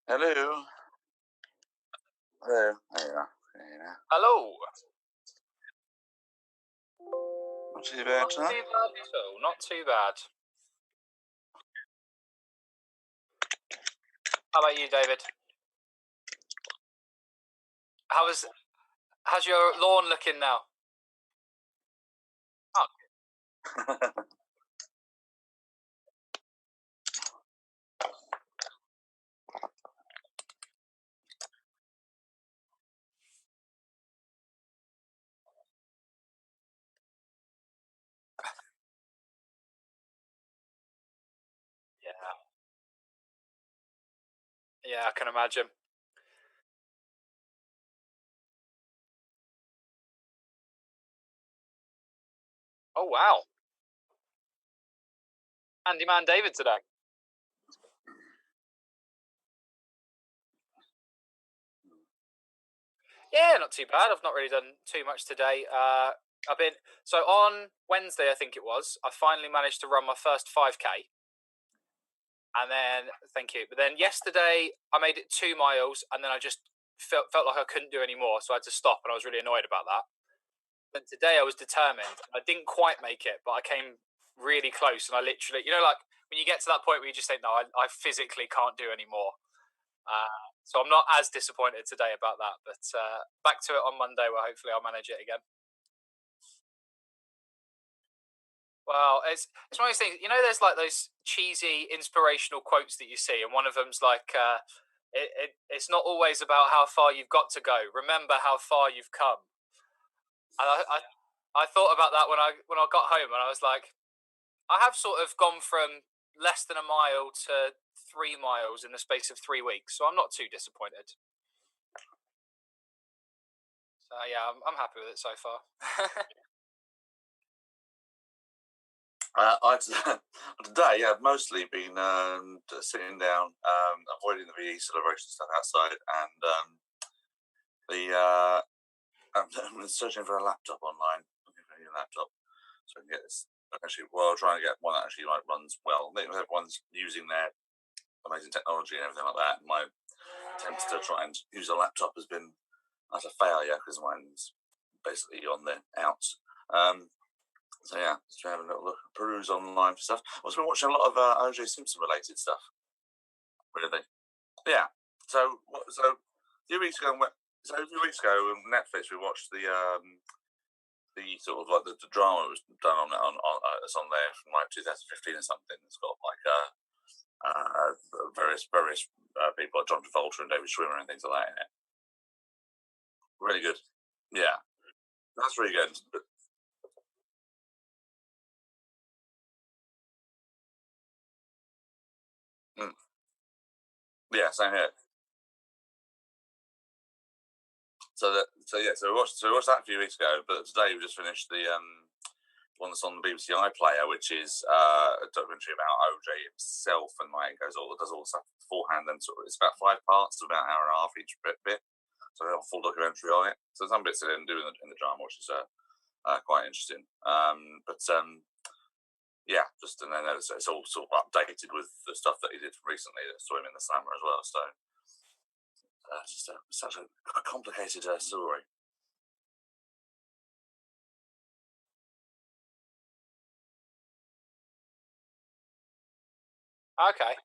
Hello. Hello. There you are. There you are. Hello. Not too bad, Not huh? too bad at all. Not too bad. How about you, David? How's your lawn looking now? Oh, yeah. Yeah, I can imagine. Oh, wow. Handyman David today. Yeah, not too bad. I've not really done too much today. So on Wednesday, I think it was, I finally managed to run my first 5K. And then, thank you. But then yesterday, I made it 2 miles, and then I just felt like I couldn't do any more, so I had to stop, and I was really annoyed about that. But today I was determined. I didn't quite make it, but I came really close, and I literally, like when you get to that point where you just think, no, I physically can't do any more. So I'm not as disappointed today about that, but back to it on Monday, where hopefully I'll manage it again. Well, it's one of those things. There's like those cheesy inspirational quotes that you see, and one of them's like, "It's not always about how far you've got to go. Remember how far you've come." And I thought about that when I got home, and I was like, I have sort of gone from less than a mile to 3 miles in the space of 3 weeks, so I'm not too disappointed. So yeah, I'm happy with it so far. Today, I've mostly been sitting down, avoiding the VE celebration stuff outside, and I'm searching for a laptop online. Looking for a new laptop, so I can get this. Actually, trying to get one that actually runs well. Everyone's using their amazing technology and everything like that. And my attempts to try and use a laptop has been as a failure because mine's basically on the outs. So yeah, just having a little look, peruse online for stuff. I've also been watching a lot of O.J. Simpson related stuff. Really, yeah. So a few weeks ago, Netflix, we watched the sort of like the drama was done on it's on there from like 2015 or something. It's got like various people like John Travolta and David Schwimmer and things like that in it. Really good. Yeah, that's really good. Mm. Yeah, same here. So we watched that a few weeks ago, but today we just finished the one that's on the BBC iPlayer, which is a documentary about OJ himself, and like does all the stuff beforehand. And sort of, it's about 5 parts, about an hour and a half each bit. So we have a full documentary on it. So some bits they didn't do in the drama, which is quite interesting. Yeah, just and then it's all sort of updated with the stuff that he did recently that saw him in the summer as well. So it's just such a complicated story. Okay.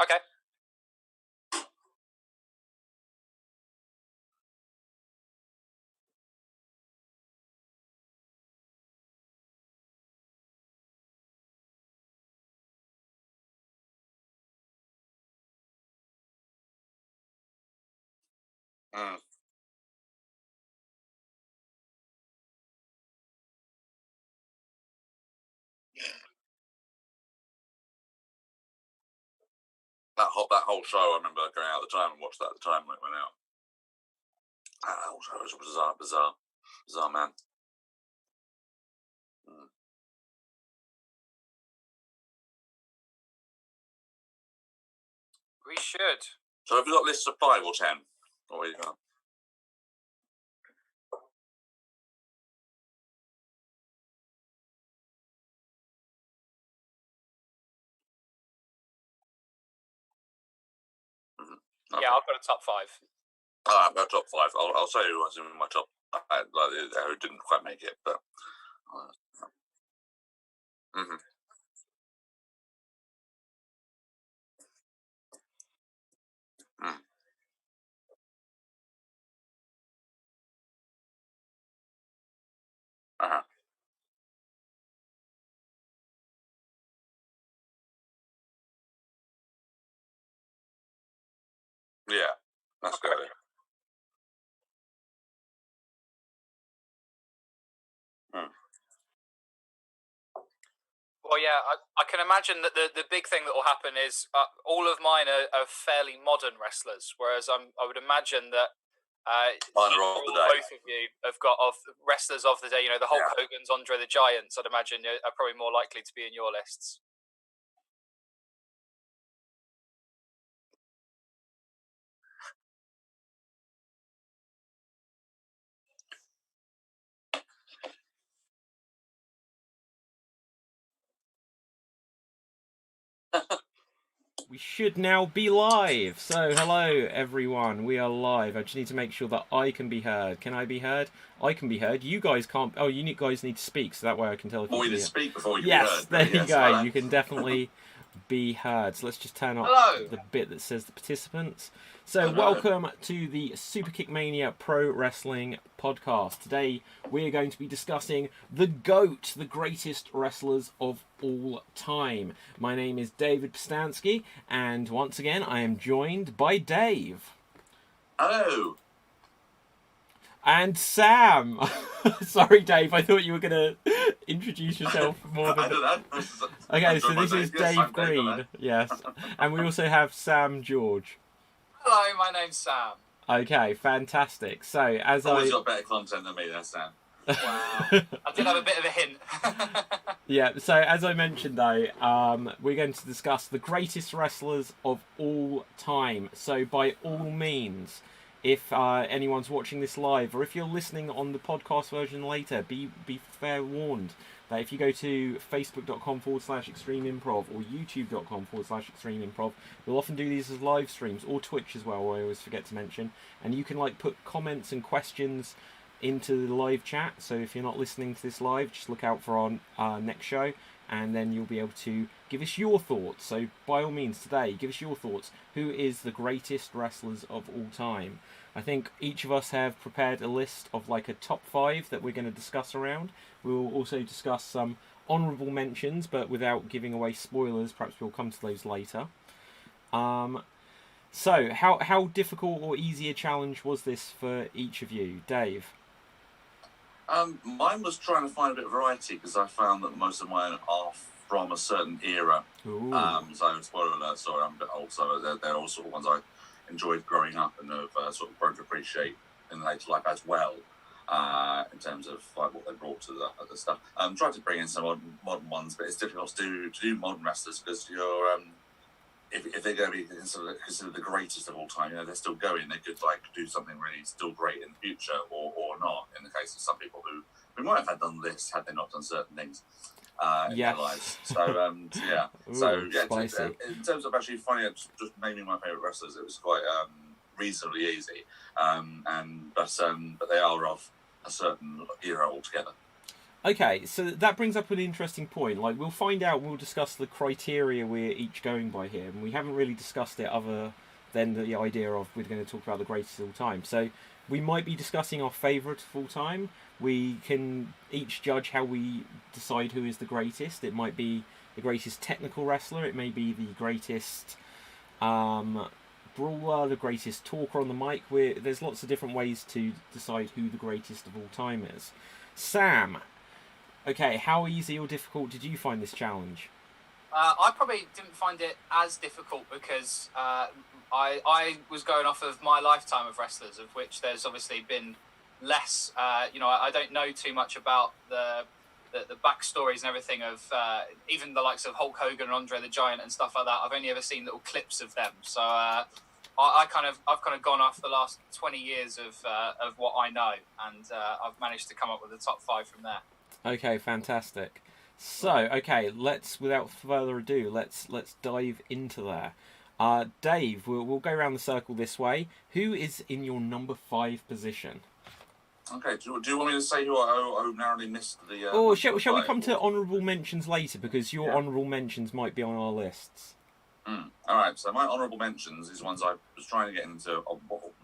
Okay. Mm. That whole show, I remember going out at the time and watched that at the time when it went out. That whole show was bizarre, man. Mm. We should. So have you got lists of 5 or 10? Or you got? Okay. Yeah, I've got a top 5. All right, my top 5. I'll say who was in my top. Who didn't quite make it, but. Mm-hmm. Mm. Uh-huh. Yeah, that's Okay. good. Mm. Well, yeah, I can imagine that the big thing that will happen is all of mine are fairly modern wrestlers, whereas I would imagine that Mine are of the day. both of you have got of wrestlers of the day. You know, the Hulk Yeah. Hogan's, Andre the Giants. I'd imagine are probably more likely to be in your lists. We should now be live. So, hello everyone. We are live. I just need to make sure that I can be heard. Can I be heard? I can be heard. You guys can't. Oh, you guys need to speak, so that way I can tell if you Well, can you be need to speak before you Yes, be heard. there you go. You can definitely be heard. So let's just turn up Hello. the bit that says the participants. So, Hello. welcome to the Superkick Mania Pro Wrestling Podcast. Today we are going to be discussing the GOAT, the greatest wrestlers of all time. My name is David Postansky, and once again I am joined by Dave. Hello. And Sam. Sorry, Dave, I thought you were going to introduce yourself more than... I don't know. Okay, so this is Dave Green. Yes. And we also have Sam George. Hello, my name's Sam. Okay, fantastic. So, as Always got better content than me, that's Sam. Wow. I did have a bit of a hint. Yeah, so as I mentioned though, we're going to discuss the greatest wrestlers of all time. So by all means, if anyone's watching this live, or if you're listening on the podcast version later, be fair warned that if you go to facebook.com/extreme improv or youtube.com/extreme improv, we'll often do these as live streams, or Twitch as well, I always forget to mention. And you can put comments and questions into the live chat, so if you're not listening to this live, just look out for our next show, and then you'll be able to give us your thoughts. So by all means today, give us your thoughts. Who is the greatest wrestlers of all time? I think each of us have prepared a list of a top 5 that we're going to discuss around. We will also discuss some honourable mentions, but without giving away spoilers. Perhaps we'll come to those later. So how difficult or easy a challenge was this for each of you? Dave? Mine was trying to find a bit of variety, because I found that most of mine are from a certain era. So, spoiler alert, sorry, I'm a bit old, so they're all sort of ones I enjoyed growing up and have sort of grown to appreciate in later life as well, in terms of what they brought to the other stuff. Tried to bring in some modern ones, but it's difficult to do modern wrestlers, because you're if they're going to be considered the greatest of all time, they're still going. They could do something really still great in the future, or not. In the case of some people who might have done this had they not done certain things in their lives. So yeah. Ooh, spicy. In terms of actually finding out, just naming my favourite wrestlers, it was quite reasonably easy. But they are of a certain era altogether. Okay, so that brings up an interesting point. We'll find out, we'll discuss the criteria we're each going by here, and we haven't really discussed it other than the idea of we're going to talk about the greatest of all time. So we might be discussing our favourite of all time. We can each judge how we decide who is the greatest. It might be the greatest technical wrestler, it may be the greatest brawler, the greatest talker on the mic. There's lots of different ways to decide who the greatest of all time is. Sam, okay, how easy or difficult did you find this challenge? I probably didn't find it as difficult, because I was going off of my lifetime of wrestlers, of which there's obviously been less. I don't know too much about the backstories and everything of even the likes of Hulk Hogan and Andre the Giant and stuff like that. I've only ever seen little clips of them, so I've kind of gone off the last 20 years of what I know, and I've managed to come up with the top 5 from there. Okay, fantastic. So, okay, without further ado, let's dive into there. Dave, we'll go around the circle this way. Who is in your number 5 position? Okay, do you want me to say who I narrowly missed the... or shall we come to honourable mentions later, because your honourable mentions might be on our lists. Alright, so my honourable mentions is ones I was trying to get into,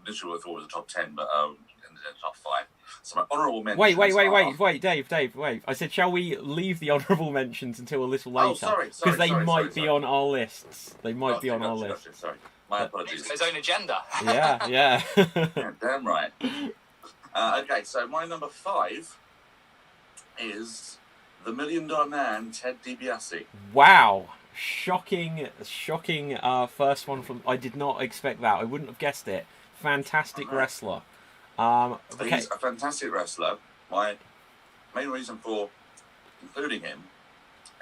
literally I thought was the top 10, but ended in the top 5. So my honourable mentions Wait, Dave, wait. I said, shall we leave the honourable mentions until a little later? Oh, sorry. Because they might be on our lists. They might be on our list. Sorry, my apologies. His own agenda. Yeah. Yeah, damn right. Okay, so my number 5 is the $1 Million Man, Ted DiBiase. Wow. Shocking first one from... I did not expect that. I wouldn't have guessed it. Fantastic wrestler. Okay. He's a fantastic wrestler. My main reason for including him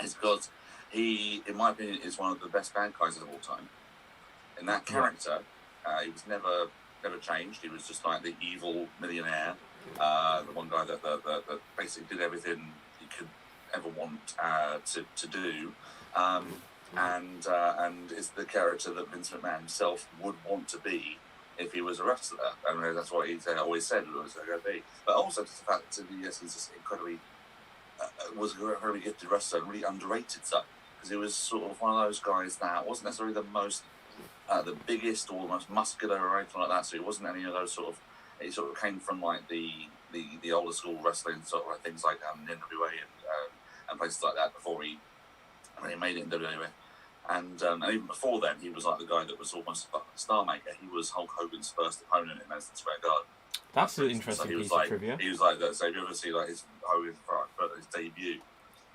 is because he, in my opinion, is one of the best bad guys of all time. In that character, he was never changed. He was just like the evil millionaire, the one guy that basically did everything he could ever want to do, and is the character that Vince McMahon himself would want to be if he was a wrestler. I mean, that's what he always said he was going to be. But also just the fact that he's just incredibly was a very gifted wrestler and really underrated stuff, because he was sort of one of those guys that wasn't necessarily the most the biggest or the most muscular or anything like that. So he wasn't any of those sort of. He sort of came from like the older school wrestling, sort of like things like NWA and places like that before he made it in WWE. And even before then, he was like the guy that was almost a star maker. He was Hulk Hogan's first opponent in Madison Square Garden. That's an interesting piece of trivia. He was like that. So if you ever see like his Hogan's debut,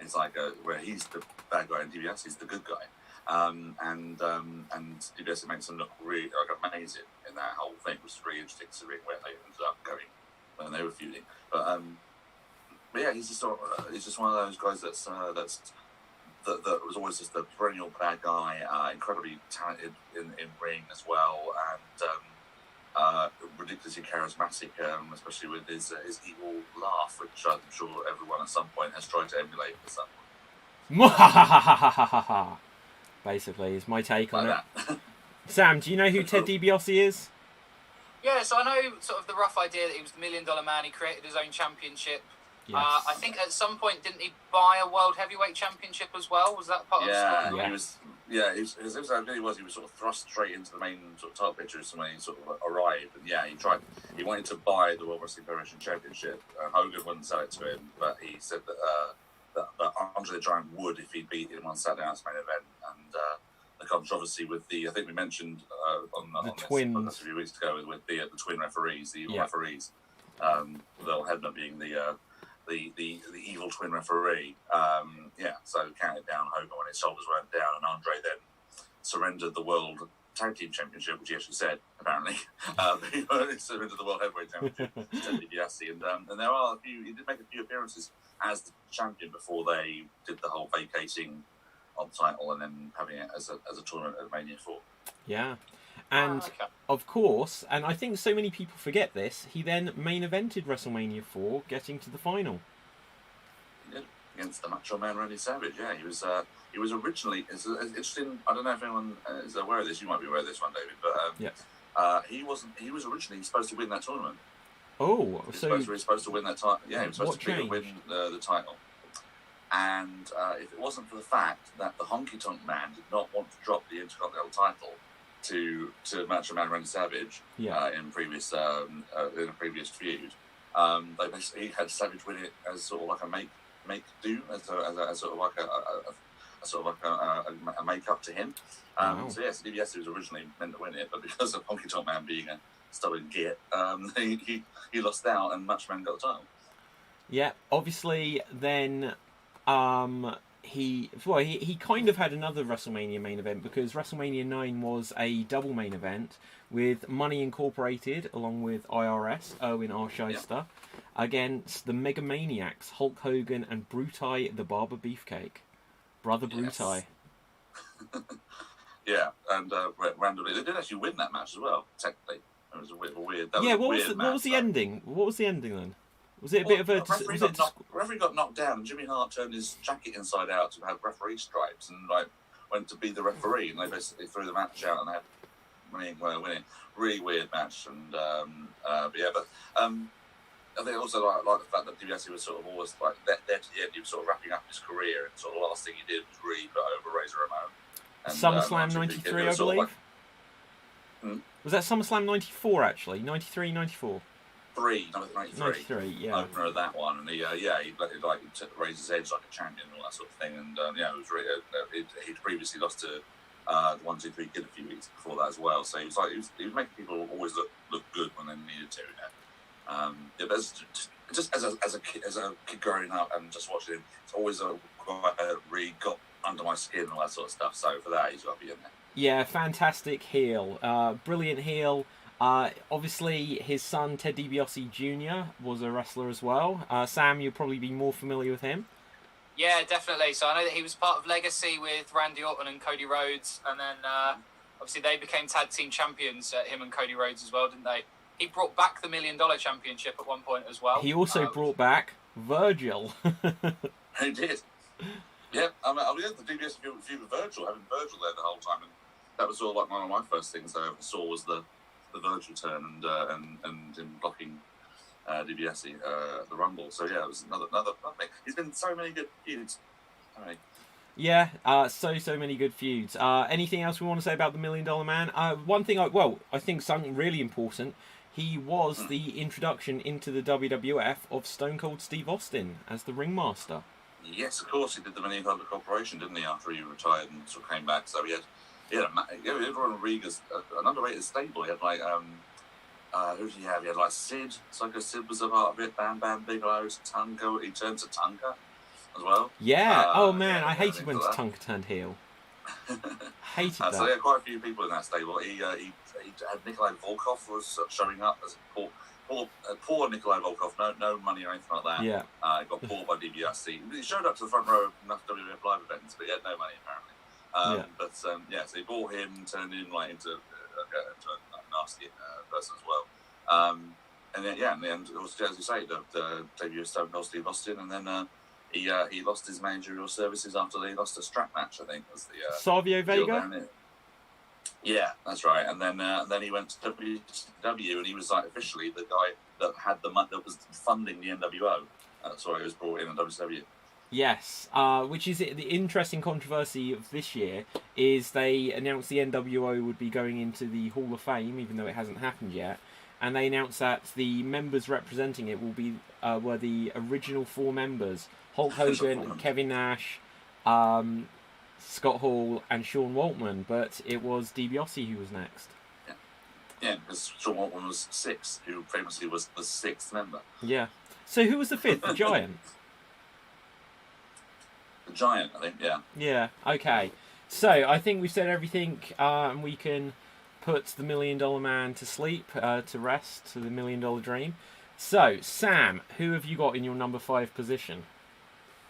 it's like where he's the bad guy and DiBiase's the good guy. And DiBiase makes him look really amazing in that whole thing. It was really interesting to see where they ended up going when they were feuding. But yeah, he's just one of those guys that was always just a perennial bad guy, incredibly talented in ring as well, and ridiculously charismatic, especially with his evil laugh, which I'm sure everyone at some point has tried to emulate at some point. Basically, is my take on it. Sam, do you know who Ted DiBiase is? Yeah, so I know sort of the rough idea that he was the $1 Million Man. He created his own championship. Yes. I think at some point, didn't he buy a World Heavyweight Championship as well? Was that part of the story? Yeah, he was. Yeah, he was sort of thrust straight into the main sort of title picture when he sort of arrived. And yeah, he wanted to buy the World Wrestling Federation Championship. Hogan wouldn't sell it to him, but he said that Andre the Giant would if he beat him on Saturday Night's main event. And the controversy with I think we mentioned on twins this a few weeks ago with the twin referees, the evil referees, Earl Hebner being the evil twin referee. So counted down Hogan when his shoulders went down, and Andre then surrendered the World Tag Team Championship, which he actually said, apparently. He surrendered the World Heavyweight Championship to Ted DiBiase, and there are he did make a few appearances as the champion before they did the whole vacating of the title and then having it as a tournament at Mania 4. Yeah. And, of course, and I think so many people forget this, he then main evented WrestleMania 4, getting to the final. He did, against the Macho Man Randy Savage, yeah. He was originally, it's interesting, I don't know if anyone is aware of this, you might be aware of this one, David, but he was originally supposed to win that tournament. Oh, he was supposed to win that title. Yeah, he was supposed to win the title. And if it wasn't for the fact that the Honky Tonk Man did not want to drop the Intercontinental title to Macho Man Randy Savage in a previous feud, they basically had Savage win it as sort of like a make do, as sort of like a make up to him. So yes, DiBiase was originally meant to win it, but because of Honky Tonk Man being a stubborn git, he lost out, and Macho Man got the title. Yeah, obviously then. He kind of had another WrestleMania main event, because WrestleMania 9 was a double main event with Money Incorporated along with IRS, Erwin R. Shyster, against the Mega Maniacs, Hulk Hogan and Brutai the Barber Beefcake. Brother Brutai. Yeah, and randomly, they did actually win that match as well, technically. It was a weird what was the ending? What was the ending then? Was it a bit of a... referee got knocked down, and Jimmy Hart turned his jacket inside out to have referee stripes, and like went to be the referee, and they basically threw the match out and they had winning. Really weird match, and I think also like the fact that DiBiase was sort of always like there to the end. He was sort of wrapping up his career, and sort of the last thing he did was really put over Razor Ramon. SummerSlam 93, I believe. Was that SummerSlam 94 actually? 93, 94? Number 93. Yeah. Opener of that one, and he took Razor's edge like a champion and all that sort of thing, and it was really he'd previously lost to the 1, 2, 3 Kid a few weeks before that as well. So he was making people always look good when they needed to. But just as a kid growing up and just watching him, it's always really got under my skin and all that sort of stuff. So for that, he's got to be in there. Yeah, fantastic heel, brilliant heel. Obviously, his son Ted DiBiase Jr. was a wrestler as well. Sam, you'll probably be more familiar with him. Yeah, definitely. So I know that he was part of Legacy with Randy Orton and Cody Rhodes, and then obviously they became tag team champions, him and Cody Rhodes as well, didn't they? He brought back the $1 Million Championship at one point as well. He also brought back Virgil. He did. Yeah, I mean, the DiBiase feud with Virgil, having Virgil there the whole time, and that was all like one of my first things I ever saw was the Virgil turn and him blocking DiBiase at the Rumble. So yeah, it was another. He's been so many good feuds. Yeah, so many good feuds. Anything else we want to say about the $1 Million Man? One thing, I think something really important. He was the introduction into the WWF of Stone Cold Steve Austin as the ringmaster. Yes, of course, he did the Million Dollar Corporation, didn't he? After he retired and sort of came back, so he had everyone Rega's an underrated stable. He had like who did he have? He had like Sid. Psycho Sid was a part of it. Bam Bam Bigelow, Tonka. He turned to Tonka as well. Yeah. Oh man, I hated when Tonka turned heel. Hated that. So yeah, quite a few people in that stable. He had Nikolai Volkov was showing up as a poor Nikolai Volkov. No money or anything like that. Yeah. He got poor by DiBiase. He showed up to the front row of enough WWF live events, but he had no money apparently. But so he bought him, turned him like into a nasty person as well. And then in the end, it was as you say, the debut of Stone Cold Steve Austin, and then he lost his managerial services after he lost a strap match. I think was the Savio Vega. Yeah, that's right. And then he went to WCW, and he was like officially the guy that had the money that was funding the NWO. That's why he was brought in WCW. Yes, which is the interesting controversy of this year is they announced the NWO would be going into the Hall of Fame, even though it hasn't happened yet, and they announced that the members representing it will be were the original 4 members: Hulk Hogan, Kevin Nash, Scott Hall, and Sean Waltman. But it was DiBiase who was next. Yeah, because Sean Waltman was 6, who famously was the 6th member. Yeah. So who was the 5th? The Giant. The Giant, I think, yeah. Yeah, okay. So, I think we've said everything, and we can put the $1 Million Man to sleep, to rest, to the $1 Million Dream. So, Sam, who have you got in your number 5 position?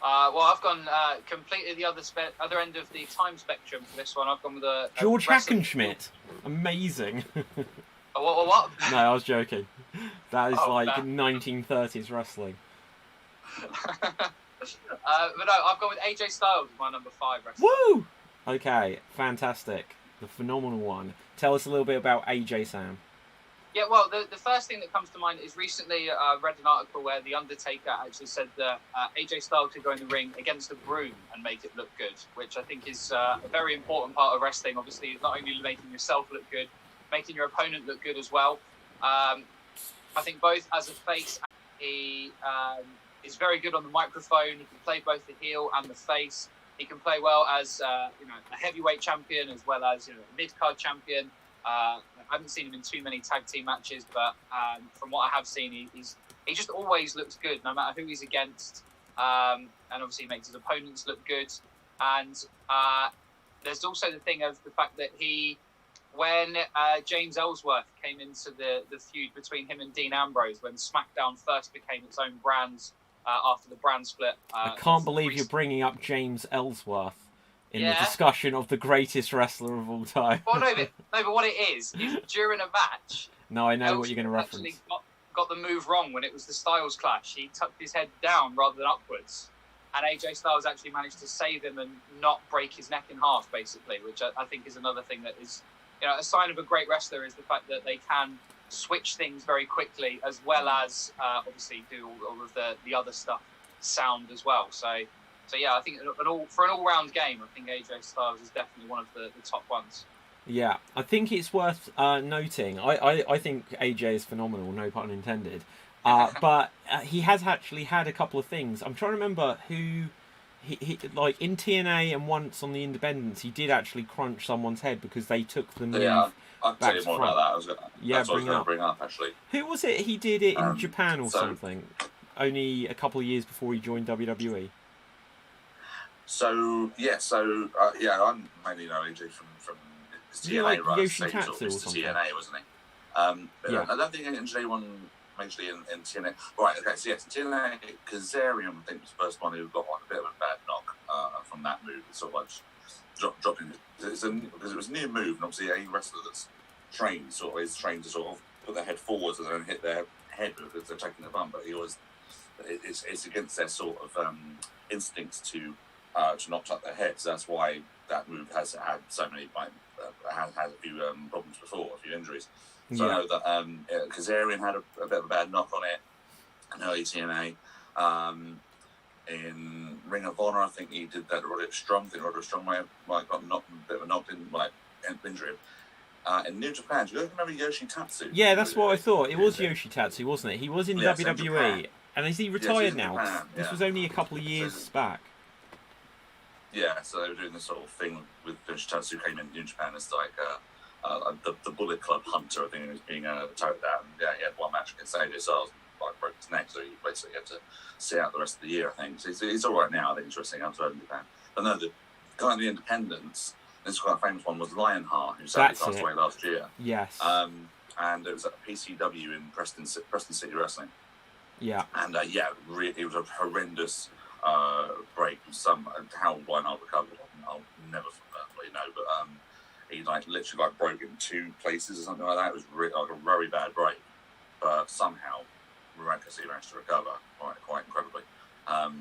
Well, I've gone completely the other end of the time spectrum for this one. I've gone with a George Hackenschmidt. Amazing. What? No, I was joking. That is 1930s wrestling. But no, I've gone with AJ Styles as my number 5 wrestler. Woo! Okay, fantastic. The phenomenal one. Tell us a little bit about AJ, Sam. Yeah, well, the first thing that comes to mind is recently I read an article where The Undertaker actually said that AJ Styles could go in the ring against a broom and make it look good, which I think is a very important part of wrestling. Obviously, not only making yourself look good, making your opponent look good as well. I think both as a face, he is very good on the microphone. He can play both the heel and the face. He can play well as a heavyweight champion as well as a mid-card champion. I haven't seen him in too many tag team matches, but from what I have seen, he just always looks good, no matter who he's against. And obviously, he makes his opponents look good. And there's also the thing of the fact that when James Ellsworth came into the feud between him and Dean Ambrose, when SmackDown first became its own brand after the brand split. I can't believe you're bringing up James Ellsworth in the discussion of the greatest wrestler of all time. Well, no, but what it is during a match. No, I know what you're going to reference. Actually got the move wrong when it was the Styles clash. He tucked his head down rather than upwards, and AJ Styles actually managed to save him and not break his neck in half, basically, which I think is another thing that is, a sign of a great wrestler, is the fact that they can switch things very quickly, as well as obviously do all of the other stuff sound as well. So yeah, I think for an all-round game, I think AJ Styles is definitely one of the top ones. Yeah, I think it's worth noting. I think AJ is phenomenal, no pun intended. But he has actually had a couple of things. I'm trying to remember who he like in TNA and once on the Independents, he did actually crunch someone's head because they took the move. Yeah, I'll tell back you to more front. about that. That's what I was going to bring up, actually. Who was it? He did it in Japan or something. Only a couple of years before he joined WWE. So I mainly know AJ from TNA, like right? Yoshitatsu or something? TNA, wasn't he? But I don't think AJ won majorly in TNA. Right, okay, so yes, TNA, Kazarian, I think, was the first one who got like a bit of a bad knock from that move. Sort of like dropping, because it was a new move, and obviously a wrestler that's trained is trained to sort of put their head forwards and then hit their head because they're taking the bump, but it's against their sort of instincts to not tuck their heads. That's why that move has had so many has had a few problems before, a few injuries. So I know that Kazarian had a bit of a bad knock on it in early TNA. In Ring of Honor, I think he did that to Roderick Strong. I think Roderick Strong might have got a bit of a knock, didn't injure him. In New Japan, do you remember Yoshitatsu? Yeah, that's what I thought. It was Yoshitatsu, wasn't it? He was in WWE. And is he retired now? Japan, this was only a couple of years back. Yeah, so they were doing this sort of thing with Yoshitatsu came in New Japan as like the Bullet Club Hunter, I think he was being touted at. And he had one match against AJ Styles, broke his neck, so he basically had to sit out the rest of the year, I think. So he's all right now, I think, interesting outside of Japan. But no, the guy in the Independents, this quite a famous one, was Lionheart, who sadly passed away last year. Yes. And it was at PCW in Preston City Wrestling. Yeah. And it was a horrendous break. How Lionheart recovered, I'll never really know, but he literally broke in two places or something like that. It was like a very bad break, but somehow miraculously managed to recover quite incredibly. But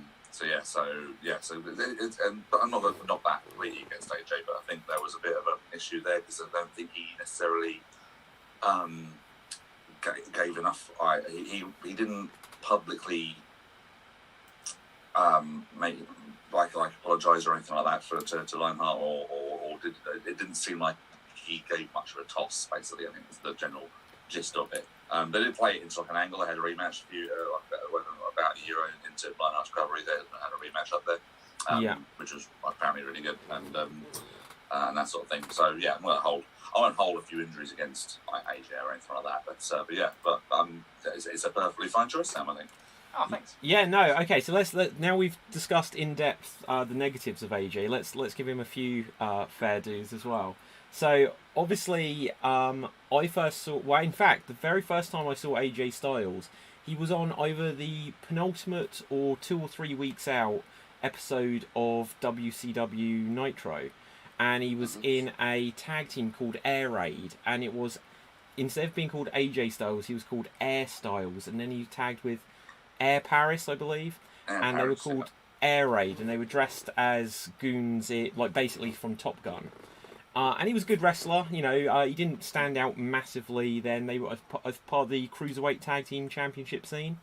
I'm not that completely against AJ, but I think there was a bit of an issue there because I don't think he necessarily gave enough. He didn't publicly apologise or anything like that to Lionheart, or it didn't seem like he gave much of a toss. Basically, I think was the general gist of it. They did play it into like an angle. They had a rematch about a year into Lionheart's recovery. They had a rematch up there, which was apparently really good, and that sort of thing. So yeah, I won't hold a few injuries against AJ or anything like that. But it's a perfectly fine choice, Sam, I think. Oh, thanks. Yeah, no, okay. So now we've discussed in depth the negatives of AJ. Let's give him a few fair dues as well. So obviously, I first saw. Well, in fact, the very first time I saw AJ Styles, he was on either the penultimate or 2 or 3 weeks out episode of WCW Nitro, and he was in a tag team called Air Raid, and it was, instead of being called AJ Styles, he was called Air Styles, and then he tagged with Air Paris, I believe, and they were called Air Raid, and they were dressed as goons, basically from Top Gun. And he was a good wrestler, he didn't stand out massively then. They were as part of the Cruiserweight Tag Team Championship scene.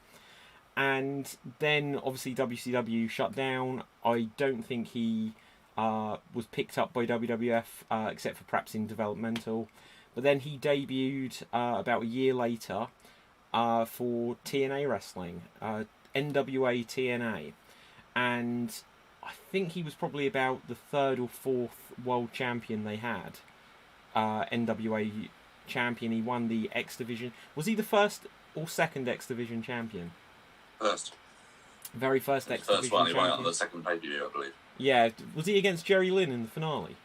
And then, obviously, WCW shut down. I don't think he was picked up by WWF, except for perhaps in developmental. But then he debuted about a year later for TNA Wrestling, NWA TNA. And I think he was probably about the 3rd or 4th world champion they had. NWA champion. He won the X Division. Was he the 1st or 2nd X Division champion? First. Very first X Division champion. First one, he won it on the second pay-per-view, I believe. Yeah, was he against Jerry Lynn in the finale?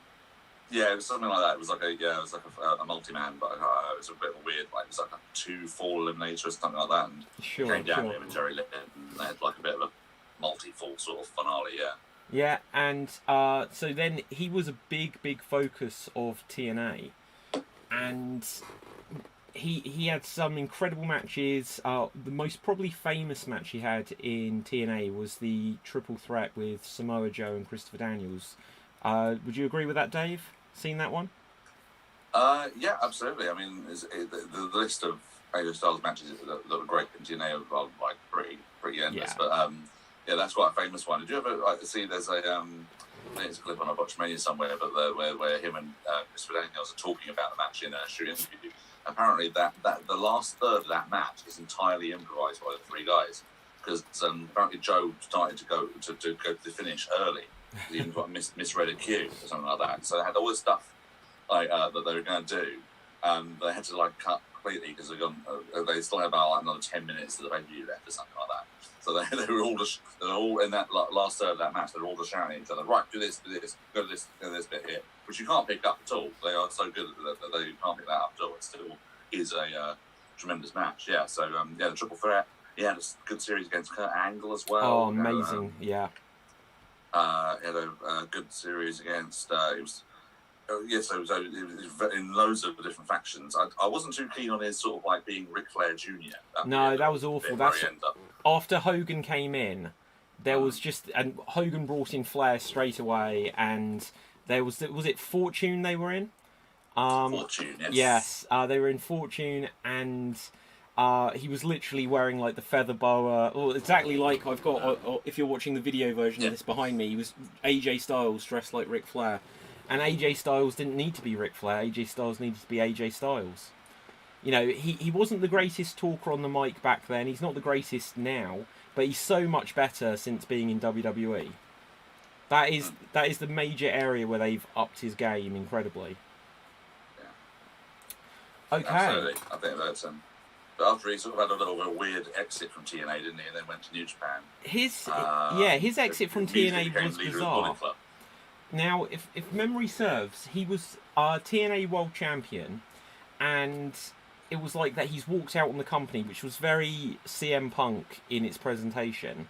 Yeah, it was something like that. It was like a multi-man, but it was a bit of a weird, it was like a 2-fall eliminator or something like that, and came down him and Jerry Lynn, and they had like a bit of a multi-fall sort of finale, yeah. Yeah, and so then he was a big focus of TNA, and he had some incredible matches. The most probably famous match he had in TNA was the triple threat with Samoa Joe and Christopher Daniels. Would you agree with that, Dave? Seen that one? Yeah, absolutely. I mean, the list of AJ Styles matches that were great in TNA are like pretty endless. Yeah. But yeah, that's quite a famous one. Did you ever see? There's a I think it's a clip on a Botch Mania somewhere, but where him and Christopher Daniels are talking about the match in a shoot interview. Apparently, that the last third of that match is entirely improvised by the three guys, because apparently Joe started to go to the finish early. He even got misread a cue or something like that. So they had all this stuff that they were going to do. They had to cut completely because they still had about another 10 minutes of the pay-per-view left or something like that. So they were all in that last third of that match. They were all just shouting at each other, right, do this, go to this bit here, which you can't pick up at all. They are so good that they can't pick that up at all. It still is a tremendous match. Yeah. So the triple threat. He had a good series against Kurt Angle as well. Oh, amazing! Yeah. He had a good series against. It was in loads of different factions. I wasn't too keen on his sort of being Ric Flair Jr. That was awful. That's after Hogan came in. There was and Hogan brought in Flair straight away, and there was it Fortune they were in. Fortune, yes. Yes, they were in Fortune, and he was literally wearing the feather boa, exactly like I've got. If you're watching the video version of this behind me, he was AJ Styles dressed like Ric Flair. And AJ Styles didn't need to be Ric Flair. AJ Styles needed to be AJ Styles. He wasn't the greatest talker on the mic back then. He's not the greatest now, but he's so much better since being in WWE. That is the major area where they've upped his game incredibly. Yeah. Okay. Absolutely. I think that's but after he sort of had a little bit of weird exit from TNA, didn't he? And then went to New Japan. His exit from TNA was bizarre. Now, if memory serves, he was TNA World Champion, and it was like that he's walked out on the company, which was very CM Punk in its presentation.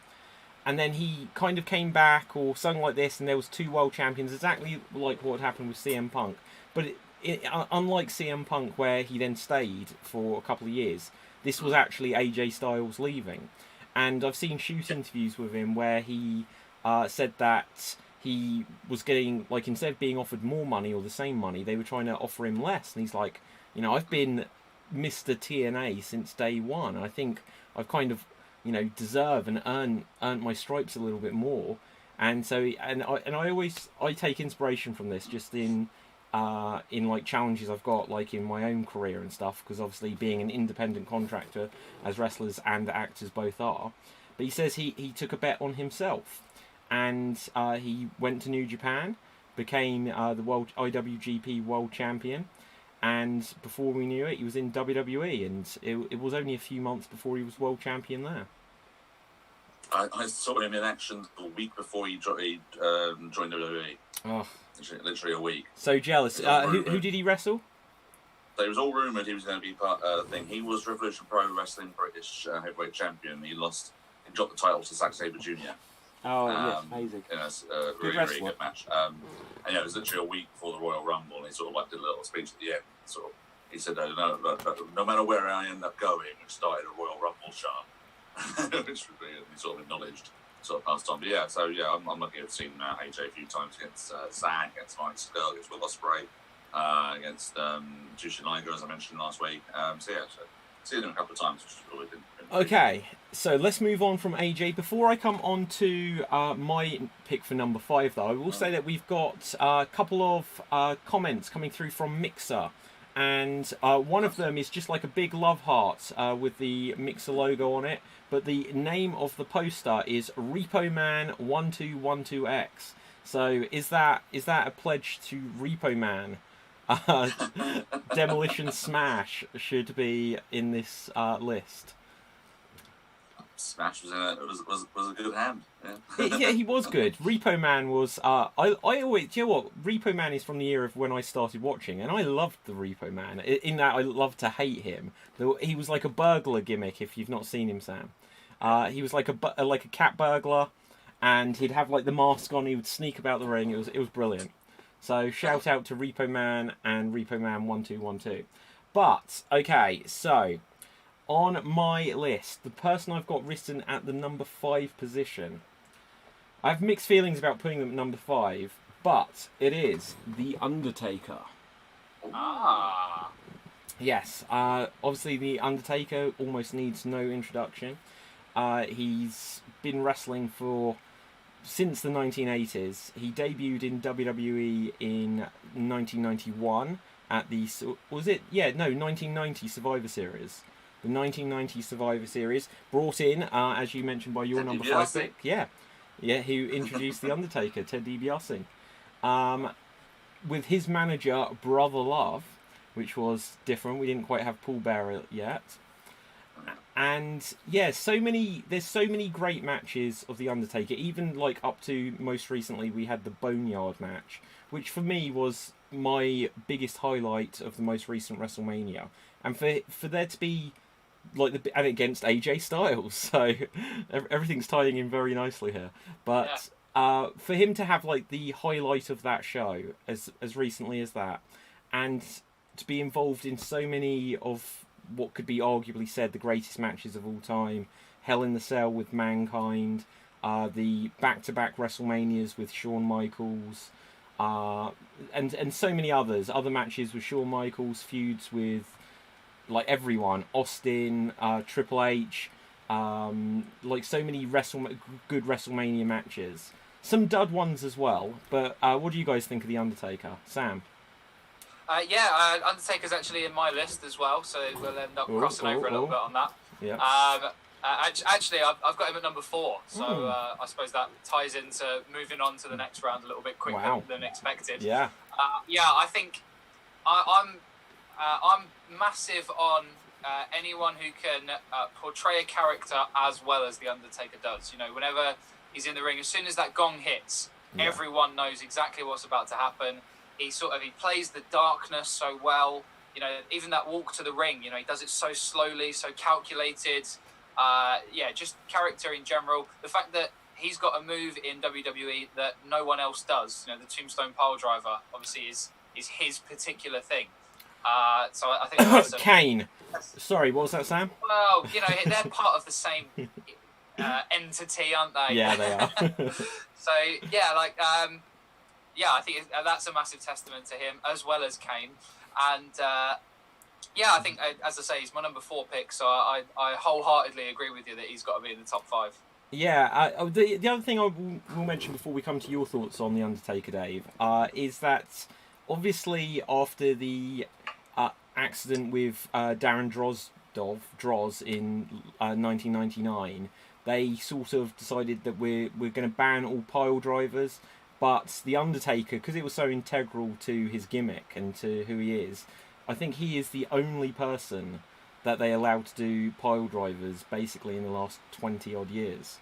And then he kind of came back or something like this, and there was two World Champions, exactly like what happened with CM Punk. But unlike CM Punk, where he then stayed for a couple of years, this was actually AJ Styles leaving. And I've seen shoot interviews with him where he said that he was getting, instead of being offered more money or the same money, they were trying to offer him less. And he's like, I've been Mr. TNA since day one. I think I've kind of, deserve and earned my stripes a little bit more. And so, I take inspiration from this just in challenges I've got, in my own career and stuff, because obviously being an independent contractor, as wrestlers and actors both are. But he says he took a bet on himself. And he went to New Japan, became the IWGP World Champion, and before we knew it, he was in WWE, and it was only a few months before he was World Champion there. I saw him in action a week before he joined WWE. Oh. Literally a week. So jealous. Who did he wrestle? So it was all rumoured he was going to be part of the thing. He was Revolution Pro Wrestling British Heavyweight Champion. He dropped the title to Zack Sabre Jr. Oh, yes, amazing. It's a really good match. And it was literally a week before the Royal Rumble, and he sort of did a little speech at the end. He said, no matter where I end up going, I've started a Royal Rumble shot, which would be sort of acknowledged, sort of passed on. But I'm lucky to have seen AJ a few times against Zack, against Mike Skull, against Will Ospreay, against Jushin Liger, as I mentioned last week. Seen him a couple of times, which has really been okay, so let's move on from AJ. Before I come on to my pick for number 5, though, I will say that we've got a couple of comments coming through from Mixer. And one of them is just like a big love heart with the Mixer logo on it. But the name of the poster is Repo Man 1212X. So is that a pledge to Repo Man? Demolition Smash should be in this list. Smash was a good hand. Yeah, he was good. Repo Man was. I always. Do you know what? Repo Man is from the era of when I started watching, and I loved the Repo Man. In that, I loved to hate him. He was like a burglar gimmick. If you've not seen him, Sam, he was like a cat burglar, and he'd have the mask on. He would sneak about the ring. It was brilliant. So shout out to Repo Man and Repo Man 1212. But okay, so on my list, the person I've got written at the number 5 position, I have mixed feelings about putting them at number 5, but it is The Undertaker. Ah. Yes, obviously The Undertaker almost needs no introduction. He's been wrestling since the 1980s. He debuted in WWE in 1991 at the 1990 Survivor Series. The 1990 Survivor Series brought in, as you mentioned, by your Ted number DiBiase. 5 pick. Yeah, who introduced The Undertaker, Ted DiBiase. With his manager, Brother Love, which was different. We didn't quite have Paul Bearer yet. And yeah, there's so many great matches of The Undertaker, even like up to most recently we had the Boneyard match, which for me was my biggest highlight of the most recent WrestleMania. And for there to be like and against AJ Styles, so everything's tying in very nicely here. But for him to have like the highlight of that show as recently as that, and to be involved in so many of what could be arguably said the greatest matches of all time, Hell in the Cell with Mankind, the back-to-back WrestleManias with Shawn Michaels, and so many other matches with Shawn Michaels, feuds with like everyone, Austin, Triple H, like so many good WrestleMania matches. Some dud ones as well, but what do you guys think of The Undertaker? Sam? Undertaker's actually in my list as well, so we'll end up crossing over a little bit on that. Yeah. Actually, I've got him at number 4, so I suppose that ties into moving on to the next round a little bit quicker than expected. Yeah. I think I'm massive on anyone who can portray a character as well as The Undertaker does. You know, whenever he's in the ring, as soon as that gong hits, everyone knows exactly what's about to happen. He plays the darkness so well. You know, even that walk to the ring, you know, he does it so slowly, so calculated. Just character in general. The fact that he's got a move in WWE that no one else does, you know, the Tombstone Piledriver, obviously is his particular thing. So I think that's Kane. Sorry, what was that, Sam? Well, you know, they're part of the same entity, aren't they? Yeah, they are. So, I think that's a massive testament to him, as well as Kane. And, I think, as I say, he's my number 4 pick, so I wholeheartedly agree with you that he's got to be in the top 5. Yeah, the other thing I will mention before we come to your thoughts on The Undertaker, Dave, is that obviously after the accident with Darren Droz in 1999, they sort of decided that we're going to ban all pile drivers, but The Undertaker, because it was so integral to his gimmick and to who he is, I think he is the only person that they allowed to do pile drivers basically in the last 20 odd years.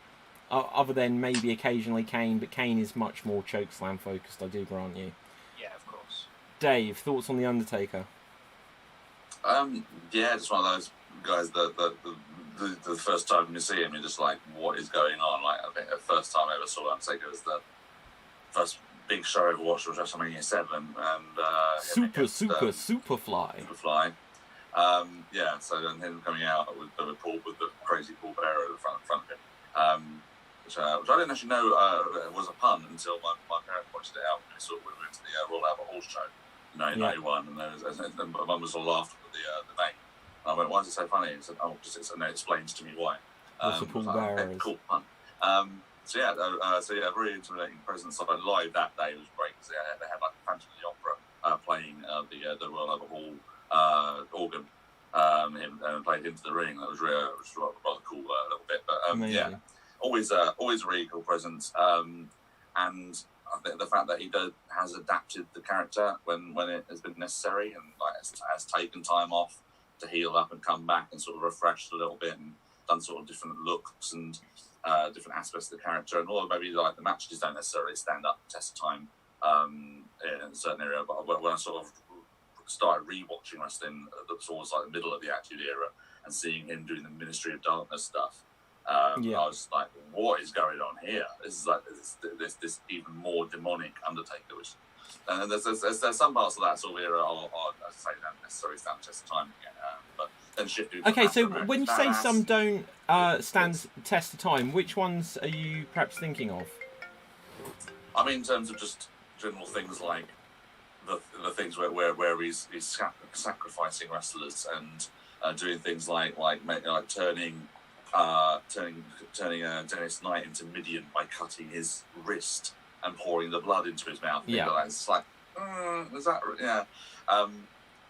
Other than maybe occasionally Kane, but Kane is much more chokeslam focused, I do grant you. Yeah, of course. Dave, thoughts on The Undertaker? Just one of those guys that the first time you see him, you're just like, what is going on? Like, I think the first time I ever saw Undertaker was the first big show I ever watched was WrestleMania 7, and Superfly. So then him coming out with the crazy Paul Bearer at the front of him, which I didn't actually know was a pun until my parents pointed it out when we went to the Royal Albert Hall show in 1991, and my mum was all laughed at the name. And I went, why is it so funny? And said, and it explains to me why. Paul Bearer. Cool pun. Really intimidating presence of it live that day was great, because they had like Phantom of the Opera playing the Royal Albert Hall organ, and played into the ring. That was rather cool a little bit, but always a really cool presence, and I think the fact that he has adapted the character when it has been necessary, and like has taken time off to heal up and come back and sort of refreshed a little bit and done sort of different looks and different aspects of the character, and although maybe like the matches don't necessarily stand up to test of time in a certain area, but when I sort of started rewatching wrestling towards like the middle of the Attitude Era and seeing him doing the Ministry of Darkness stuff, I was like, what is going on here? This is like this even more demonic Undertaker, which And there's some parts of that sort of era are as I say, don't necessarily stand the test of time again. But then shifting. Okay, so when you say some don't stand the test of time, which ones are you perhaps thinking of? I mean, in terms of just general things like the things where he's sacrificing wrestlers and doing things like turning Dennis Knight into Midian by cutting his wrist and pouring the blood into his mouth. Yeah, like it's like, is that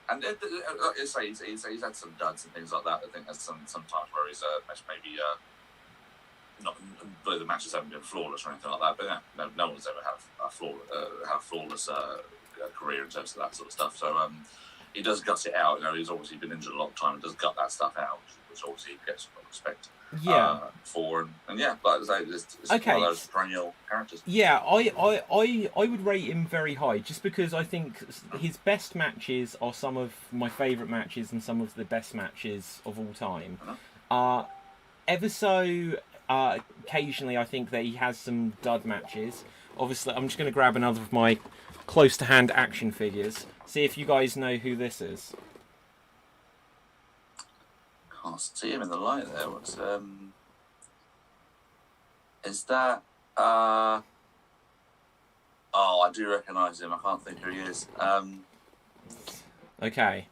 and like I say, he's had some duds and things like that. I think there's some times where he's maybe not the matches haven't been flawless or anything like that, but yeah, no one's ever had a flawless career in terms of that sort of stuff. So he does gut it out. You know, he's obviously been injured a long time and does gut that stuff out, which obviously he gets respect for. And yeah, like I say, it's one of those perennial characters. Yeah, I would rate him very high just because I think his best matches are some of my favourite matches and some of the best matches of all time. Ever so occasionally, I think that he has some dud matches. Obviously, I'm just going to grab another of my close-to-hand action figures. See if you guys know who this is. Can't see him in the light there. What's is that? Oh, I do recognise him. I can't think who he is. Okay,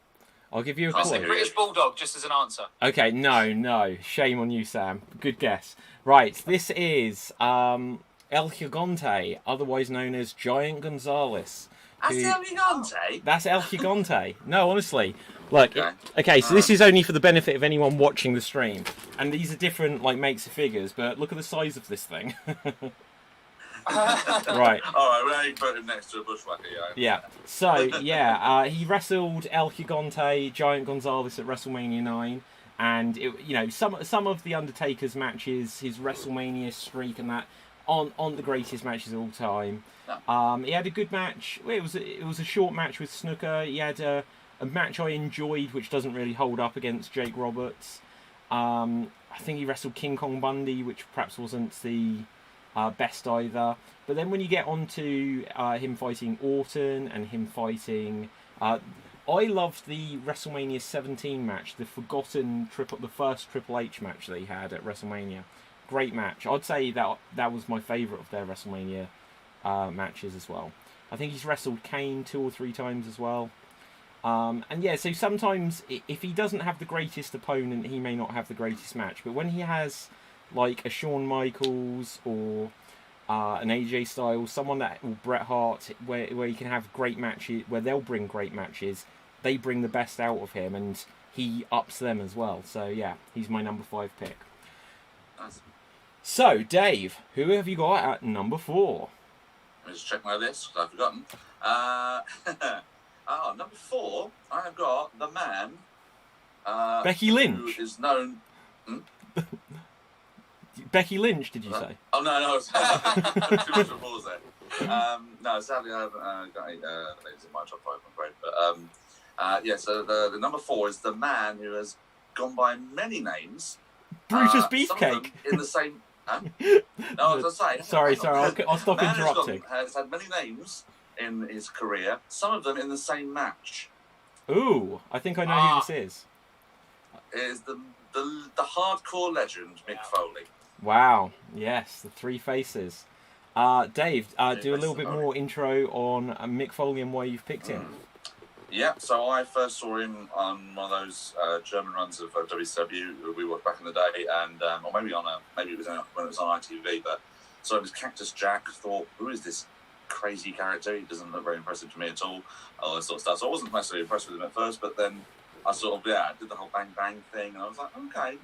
I'll give you a I'll clue. say British Bulldog just as an answer. Okay, no. Shame on you, Sam. Good guess. Right, this is El Gigante, otherwise known as Giant Gonzalez. That's El Gigante? That's El Gigante. No, honestly. Look, okay, so this is only for the benefit of anyone watching the stream. And these are different, makes of figures, but look at the size of this thing. Right. Alright, well, you put him next to a bushwhacker, yeah. So, yeah, he wrestled El Gigante, Giant Gonzalez at WrestleMania 9. And, some of the Undertaker's matches, his WrestleMania streak and that, aren't the greatest matches of all time. No. He had a good match. It was a short match with Snooker. He had a match I enjoyed, which doesn't really hold up against Jake Roberts. I think he wrestled King Kong Bundy, which perhaps wasn't the best either. But then when you get onto him fighting Orton and him fighting... I loved the WrestleMania 17 match, the first Triple H match they had at WrestleMania. Great match. I'd say that was my favourite of their WrestleMania matches as well. I think he's wrestled Kane 2 or 3 times as well. And yeah, so sometimes if he doesn't have the greatest opponent, he may not have the greatest match. But when he has like a Shawn Michaels or an AJ Styles, someone or Bret Hart, where he can have great matches, where they'll bring great matches, they bring the best out of him, and he ups them as well. So yeah, he's my number 5 pick. Nice. So Dave, who have you got at number 4? Let me just check my list because I've forgotten. Number 4, I have got the man. Becky Lynch. Who is known. Becky Lynch, did you say? Oh no, too much of a pause there. No, sadly I haven't got any ladies in my top 5, I'm afraid. But yeah, so the number 4 is the man who has gone by many names. Brutus Beefcake. In the same. No, I was going to say. Sorry, I'll stop interrupting. Has had many names in his career. Some of them in the same match. Ooh, I think I know who this is. It is the hardcore legend Mick Foley. Wow, yes, the 3 faces. Dave, do a little bit more intro on Mick Foley and why you've picked him. Yeah, so I first saw him on one of those German runs of WCW we watched back in the day, and or maybe it was when it was on ITV. But so it was Cactus Jack. Thought, who is this crazy character? He doesn't look very impressive to me at all. All this sort of stuff. So I wasn't necessarily impressed with him at first, but then I sort of did the whole bang bang thing, and I was like, okay,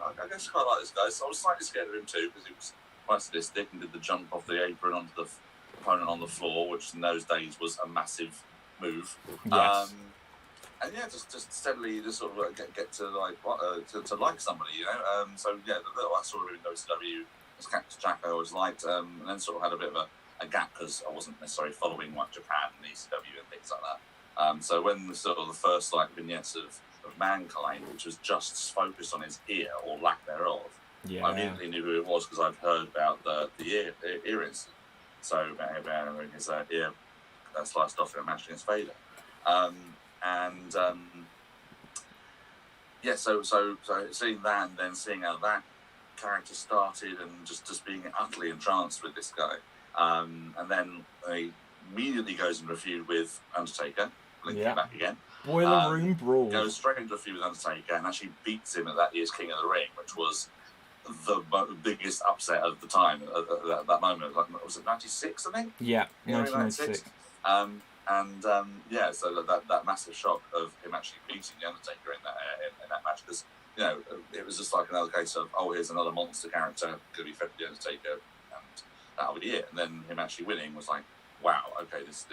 I guess I quite like this guy. So I was slightly scared of him too because he was quite sadistic and did the jump off the apron onto the opponent on the floor, which in those days was a massive move. Yes. And yeah, just steadily just sort of get to like to like somebody, you know. So yeah, the little I saw him in WCW as Cactus Jack I always liked, and then sort of had a bit of a gap because I wasn't necessarily following like Japan and ECW and things like that. So when the sort of the first like vignettes of Mankind, which was just focused on his ear or lack thereof, I immediately knew who it was because I'd heard about the ear incident. So about his ear sliced off in a match against Vader. So seeing that and then seeing how that character started and just being utterly entranced with this guy. And then he immediately goes into a feud with Undertaker, linking back again. Boiler Room Brawl. Goes straight into a feud with Undertaker and actually beats him at that year's King of the Ring, which was the biggest upset of the time at that moment. Like, was it 96, I think? Yeah, 1996. So that massive shock of him actually beating the Undertaker in that match, because it was just like another case of, oh, here's another monster character could be fed to the Undertaker, and that'll be it. And then him actually winning was like, wow, okay, this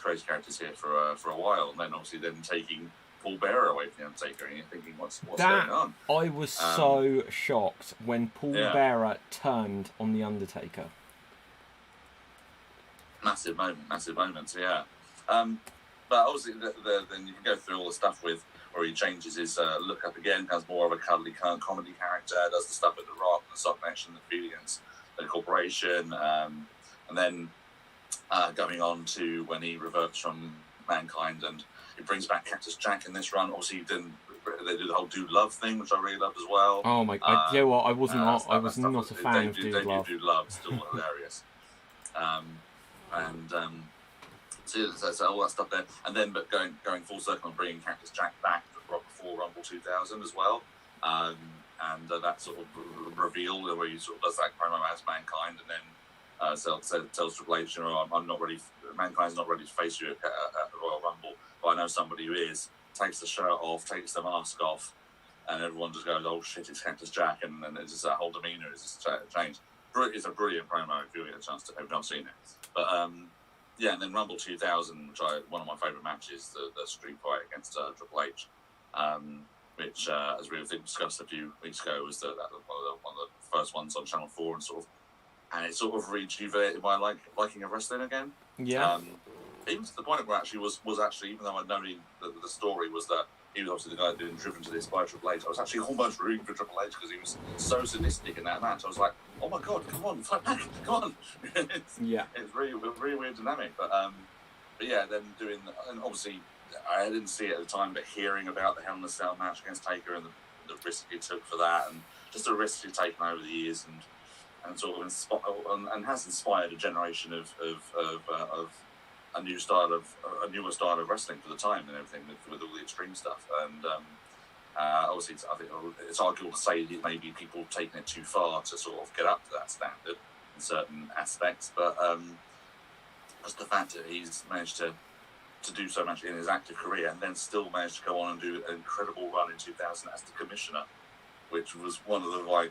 crazy character's here for a while. And then obviously taking Paul Bearer away from the Undertaker, and you're thinking, what's going on? I was so shocked when Paul Bearer turned on the Undertaker. Massive moments, yeah. But obviously, then you can go through all the stuff with where he changes his look up again, becomes more of a cuddly comedy character, does the stuff with The Rock, the soft connection, the feud against the corporation, and then going on to when he reverts from Mankind and he brings back Cactus Jack in this run. Obviously, then they do the whole Dude Love thing, which I really loved as well. Oh my! You know what? I was not a fan of Dude Love. Dude Love still hilarious. So all that stuff there, and then but going full circle and bringing Cactus Jack back before Rumble 2000 as well, and that sort of reveal where he sort of does that promo as Mankind, and then tells Triple H, I'm not ready. Mankind's not ready to face you at the Royal Rumble, but I know somebody who is. Takes the shirt off, takes the mask off, and everyone just goes, "Oh shit, it's Cactus Jack," and it's just that whole demeanour is just changed. It's a brilliant promo if you get a chance to have not seen it. But and then Rumble 2000, which one of my favourite matches, the street fight against Triple H, which as we discussed a few weeks ago, was one of the first ones on Channel 4, and it sort of rejuvenated my liking of wrestling again. Yeah. Even to the point where actually was actually, even though I'd known the story was that he was obviously the guy that had been driven to this by Triple H, I was actually almost rooting for Triple H because he was so sadistic in that match. I was like, oh my god, come on, fight back, come on. It's really weird dynamic. But yeah, then doing, and obviously I didn't see it at the time, but hearing about the Hell in a Cell match against Taker and the risk he took for that, and just the risks he's taken over the years, and sort of and has inspired a generation of a newer style of wrestling for the time and everything with all the extreme stuff. And obviously, I think it's arguable to say that maybe people taking it too far to sort of get up to that standard in certain aspects. But just the fact that he's managed to do so much in his active career and then still managed to go on and do an incredible run in 2000 as the commissioner, which was one of the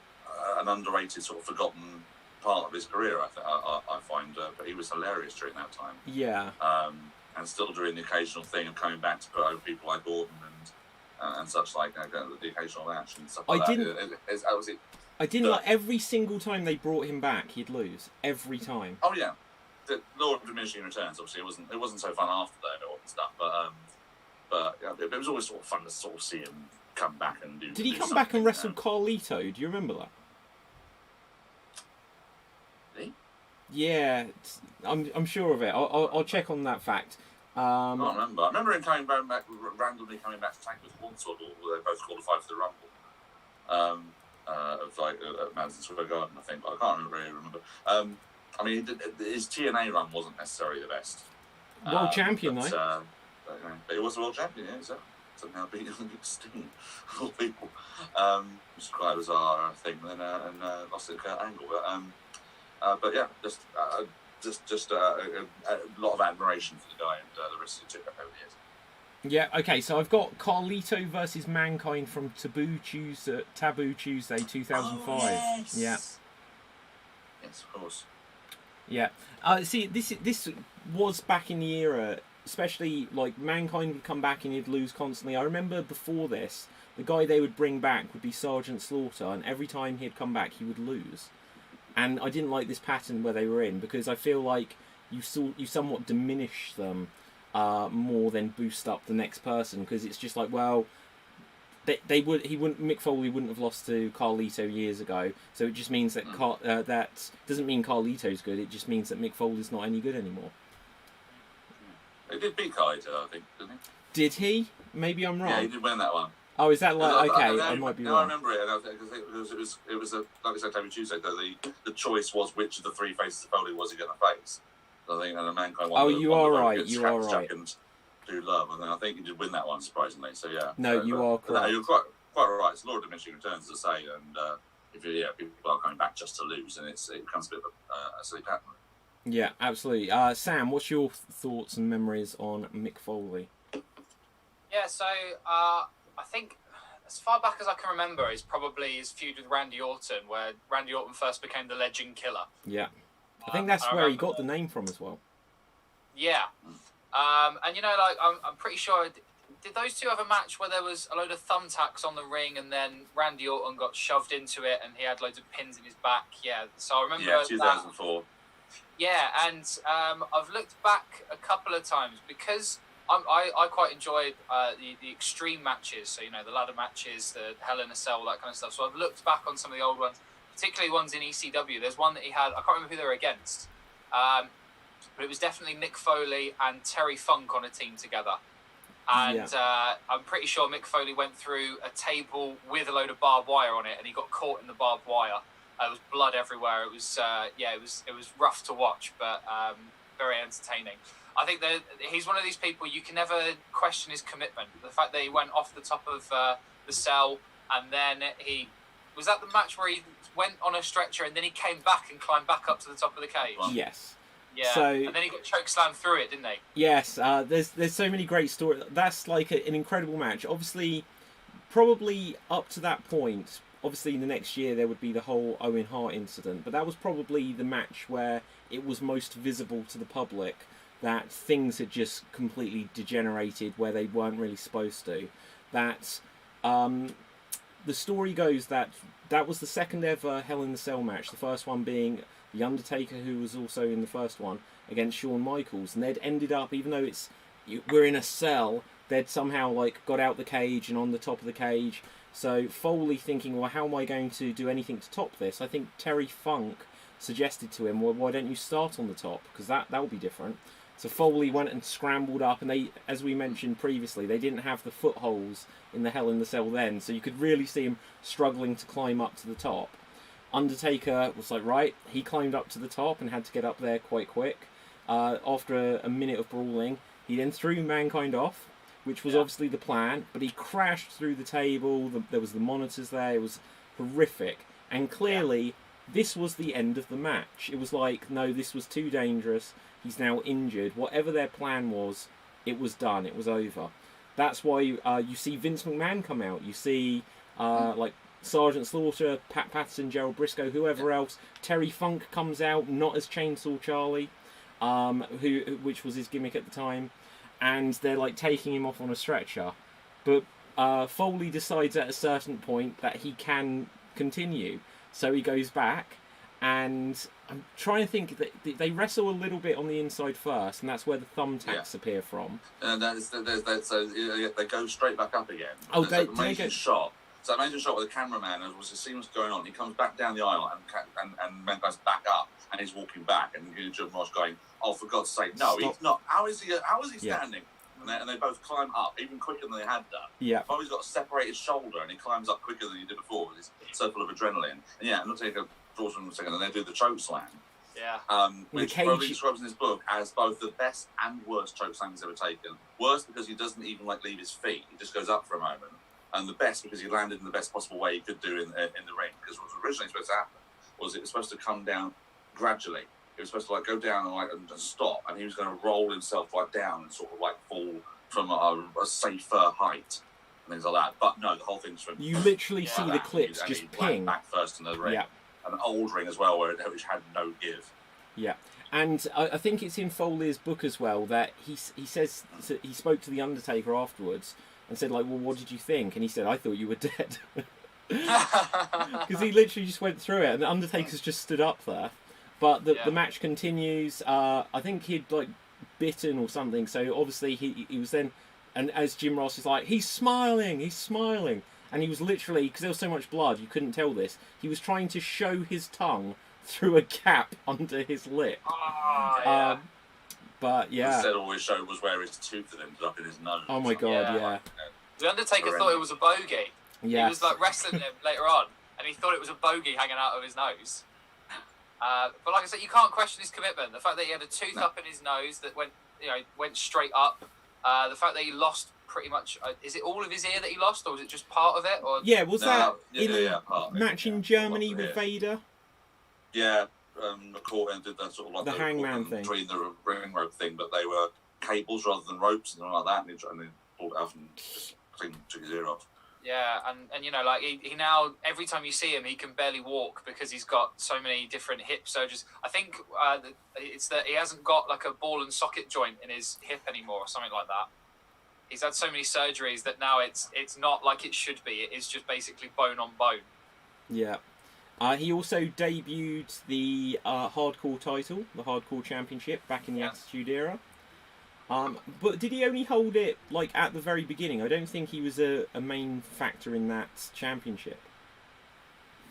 an underrated sort of forgotten part of his career, I find, but he was hilarious during that time. Yeah. And still doing the occasional thing of coming back to put over people like Orton and such like the occasional match and stuff like that. I didn't like every single time they brought him back, he'd lose every time. Oh yeah, the law of diminishing returns. Obviously, it wasn't so fun after that and stuff, but it was always sort of fun to sort of see him come back and do. Did he come back and wrestle Carlito? Do you remember that? Yeah, I'm sure of it. I'll check on that fact. I can't remember. I remember him randomly coming back to tag with Hornswoggle, where they both qualified for the Rumble. At Madison Square Garden, I think, but I can't really remember. I mean, his TNA run wasn't necessarily the best. World champion, though. But he was a world champion, yeah. So somehow beating Sting, of all people, which is quite a bizarre thing. And lost it to Kurt Angle, but yeah, just a lot of admiration for the guy and the risk he took over the years. Yeah, okay, so I've got Carlito versus Mankind from Taboo Tuesday 2005. Oh, yes. Yeah. Yes, of course. Yeah. See, this was back in the era, especially like Mankind would come back and he'd lose constantly. I remember before this, the guy they would bring back would be Sergeant Slaughter, and every time he'd come back, he would lose. And I didn't like this pattern where they were in, because I feel like you somewhat diminish them more than boost up the next person, because it's just like, well, Mick Foley wouldn't have lost to Carlito years ago, so it just means that that doesn't mean Carlito's good. It just means that Mick Foley's not any good anymore. He did beat Kaito, I think, didn't he? Did he? Maybe I'm wrong. Yeah, he did win that one. Oh, is that like okay? I might be wrong. wrong. I remember it, because it was a, like I said, every Tuesday. The choice was which of the three faces of Foley was he going to face. I think, and the Mankind won. Oh, you are right. You are right. And Do Love, and then I think he did win that one surprisingly. So yeah. No, you are correct. No, you're quite right. It's Law of Diminishing Returns, as I say, and if people are coming back just to lose, and it becomes a bit of a silly pattern. Yeah, absolutely. Sam, what's your thoughts and memories on Mick Foley? Yeah, so I think as far back as I can remember is probably his feud with Randy Orton, where Randy Orton first became the Legend Killer. Yeah, I think that's where he got the name from as well. Yeah, and like I'm pretty sure. Did those two have a match where there was a load of thumbtacks on the ring, and then Randy Orton got shoved into it, and he had loads of pins in his back? Yeah, so I remember. Yeah, 2004. Yeah, and I've looked back a couple of times because I quite enjoyed the extreme matches, so the ladder matches, the Hell in a Cell, that kind of stuff. So I've looked back on some of the old ones, particularly ones in ECW. There's one that he had, I can't remember who they were against, but it was definitely Mick Foley and Terry Funk on a team together. And I'm pretty sure Mick Foley went through a table with a load of barbed wire on it, and he got caught in the barbed wire. There was blood everywhere. It was it was rough to watch, but very entertaining. I think that he's one of these people you can never question his commitment. The fact that he went off the top of the cell, and then was that the match where he went on a stretcher and then he came back and climbed back up to the top of the cage. Yes. Yeah. So, and then he got chokeslammed through it, didn't he? Yes. There's so many great stories. That's like an incredible match. Obviously, probably up to that point. Obviously, in the next year there would be the whole Owen Hart incident, but that was probably the match where it was most visible to the public that things had just completely degenerated where they weren't really supposed to. That the story goes that was the second ever Hell in the Cell match, the first one being The Undertaker, who was also in the first one, against Shawn Michaels, and they'd ended up, even though we're in a cell, they'd somehow got out the cage and on the top of the cage. So Foley thinking, well, how am I going to do anything to top this? I think Terry Funk suggested to him, well, why don't you start on the top? Because that will be different. So Foley went and scrambled up, and they, as we mentioned previously, they didn't have the footholds in the Hell in the Cell then, so you could really see him struggling to climb up to the top. Undertaker was like, right, he climbed up to the top and had to get up there quite quick. After a minute of brawling, he then threw Mankind off, which was obviously the plan, but he crashed through the table, there was the monitors there, it was horrific, and clearly this was the end of the match. It was like, no, this was too dangerous, he's now injured, whatever their plan was, it was done, it was over. That's why you see Vince McMahon come out, you see like Sergeant Slaughter, Pat Patterson, Gerald Briscoe, whoever else, Terry Funk comes out, not as Chainsaw Charlie, which was his gimmick at the time, and they're taking him off on a stretcher, but Foley decides at a certain point that he can continue, so he goes back, and I'm trying to think that they wrestle a little bit on the inside first, and that's where the thumbtacks appear from. And so they go straight back up again. Oh, there's an amazing shot. So that amazing shot where the cameraman, as it seems going on, he comes back down the aisle and then goes back up, and he's walking back, and Jim Ross going, "Oh, for God's sake, no, he's not. How is he standing?" Yeah. And they both climb up even quicker than they had done. Yeah. Foley's got a separated shoulder, and he climbs up quicker than he did before with his circle of adrenaline. And yeah, I'm not taking a draws from a second, and they do the choke slam. Yeah. Which Foley describes in his book as both the best and worst choke slam he's ever taken. Worst because he doesn't even leave his feet; he just goes up for a moment. And the best because he landed in the best possible way he could do in the ring. Because what was originally supposed to happen was it was supposed to come down gradually. It was supposed to go down and stop, and he was going to roll himself down and sort of fall from a safer height and things like that. But no, the whole thing's from you literally see the clips just ping back first in the ring. Yeah. An old ring as well, which had no give. Yeah, and I think it's in Foley's book as well that he says he spoke to the Undertaker afterwards and said well, what did you think? And he said, I thought you were dead. Because he literally just went through it, and the Undertaker's just stood up there. But the match continues. I think he'd bitten or something, so obviously he was then, and as Jim Ross is he's smiling, and he was literally, because there was so much blood, you couldn't tell this, he was trying to show his tongue through a gap under his lip. But yeah. Instead, all he showed was where his tooth had ended up in his nose. Oh my god, yeah. The Undertaker thought it was a bogey. Yeah. He was like wrestling him later on, and he thought it was a bogey hanging out of his nose. But like I said, you can't question his commitment. The fact that he had a tooth up in his nose that went straight up. The fact that he lost pretty much, is it all of his ear that he lost, or was it just part of it? Or was that in the match in Germany with Vader? Yeah, McCoy did that sort of like the hangman thing, between the ring rope thing, but they were cables rather than ropes and all like that, and he pulled it off and just took his ear off. Yeah, and like he now, every time you see him, he can barely walk because he's got so many different hip surgeries. I think it's that he hasn't got like a ball and socket joint in his hip anymore or something like that. He's had so many surgeries that now it's not like it should be. It is just basically bone on bone. Yeah. He also debuted the Hardcore title, the Hardcore Championship, back in the Attitude Era. But did he only hold it like at the very beginning? I don't think he was a main factor in that championship.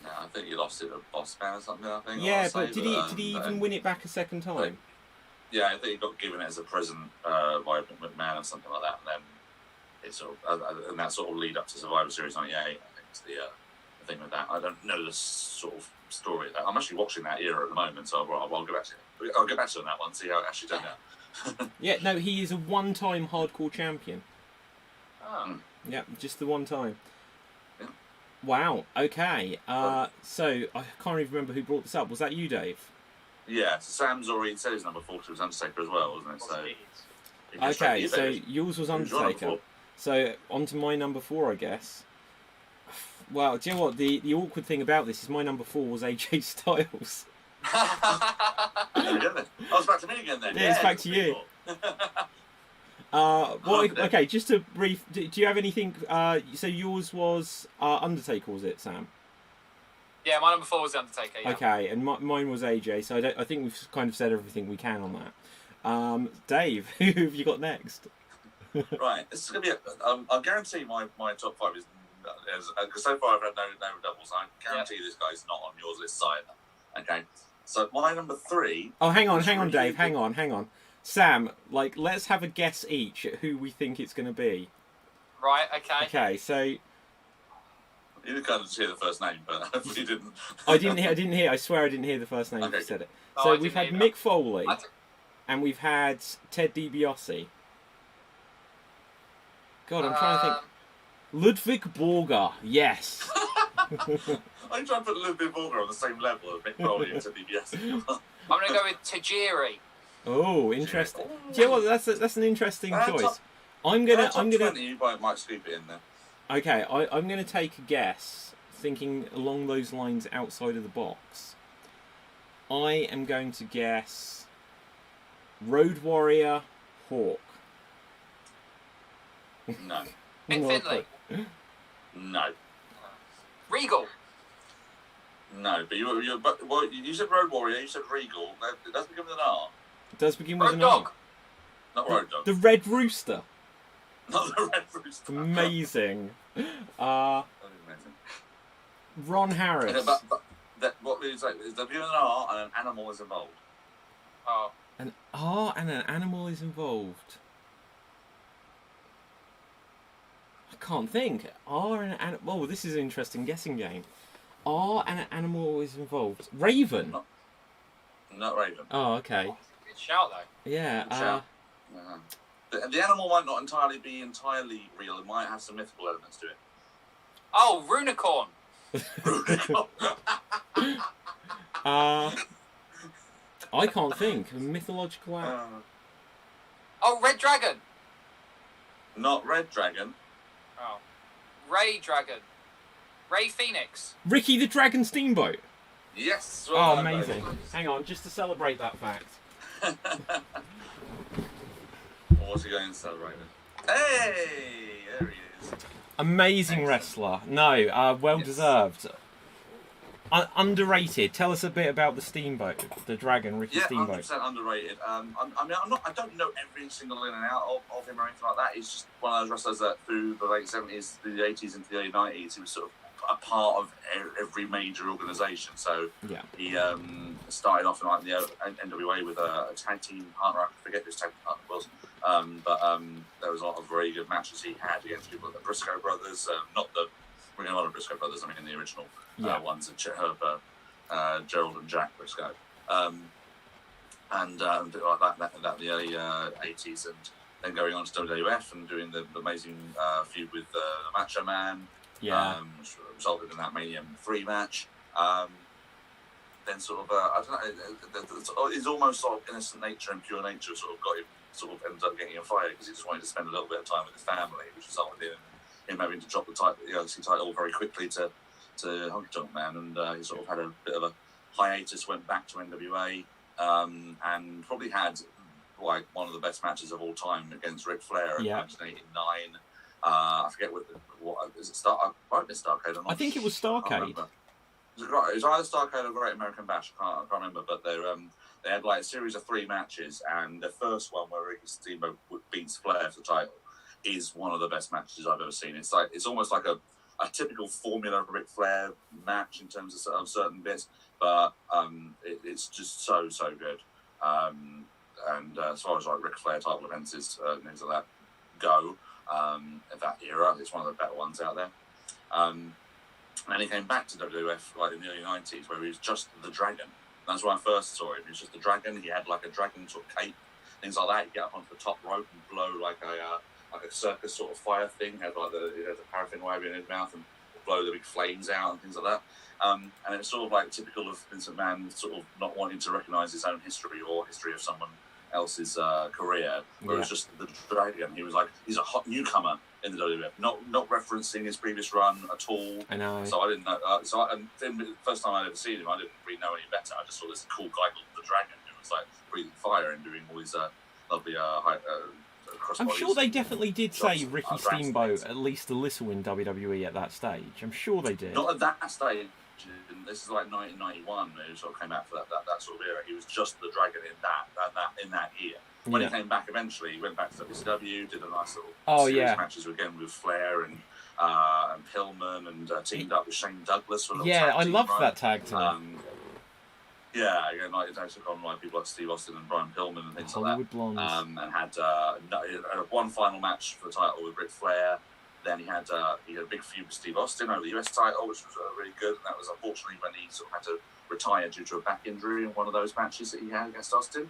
No, I think he lost it at Boss Man or something. I think. Yeah, but did he even win it back a second time? Yeah, I think he got given it as a present by McMahon or something like that, and then it sort of and that sort of lead up to Survivor Series '98. I think is the thing with that. I don't know the sort of story of that. I'm actually watching that era at the moment, so I'll go back to it. I'll get back to it on that one, see how it actually turned out. Yeah, no, he is a one-time Hardcore champion. Oh. Yeah, just the one time. Yeah. Wow. Okay. So I can't even remember who brought this up. Was that you, Dave? Yeah. So Sam's already said his number 4 was Undertaker as well, wasn't it? So. Okay. So yours was Undertaker. So on to my number 4, I guess. Well, do you know what? The awkward thing about this is my number 4 was AJ Styles. Oh, it's back to me again then. Yeah, it's back to you. Okay, just a brief. Do you have anything? So yours was Undertaker, was it, Sam? Yeah, my number 4 was Undertaker. Yeah. Okay, and mine was AJ. So I think we've kind of said everything we can on that. Dave, who have you got next? Right, this is gonna be. I guarantee my top 5 is because so far I've had no doubles. I guarantee this guy's not on yours list either. Okay. So my number 3. Oh, hang on, Dave. Hang on. Sam, let's have a guess each at who we think it's going to be. Right. Okay. Okay. So you kind of just hear the first name, but you didn't. I didn't hear. I swear I didn't hear the first name. Okay. You said it. So we've had Mick Foley, and we've had Ted DiBiase. God, I'm trying to think. Ludwig Borger. Yes. I'm trying to put Ludwig Borger on the same level as Mick Foley and Ted DiBiase. I'm going to go with Tajiri. Oh, interesting. Do you know what? That's an interesting choice. I'm gonna. 20, you might scoop it in there. Okay, I'm gonna take a guess, thinking along those lines outside of the box. I am going to guess Road Warrior Hawk. No. Mick Finley. No. Regal. No, but you said Road Warrior, you said Regal. It does begin with an R. It does begin with Road an Dog. R. Not Road Dog. The Red Rooster. Not the Red Rooster. Amazing. Ron Harris. What we say is there begin with an R and an animal is involved. Oh. An R and an animal is involved. I can't think. R and an animal. Oh, this is an interesting guessing game. R and an animal is involved. Raven. Not Raven. Oh, okay. Good shout though. Yeah. Good shout. The animal might not be entirely real. It might have some mythical elements to it. Oh, Runicorn. I can't think. A mythological animal. Oh, Red Dragon. Not Red Dragon. Oh. Ray Dragon. Ray Phoenix. Ricky the Dragon Steamboat. Yes. Well, oh, amazing. Hang on, just to celebrate that fact. What's he going to celebrate? Hey, there he is. Amazing wrestler. No, well deserved. Underrated. Tell us a bit about the Steamboat, the Dragon, Ricky Steamboat. 100% underrated. I don't know every single in and out of him or anything like that. He's just one of those wrestlers that through the late 70s, through the 80s, into the early 90s, he was sort of a part of every major organisation. So he started off in like the NWA with a tag team partner. I forget whose tag team partner it was, but there was a lot of very good matches he had against people like the Briscoe brothers. Not the Ring of Honor Briscoe brothers. I mean, the original ones, Gerald and Jack Briscoe, and like that in the early 80s, and then going on to WWF and doing the amazing feud with the Macho Man, which resulted in that Mania 3 match. Then sort of, I don't know, his almost sort of innocent nature and pure nature sort of got him, sort of ended up getting him fired because he just wanted to spend a little bit of time with his family, which resulted in him having to drop the OC title very quickly to Honky Tonk Man, and he sort of had a bit of a hiatus, went back to NWA, and probably had like one of the best matches of all time against Ric Flair in 1989. I forget what is it? Starrcade or not? I think it was Starrcade. It was either Starrcade or Great American Bash. I can't remember, but they had like a series of 3 matches, and the first one where Ricky Steamboat beats Flair for the title is one of the best matches I've ever seen. It's almost like a typical formula Ric Flair match in terms of certain bits, but it's just so good. And as far as like Ric Flair title events things like that go, of that era, it's one of the better ones out there. And then he came back to WWF like in the early 90s, where he was just the Dragon. That's when I first saw him. He was just the Dragon. He had like a dragon sort of cape, things like that. He'd get up onto the top rope and blow like a circus sort of fire thing. He had a paraffin wave in his mouth and blow the big flames out and things like that. And it was sort of like typical of Vince McMahon, sort of not wanting to recognise his own history or history of someone else's career. Where it was just the Dragon. He was like, he's a hot newcomer in the WWF, not referencing his previous run at all. I know. So I didn't know. And then the first time I'd ever seen him, I didn't really know any better. I just saw this cool guy called the Dragon who was like breathing fire and doing all these lovely I'm sure they definitely did say Ricky Steamboat at least a little in WWE at that stage. I'm sure they did. Not at that stage. This is like 1991 when he sort of came out for that sort of era. He was just the Dragon in that year. When he came back eventually, he went back to WCW, did a nice little series of matches again with Flair and Pillman, and teamed up with Shane Douglas for a little tag team, loved that tag team. Again, like they took on like people like Steve Austin and Brian Pillman and things Hollywood like that. Blondes. And had one final match for the title with Ric Flair. Then he had a big feud with Steve Austin over the US title, which was really good. And that was unfortunately when he sort of had to retire due to a back injury in one of those matches that he had against Austin.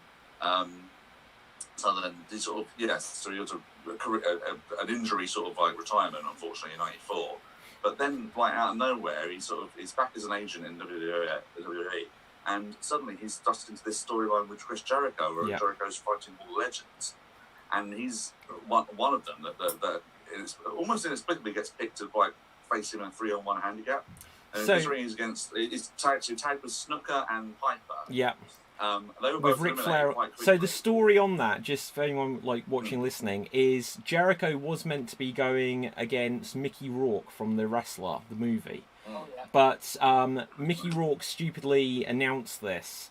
So then he sort of, so he was an injury sort of like retirement, unfortunately, in '94. But then, like out of nowhere, he's back as an agent in WWE, and suddenly he's thrust into this storyline with Chris Jericho, where Jericho's fighting all the legends, and he's one of them that is almost inexplicably gets picked to like face him in a 3-on-1 handicap. And his ring is against it's tagged with Snooker and Piper. Yeah. They were both with Ric Flair. So the story on that, just for anyone like watching, listening, is Jericho was meant to be going against Mickey Rourke from The Wrestler, the movie. But Mickey Rourke stupidly announced this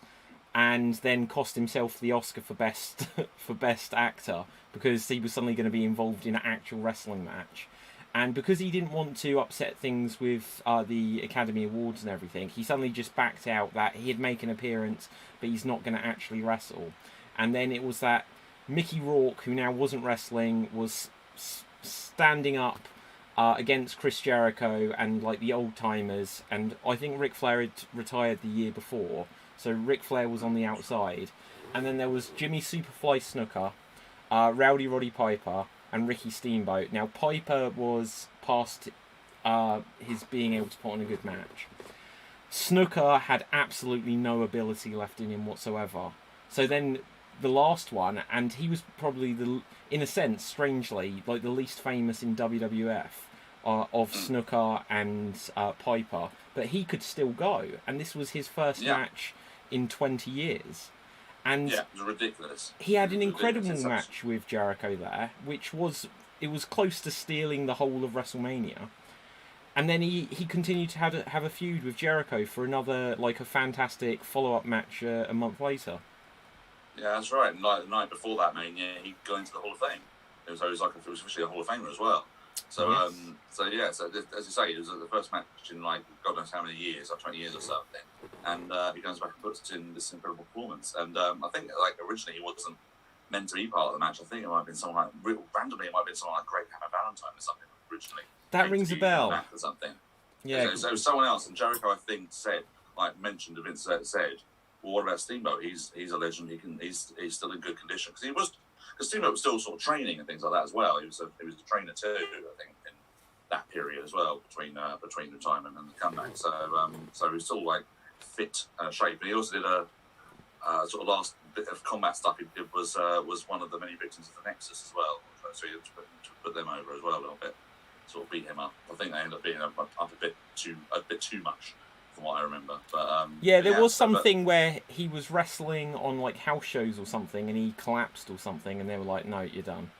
and then cost himself the Oscar for best actor because he was suddenly going to be involved in an actual wrestling match. And because he didn't want to upset things with the Academy Awards and everything, he suddenly just backed out that he'd make an appearance, but he's not going to actually wrestle. And then it was that Mickey Rourke, who now wasn't wrestling, was standing up against Chris Jericho and like the old timers. And I think Ric Flair had retired the year before, so Ric Flair was on the outside. And then there was Jimmy Superfly Snooker, Rowdy Roddy Piper, and Ricky Steamboat. Now, Piper was past his being able to put on a good match. Snooker had absolutely no ability left in him whatsoever. So then the last one, and he was probably, in a sense, strangely, like the least famous in WWF of Snooker and Piper, but he could still go. And this was his first match in 20 years. And it was ridiculous. He had an incredible match with Jericho there, which was close to stealing the whole of WrestleMania. And then he continued to have a feud with Jericho for another, like, a fantastic follow-up match a month later. Yeah, that's right. And like the night before that Mania, he got into the Hall of Fame. It was officially a Hall of Famer as well. So, Yes. so as you say, it was the first match in like God knows how many years, like 20 years or something. And he comes back and puts in this incredible performance. And I think like originally he wasn't meant to be part of the match. I think it might have been someone like randomly, it might have been someone like Great Hammer Valentine or something originally. That rings a bell. Or something. Yeah. So it was someone else, and Jericho I think mentioned Vince said, well, what about Steamboat? He's a legend. He's still in good condition because Steamboat was still sort of training and things like that as well. He was a trainer too, I think, in that period as well between retirement and the comeback. So he was still like fit shape. And he also did a sort of last bit of combat stuff. He did was one of the many victims of the Nexus as well. So he had to put them over as well a little bit, sort of beat him up. I think they ended up being up a bit too much. From what I remember, but there was something where he was wrestling on like house shows or something, and he collapsed or something, and they were like, "No, you're done."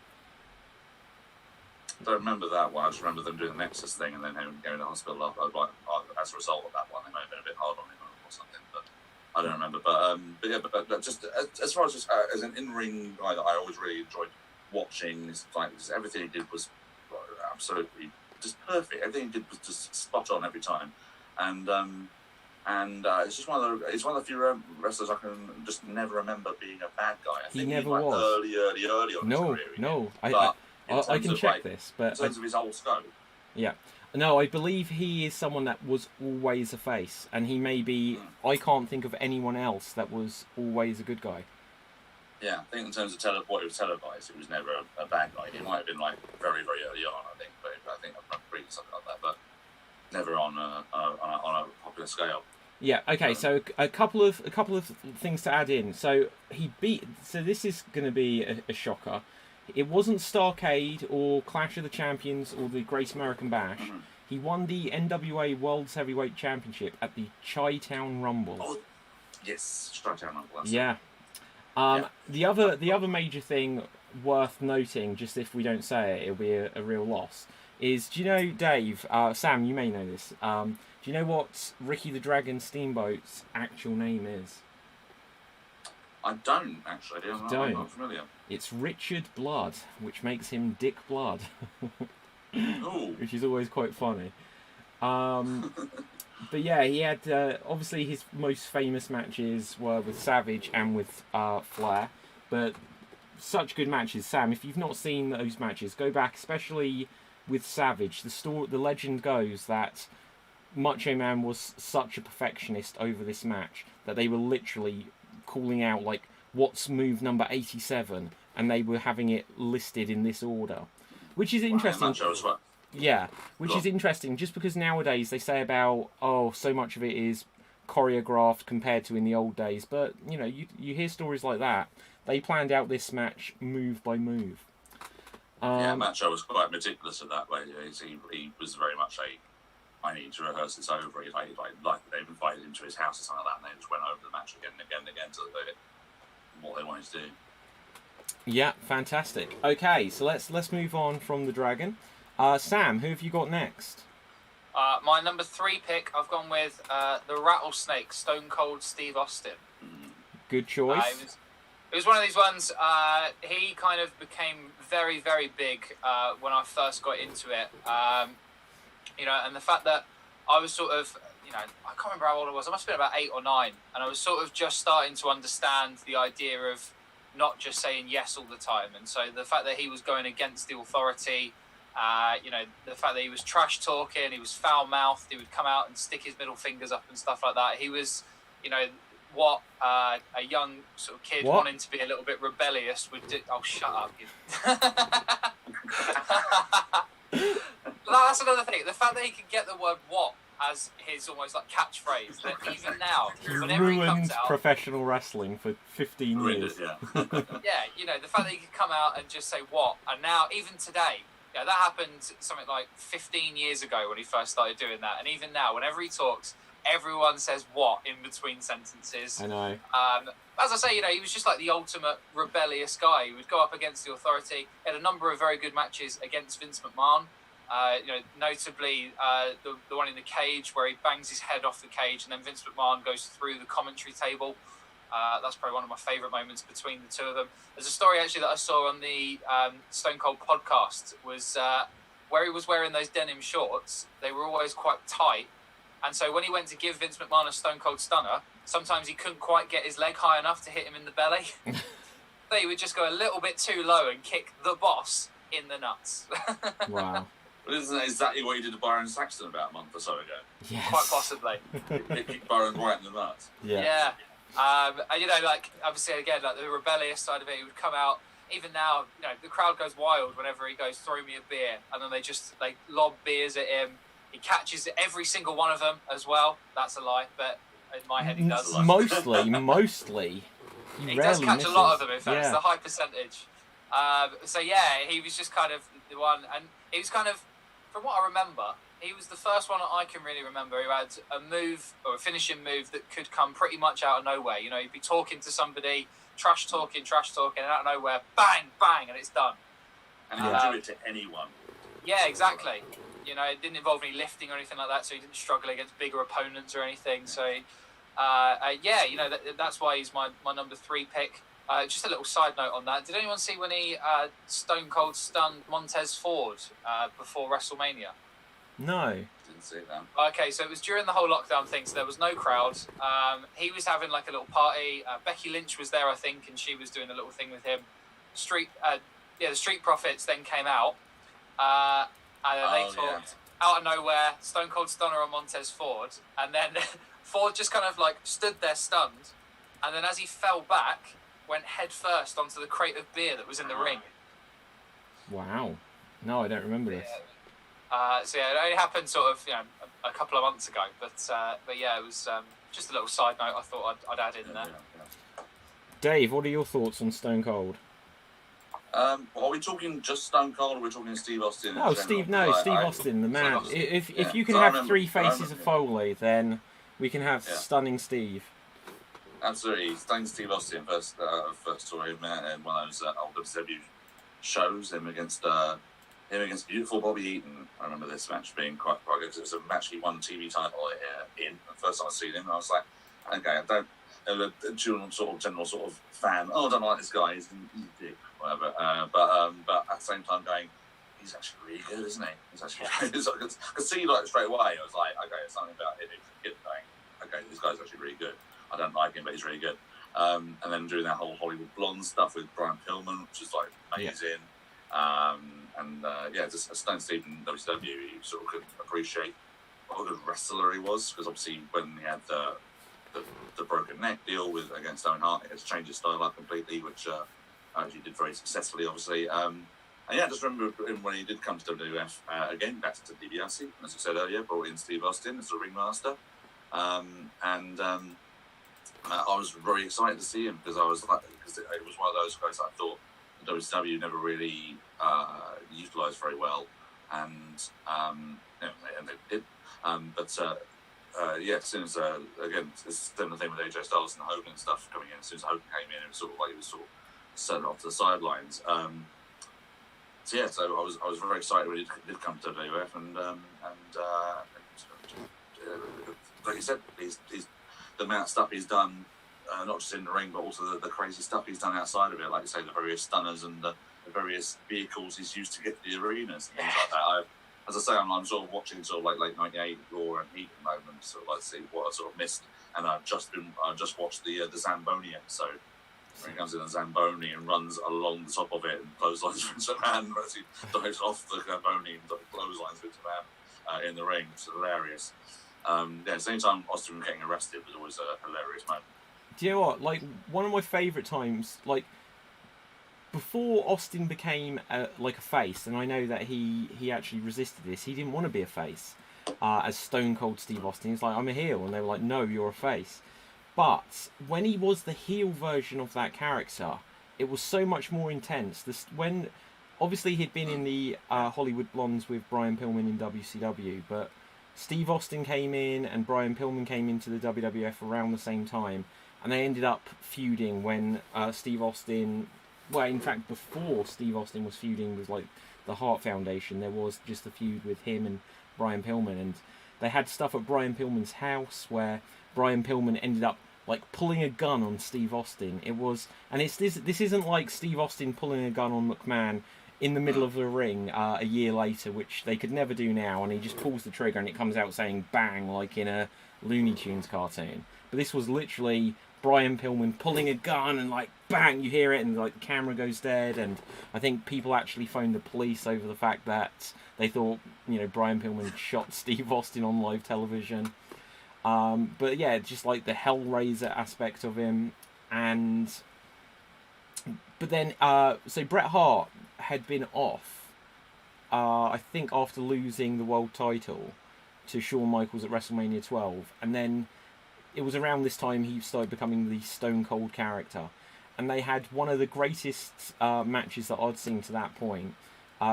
I don't remember that one. I just remember them doing the Nexus thing, and then him going to the hospital. As a result of that one, they might have been a bit hard on him or something, but I don't remember. But just as far as an in-ring guy that I always really enjoyed watching, everything he did was absolutely just perfect. Everything he did was just spot on every time. And it's just one of the few wrestlers I can just never remember being a bad guy. I think never was was early on his career. No. I can check this, but in terms of his whole scope. Yeah, no, I believe he is someone that was always a face, and he may be. I can't think of anyone else that was always a good guy. Yeah, I think in terms of what he was televised, he was never a bad guy. He might have been like very early on, I think, but I think I'm reading something like that, but never on a popular scale. Yeah. Okay. So a couple of things to add in. So this is going to be a shocker. It wasn't Starrcade or Clash of the Champions or the Great American Bash. Mm-hmm. He won the NWA World's Heavyweight Championship at the Chi-Town Rumble. Oh, yes, Chi-Town Rumble. Yeah. The other major thing worth noting, just if we don't say it, it'll be a real loss. Is, do you know, Dave, Sam, you may know this, do you know what Ricky the Steamboat's actual name is? I don't, actually. I'm not familiar. It's Richard Blood, which makes him Dick Blood. Which is always quite funny. But yeah, he had, obviously his most famous matches were with Savage and with Flair, but such good matches. Sam, if you've not seen those matches, go back, especially with Savage. The legend goes that Macho Man was such a perfectionist over this match that they were literally calling out like, what's move number 87, and they were having it listed in this order, which is interesting. Yeah, which is interesting, just because nowadays they say about, so much of it is choreographed compared to in the old days, but you know, you hear stories like that. They planned out this match move by move. Macho was quite meticulous in that way. He was very much I need to rehearse this over. They invited him to his house or something like that, and they just went over the match again and again and again until they did what they wanted to do. Yeah, fantastic. Okay, so let's move on from the Dragon. Sam, who have you got next? My number 3 pick, I've gone with the Rattlesnake, Stone Cold Steve Austin. Good choice. It was one of these ones, he kind of became very, very big when I first got into it. And the fact that I was sort of, I can't remember how old I was. I must have been about 8 or 9. And I was sort of just starting to understand the idea of not just saying yes all the time. And so the fact that he was going against the authority, the fact that he was trash talking, he was foul mouthed, he would come out and stick his middle fingers up and stuff like that. He was, what a young sort of kid wanting to be a little bit rebellious would do. Oh, shut up. That's another thing. The fact that he could get the word "what" as his almost like catchphrase, that even now, whenever he comes out, professional wrestling for 15 years. Yeah. The fact that he could come out and just say "what," and now even today, that happened something like 15 years ago when he first started doing that, and even now, whenever he talks, everyone says "what" in between sentences. I know. As I say, he was just like the ultimate rebellious guy. He would go up against the authority. He had a number of very good matches against Vince McMahon. Notably the one in the cage where he bangs his head off the cage and then Vince McMahon goes through the commentary table. That's probably one of my favourite moments between the two of them. There's a story actually that I saw on the Stone Cold podcast was where he was wearing those denim shorts, they were always quite tight. And so when he went to give Vince McMahon a Stone Cold Stunner, sometimes he couldn't quite get his leg high enough to hit him in the belly. So he would just go a little bit too low and kick the boss in the nuts. Wow. Well, isn't that exactly what he did to Byron Saxton about a month or so ago? Yes. Quite possibly. He kicked Byron right in the nuts. Yeah. And, you know, like, obviously, again, like the rebellious side of it, he would come out. Even now, you know, the crowd goes wild whenever he goes, throw me a beer. And then they lob beers at him. He catches every single one of them as well. That's a lie, but in my head he does. Mostly. He does catch misses. a lot of them, in fact. Yeah. It's the high percentage. So, yeah, he was just kind of the one. And he was kind of, from what I remember, he was the first one that I can really remember who had a move or a finishing move that could come pretty much out of nowhere. You know, he'd be talking to somebody, trash talking, and out of nowhere, bang, bang, and it's done. And he could do it to anyone. Yeah, exactly. You know, it didn't involve any lifting or anything like that, so he didn't struggle against bigger opponents or anything. So, yeah, you know, that's why he's my number 3 pick. Just a little side note on that. Did anyone see when he Stone Cold stunned Montez Ford before WrestleMania? No. Didn't see that. Okay, so it was during the whole lockdown thing, so there was no crowd. He was having like a little party. Becky Lynch was there, I think, and she was doing a little thing with him. The Street Profits then came out. And then they talked out of nowhere, Stone Cold Stunner on Montez Ford, and then Ford just kind of like stood there stunned, and then as he fell back, went head first onto the crate of beer that was in the ring. Wow. No, I don't remember this. So yeah, it only happened sort of a couple of months ago, but yeah, it was just a little side note I thought I'd add in there. Yeah. Dave, what are your thoughts on Stone Cold? Are we talking just Stone Cold, or are we talking Steve Austin? Oh, Steve Austin, the man. If you can have 3 faces of Foley, then we can have Stunning Steve. Absolutely, Stunning Steve Austin. First saw him in one of those old WCW shows. Him against beautiful Bobby Eaton. I remember this match being quite good because it was a match he won the TV title in. The first time I seen him, I was like, okay, I don't. A general sort of fan. Oh, I don't like this guy. He's a dick, whatever. But at the same time, going, he's actually really good, isn't he? He's actually really good. I could see like straight away. I was like, okay, there's something about him. Okay, this guy's actually really good. I don't like him, but he's really good. And then doing that whole Hollywood Blonde stuff with Brian Pillman, which is like amazing. Just Stone Steve in WCW, you sort of could appreciate what a good wrestler he was, because obviously when he had the broken neck deal against Owen Hart, it's changed his style up completely, which he did very successfully, obviously. And yeah, just remember him when he did come to WWF again, back to DiBiase, as I said earlier, brought in Steve Austin as the ringmaster, I was very excited to see him because it was one of those guys that I thought the WCW never really utilised very well, and they did. As soon as again, it's the similar thing with AJ Styles and Hogan and stuff coming in. As soon as Hogan came in, it was sort of like he was sort of sent off to the sidelines. So I was very excited when he did come to WWF, and like you said, he's the amount of stuff he's done, not just in the ring, but also the crazy stuff he's done outside of it. Like you say, the various stunners and the various vehicles he's used to get to the arenas and things like that. As I say, I'm sort of watching sort of like late '98 Raw and Heat at the moment, sort of like to see what I sort of missed. And I just watched the Zamboni episode. Where he comes in a Zamboni and runs along the top of it and clotheslines Vince McMahon as he dives off the Zamboni and clotheslines Vince McMahon in the ring. It's hilarious. Same time Austin getting arrested was always a hilarious moment. Do you know what? Like, one of my favourite times, like, before Austin became a face, and I know that he actually resisted this, he didn't want to be a face as Stone Cold Steve Austin. He's like, I'm a heel, and they were like, no, you're a face. But when he was the heel version of that character, it was so much more intense. When obviously he'd been in the Hollywood Blondes with Brian Pillman in WCW, but Steve Austin came in and Brian Pillman came into the WWF around the same time, and they ended up feuding when Steve Austin, well, in fact, before Steve Austin was feuding with like the Hart Foundation, there was just a feud with him and Brian Pillman, and they had stuff at Brian Pillman's house where Brian Pillman ended up like pulling a gun on Steve Austin. It was, and this isn't like Steve Austin pulling a gun on McMahon in the middle of the ring a year later, which they could never do now, and he just pulls the trigger and it comes out saying bang, like in a Looney Tunes cartoon. But this was literally Brian Pillman pulling a gun and like bang, you hear it, and like the camera goes dead. And I think people actually phoned the police over the fact that they thought, you know, Brian Pillman shot Steve Austin on live television. But yeah, just like the Hellraiser aspect of him. And but then so Bret Hart had been off, I think after losing the world title to Shawn Michaels at WrestleMania 12, and then it was around this time he started becoming the Stone Cold character, and they had one of the greatest matches that I'd seen to that point,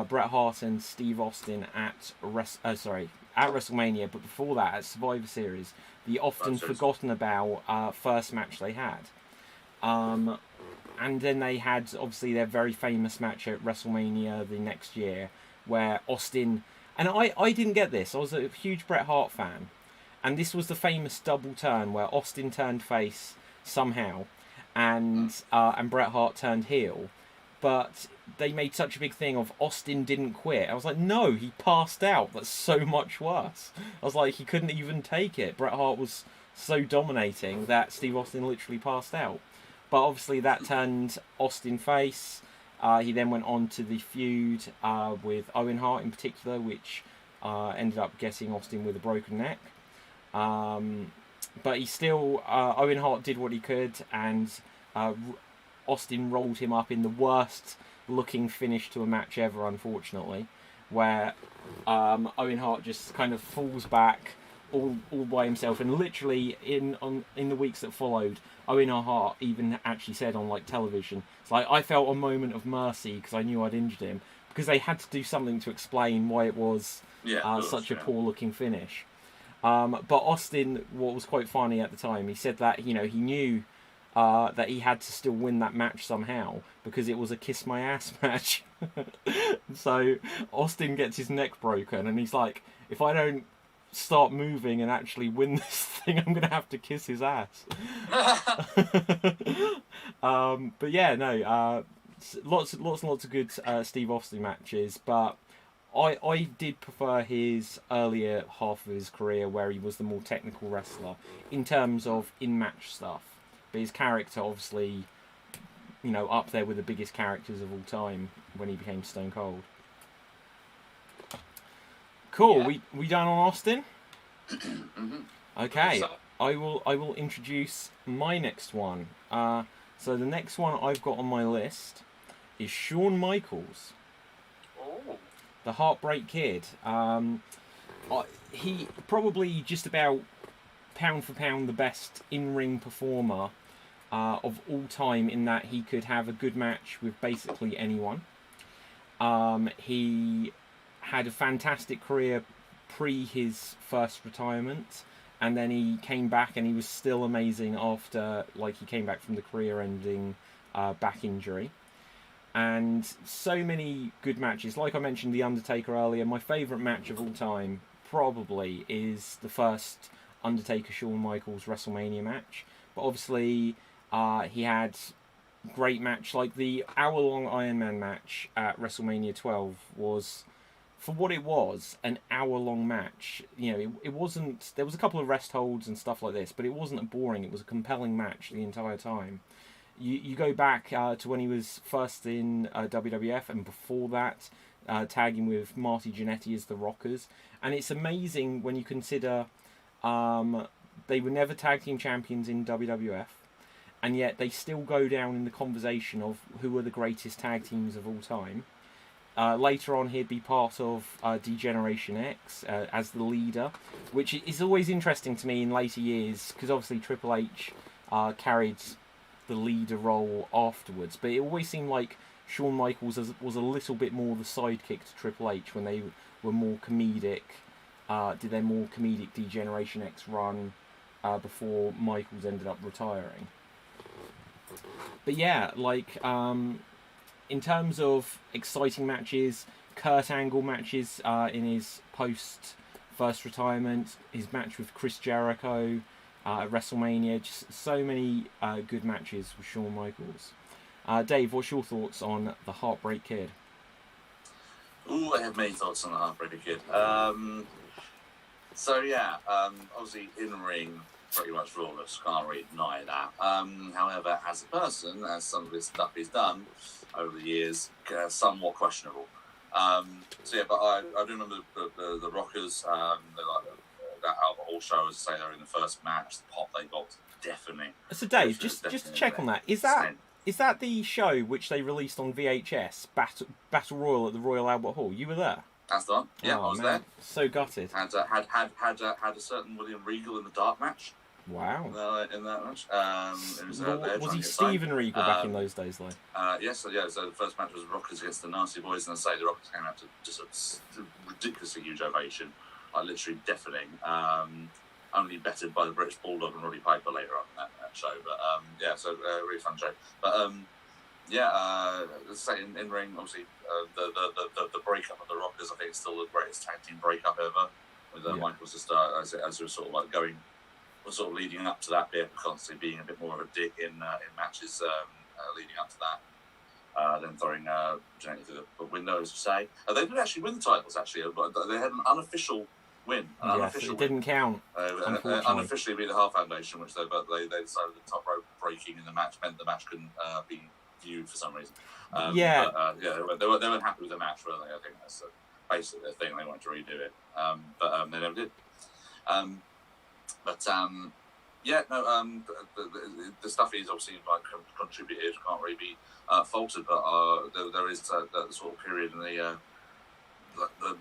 Bret Hart and Steve Austin at WrestleMania, but before that at Survivor Series, the often forgotten about first match they had. And then they had, obviously, their very famous match at WrestleMania the next year, where Austin... And I didn't get this. I was a huge Bret Hart fan. And this was the famous double turn where Austin turned face somehow, and Bret Hart turned heel. But they made such a big thing of Austin didn't quit. I was like, no, he passed out. That's so much worse. I was like, he couldn't even take it. Bret Hart was so dominating that Steve Austin literally passed out. But obviously that turned Austin face. He then went on to the feud with Owen Hart in particular, which ended up getting Austin with a broken neck. But he still, Owen Hart did what he could, and Austin rolled him up in the worst looking finish to a match ever, unfortunately, where Owen Hart just kind of falls back all by himself, and literally in the weeks that followed, Owen Hart even actually said on like television, it's like, I felt a moment of mercy because I knew I'd injured him, because they had to do something to explain why it was such a poor looking finish. But Austin, what was quite funny at the time, he said that, you know, he knew that he had to still win that match somehow because it was a kiss my ass match. So Austin gets his neck broken and he's like, if I don't start moving and actually win this thing, I'm gonna have to kiss his ass. But yeah, no, lots and lots of good Steve Austin matches, but I did prefer his earlier half of his career where he was the more technical wrestler in terms of in-match stuff. But his character, obviously, you know, up there with the biggest characters of all time when he became Stone Cold. Cool. Yeah. We done on Austin? Mm-hmm. Okay. I will introduce my next one. So the next one I've got on my list is Shawn Michaels. Oh. The Heartbreak Kid. He probably just about pound for pound the best in-ring performer of all time, in that he could have a good match with basically anyone. He had a fantastic career pre his first retirement, and then he came back and he was still amazing after, like, he came back from the career-ending back injury. And so many good matches. Like I mentioned The Undertaker earlier, my favourite match of all time probably is the first Undertaker-Shawn Michaels WrestleMania match. But obviously he had great match, like the hour-long Iron Man match at WrestleMania 12 was, for what it was, an hour-long match. You know, it wasn't... There was a couple of rest holds and stuff like this, but it wasn't boring. It was a compelling match the entire time. You go back to when he was first in WWF, and before that, tagging with Marty Jannetty as the Rockers. And it's amazing when you consider they were never tag team champions in WWF, and yet they still go down in the conversation of who are the greatest tag teams of all time. Later on, he'd be part of D-Generation X as the leader, which is always interesting to me in later years, because obviously Triple H carried the leader role afterwards, but it always seemed like Shawn Michaels was a little bit more the sidekick to Triple H when they were more comedic, did their more comedic D-Generation X run before Michaels ended up retiring. But yeah, like in terms of exciting matches, Kurt Angle matches in his post first retirement, his match with Chris Jericho at WrestleMania, just so many good matches with Shawn Michaels. Dave, what's your thoughts on the Heartbreak Kid? Ooh, I have many thoughts on the Heartbreaker Kid. Obviously in ring, pretty much flawless. Can't really deny that. However, as a person, as some of this stuff he's done over the years, somewhat questionable. But I do remember the Rockers. That Albert Hall show, as I say, they were in the first match. The pop they got, definitely. So Dave, just to check on that, is that the show which they released on VHS, Battle Royal at the Royal Albert Hall? You were there. That's the one. Yeah, I was there. So gutted. Had a certain William Regal in the dark match. Wow. In that match. Was he Stephen Regal back in those days, though? Yes. So the first match was Rockers against the Nasty Boys, and I say the Rockers came out to just a ridiculously huge ovation, like literally deafening. Only bettered by the British Bulldog and Roddy Piper later on in that show. But really fun show. But let's say in ring, obviously the breakup of the Rockers, I think it's still the greatest tag team breakup ever. With Michael Sister as it was sort of like going. Was sort of leading up to that bit, constantly being a bit more of a dick in matches leading up to that. Then throwing Jenny through the window, as you say. They did actually win the titles, actually, but they had an unofficial win. It didn't count. Unofficially beat the Heart Foundation, which they decided the top rope breaking in the match meant the match couldn't be viewed for some reason. They weren't happy with the match, were they? I think that's basically their thing. They wanted to redo it, but they never did. The stuff he's obviously contributed can't really be faulted, but there is that sort of period in the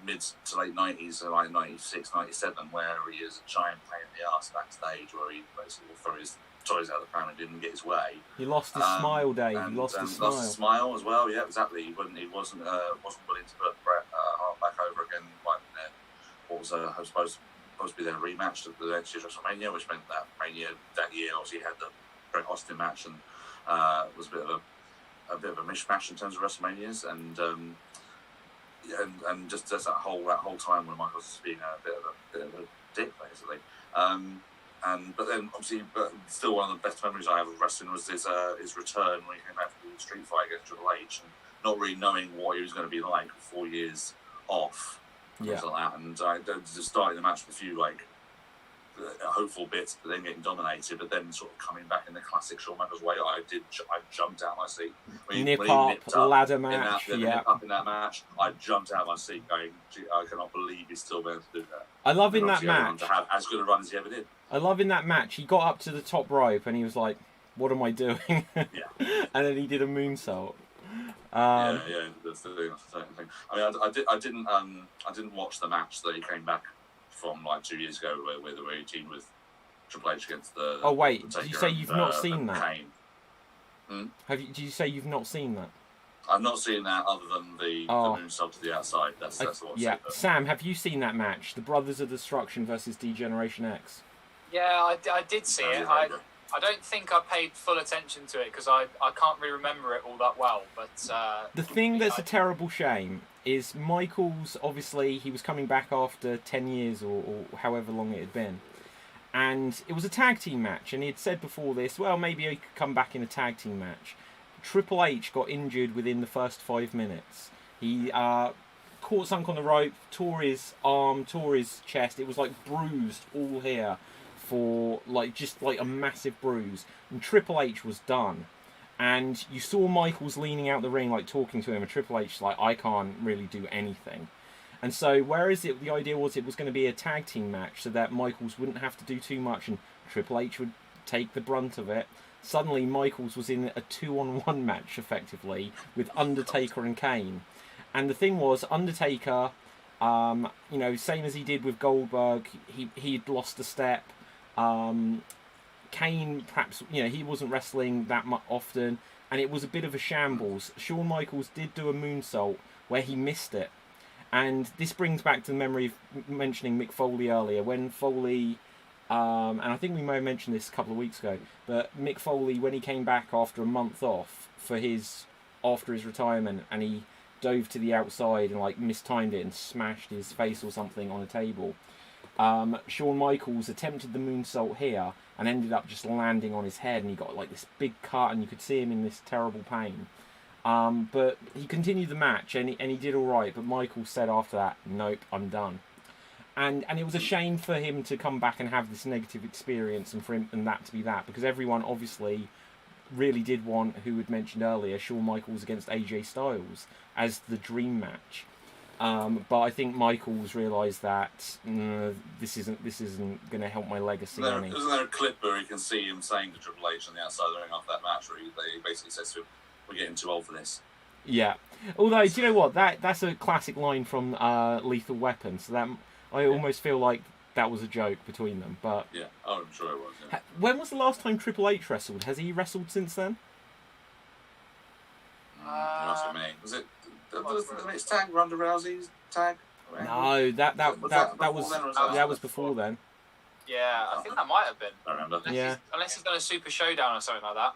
mid to late 90s, like 96, 97, where he is a giant pain in the arse backstage, where he basically will throw his toys out of the pram and didn't get his way. He lost his smile, Dave. He lost his smile. Lost his smile as well. Yeah, exactly. He wasn't willing to put Bret Hart back over again. What was supposed to be their rematch of the next year's WrestleMania, which meant that Mania that year obviously had the Bret Austin match, and was a bit of a mishmash in terms of WrestleManias, and just that whole time when Michael was being a bit of a dick, basically. But then obviously, but still one of the best memories I have of wrestling was his return when he came back for the street fight against Triple H, and not really knowing what he was going to be like for 4 years off. Things like that, and just starting the match with a few hopeful bits, but then getting dominated, but then sort of coming back in the classic Shawn Michaels way. I jumped out of my seat. Nip up, ladder match. Nip up in that match. I jumped out of my seat, going, I cannot believe he's still able to do that. I love in that match to have as good a run as he ever did. I love in that match. He got up to the top rope and he was like, "What am I doing?" And then he did a moonsault. That's the thing. I mean, I didn't watch the match that he came back from like 2 years ago, where he teamed with Triple H against the. Oh wait, did you say you've not seen that? Kane. Did you say you've not seen that? I've not seen that other than the moonsault to the outside. That's what I've seen. Sam, have you seen that match? The Brothers of Destruction versus D-Generation X. Yeah, I did see it. I don't think I paid full attention to it because I can't really remember it all that well. But the thing that's a terrible shame is Michaels, obviously, he was coming back after 10 years or however long it had been. And it was a tag team match. And he had said before this, well, maybe he could come back in a tag team match. Triple H got injured within the first 5 minutes. He caught something on the rope, tore his arm, tore his chest. It was like bruised all here. For just a massive bruise, and Triple H was done, and you saw Michaels leaning out the ring talking to him, and Triple H I can't really do anything. And so whereas the idea was it was going to be a tag team match so that Michaels wouldn't have to do too much and Triple H would take the brunt of it, suddenly Michaels was in a 2-on-1 match effectively with Undertaker and Kane. And the thing was, Undertaker, same as he did with Goldberg, he'd lost a step. Kane, perhaps, he wasn't wrestling that much often, and it was a bit of a shambles. Shawn Michaels did do a moonsault where he missed it, and this brings back to the memory of mentioning Mick Foley earlier, when Foley, and I think we may have mentioned this a couple of weeks ago, but Mick Foley, when he came back after a month off after his retirement, and he dove to the outside and mistimed it and smashed his face or something on a table. Shawn Michaels attempted the moonsault here and ended up just landing on his head, and he got this big cut, and you could see him in this terrible pain. But he continued the match and he did all right. But Michaels said after that, "Nope, I'm done." And it was a shame for him to come back and have this negative experience and for him and that to be that, because everyone obviously really did want, who had mentioned earlier, Shawn Michaels against AJ Styles as the dream match. But I think Michaels realised that this isn't going to help my legacy. Isn't there a clip where you can see him saying to Triple H on the outside of the ring after that match, where he basically says to him, "We're getting too old for this." Yeah. Although, do you know what? That's a classic line from Lethal Weapon. So that I almost feel like that was a joke between them. But yeah, I'm sure it was. Yeah. When was the last time Triple H wrestled? Has he wrestled since then? Asking me. Was it the next tag, Ronda Rousey's tag? No, that was before then. Yeah, I think that might have been. I remember. Unless he's done a Super Showdown or something like that.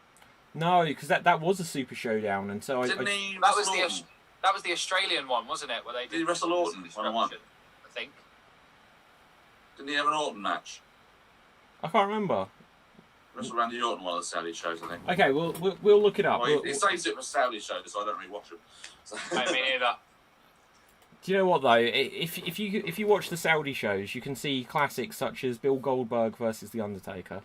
No, because that was a Super Showdown, and so that was the Australian one, wasn't it? Where they did he wrestle Orton 1-on-1? I think. Didn't he have an Orton match? I can't remember. Wrestle Randy Orton one of the Saudi shows, I think. Okay, we'll look it up. Well, he saves it for Saudi shows, so I don't really watch them. So. I mean, either. Do you know what though? If you watch the Saudi shows, you can see classics such as Bill Goldberg versus The Undertaker.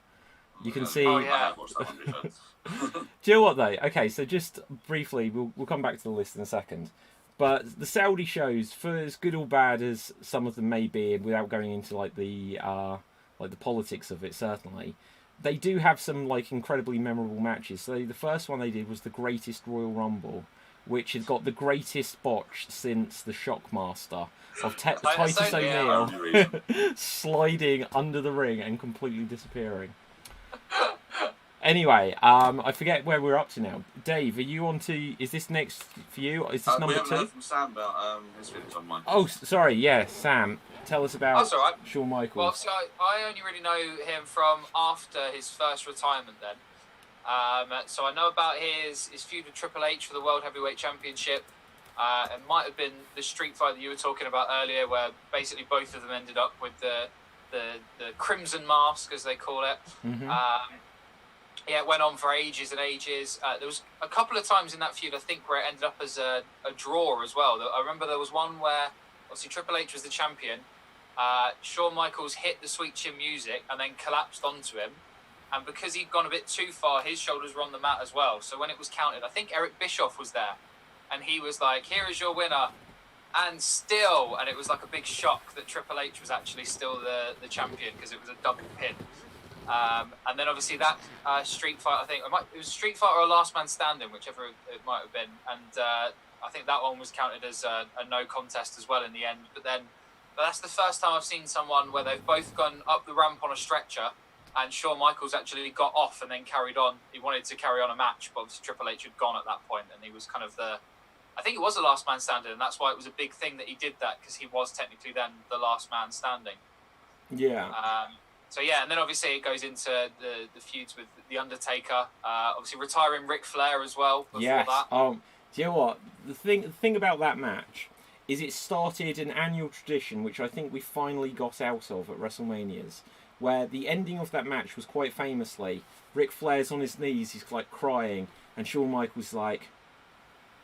You can see. Oh yeah. I have watched that one before. Do you know what though? Okay, so just briefly, we'll come back to the list in a second. But the Saudi shows, for as good or bad as some of them may be, and without going into like the politics of it, certainly, they do have some like incredibly memorable matches. So the first one they did was the Greatest Royal Rumble, which has got the greatest botch since the Shockmaster of Titus O'Neil sliding under the ring and completely disappearing. Anyway, I forget where we're up to now. Dave, are you on to... Is this next for you? Is this number 2? We haven't heard from Sam about his feelings on Michaels. Oh, sorry, yeah, Sam. Tell us about Shawn Michaels. Well, so I only really know him from after his first retirement then. So I know about his feud with Triple H for the World Heavyweight Championship. It might have been the street fight that you were talking about earlier, where basically both of them ended up with the Crimson Mask, as they call it. Mm-hmm. It went on for ages and ages. There was a couple of times in that feud, I think, where it ended up as a draw as well. I remember there was one where, obviously, Triple H was the champion. Shawn Michaels hit the Sweet Chin Music and then collapsed onto him. And because he'd gone a bit too far, his shoulders were on the mat as well. So when it was counted, I think Eric Bischoff was there. And he was like, "Here is your winner." And still, and it was like a big shock that Triple H was actually still the champion, because it was a double pin. And then obviously that street fight, I think it was Street Fight or a Last Man Standing, whichever it might have been. And I think that one was counted as a no contest as well in the end. But that's the first time I've seen someone where they've both gone up the ramp on a stretcher, and Shawn Michaels actually got off and then carried on. He wanted to carry on a match, but obviously Triple H had gone at that point, and he was kind of I think it was the last man standing, and that's why it was a big thing that he did that, because he was technically then the last man standing. Yeah. And then obviously it goes into the feuds with The Undertaker, obviously retiring Ric Flair as well before that. Do you know what? The thing about that match is it started an annual tradition, which I think we finally got out of at WrestleManias, where the ending of that match was quite famously, Ric Flair's on his knees, he's like crying, and Shawn Michaels like,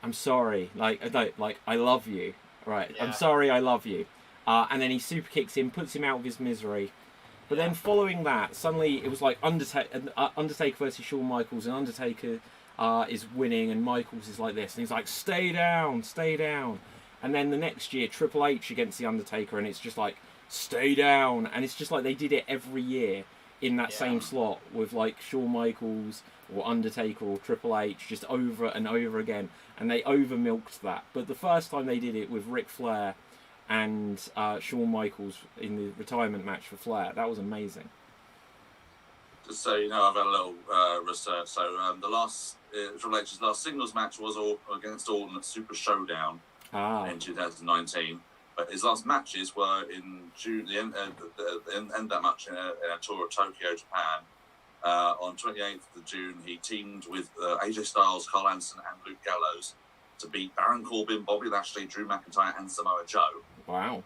"I'm sorry, I love you, right? Yeah. I'm sorry, I love you," and then he super kicks him, puts him out of his misery. But then following that, suddenly it was like Undertaker versus Shawn Michaels, and Undertaker is winning, and Michaels is like this, and he's like, stay down. And then the next year, Triple H against the Undertaker, and it's just like, stay down. And it's just like they did it every year in that same slot with like Shawn Michaels or Undertaker or Triple H, just over and over again, and they over milked that. But the first time they did it with Ric Flair and Shawn Michaels in the retirement match for Flair, that was amazing. Just so you know, I've had a little research. So the last Triple H's last singles match was against Orton at Super Showdown in 2019. But his last matches were in June. The end of that match in a tour of Tokyo, Japan. On 28th of June, he teamed with AJ Styles, Carl Anderson, and Luke Gallows to beat Baron Corbin, Bobby Lashley, Drew McIntyre, and Samoa Joe. Wow.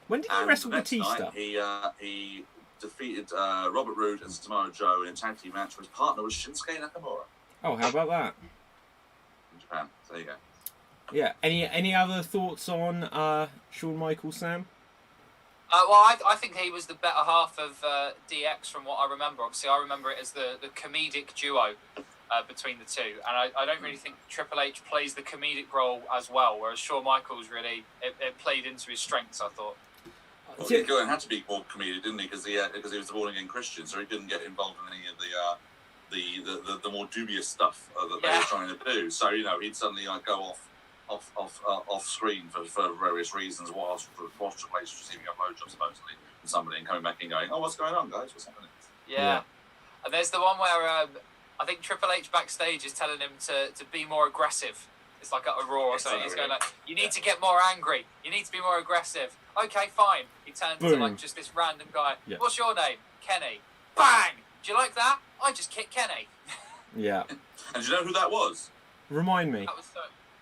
When did he wrestle Batista? He defeated Robert Roode and Samoa Joe in a tag team match where his partner was Shinsuke Nakamura. Oh, how about that? In Japan. So there you go. Yeah. Any other thoughts on Shawn Michaels, Sam? Well, I think he was the better half of DX from what I remember. Obviously, I remember it as the comedic duo between the two, and I don't really think Triple H plays the comedic role as well, whereas Shawn Michaels really it played into his strengths, I thought. Well, he had to be more comedic, didn't he? Because he was a born-again Christian, so he couldn't get involved in any of the more dubious stuff that they were trying to do. So he'd suddenly go off screen for various reasons. Whilst Triple H was receiving a blowjob supposedly from somebody and coming back and going, "Oh, what's going on, guys? What's happening?" Yeah. And there's the one where I think Triple H backstage is telling him to be more aggressive. It's like at a Raw or something. He's going like, "You need to get more angry. You need to be more aggressive." Okay, fine. He turns to like just this random guy. Yeah. What's your name? Kenny. Bang! Do you like that? I just kicked Kenny. Yeah. And do you know who that was? Remind me. That was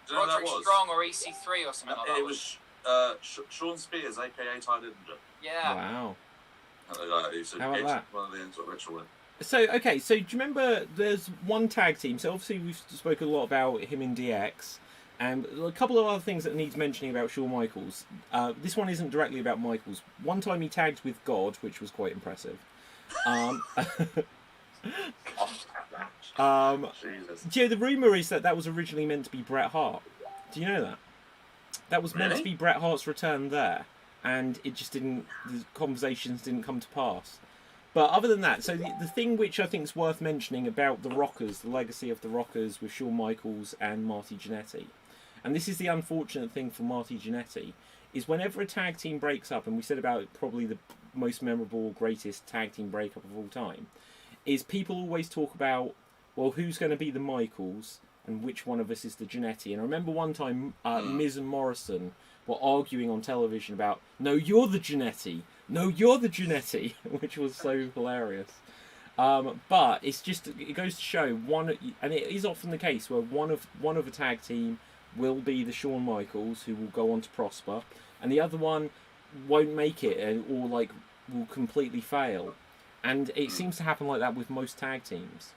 Roderick Strong or EC3 or something like that. It was Sean Spears, aka Ty Dillinger. Yeah. Wow. How about that? One of the sort of ritual. So do you remember there's one tag team? So obviously we've spoken a lot about him in DX, and a couple of other things that needs mentioning about Shawn Michaels. This one isn't directly about Michaels. One time he tagged with God, which was quite impressive. Jesus. The rumor is that was originally meant to be Bret Hart. Do you know that? That was meant to be Bret Hart's return there, and it just didn't. The conversations didn't come to pass. But other than that, so the thing which I think is worth mentioning about the Rockers, the legacy of the Rockers with Shawn Michaels and Marty Jannetty, and this is the unfortunate thing for Marty Jannetty, is whenever a tag team breaks up, and we said about probably the most memorable, greatest tag team breakup of all time, is people always talk about, well, who's going to be the Michaels and which one of us is the Jannetty. And I remember one time Miz and Morrison were arguing on television about, no, you're the Jannetty. No, you're the Jannetty, which was so hilarious. But it's just, it goes to show and it is often the case where one of a tag team will be the Shawn Michaels, who will go on to prosper, and the other one won't make it or will completely fail. And it seems to happen like that with most tag teams.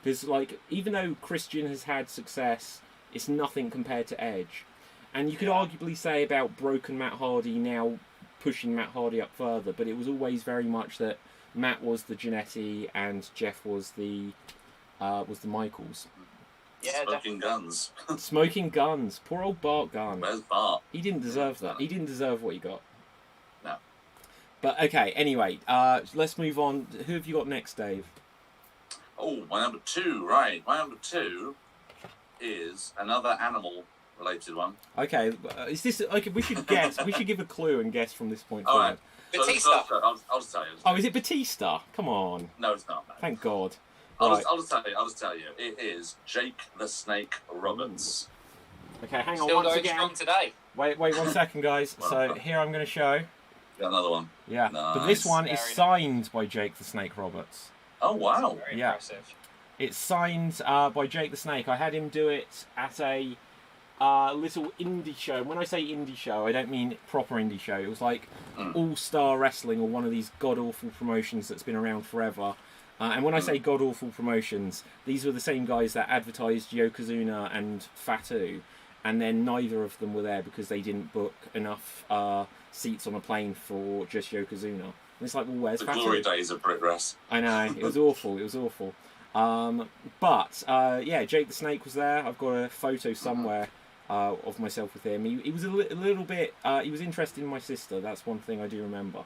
Because even though Christian has had success, it's nothing compared to Edge. And you could arguably say about broken Matt Hardy now pushing Matt Hardy up further, but it was always very much that Matt was the Jannetty and Jeff was the Michaels. Yeah, Smoking guns. Smoking guns. Poor old Bart Gunn. Where's Bart? He didn't deserve that. He didn't deserve what he got. No. But okay, anyway, let's move on. Who have you got next, Dave? Oh, my number two, right. My number two is another animal-related one. Okay, is this... Okay, we should guess. We should give a clue and guess from this point All forward. right. Batista. I'll just tell you. Oh, is it Batista? Come on. No, it's not. No. Thank God. I'll just tell you. It is Jake the Snake Roberts. Okay, hang on Still once going again. strong today. Wait 1 second, guys. So here I'm going to show. Got another one. Yeah, nice. But this one is Very signed by Jake the Snake Roberts. Oh, wow. Very Yeah. impressive. It's signed by Jake the Snake. I had him do it at a little indie show. When I say indie show, I don't mean proper indie show. It was like All-Star Wrestling or one of these god-awful promotions that's been around forever. And when I say god-awful promotions, these were the same guys that advertised Yokozuna and Fatu, and then neither of them were there because they didn't book enough seats on a plane for just Yokozuna. And it's like, well, where's The Fatu? glory days of Brit Wres. I know, it was awful, it was awful. Yeah, Jake the Snake was there. I've got a photo somewhere of myself with him. He was a little bit, he was interested in my sister, that's one thing I do remember.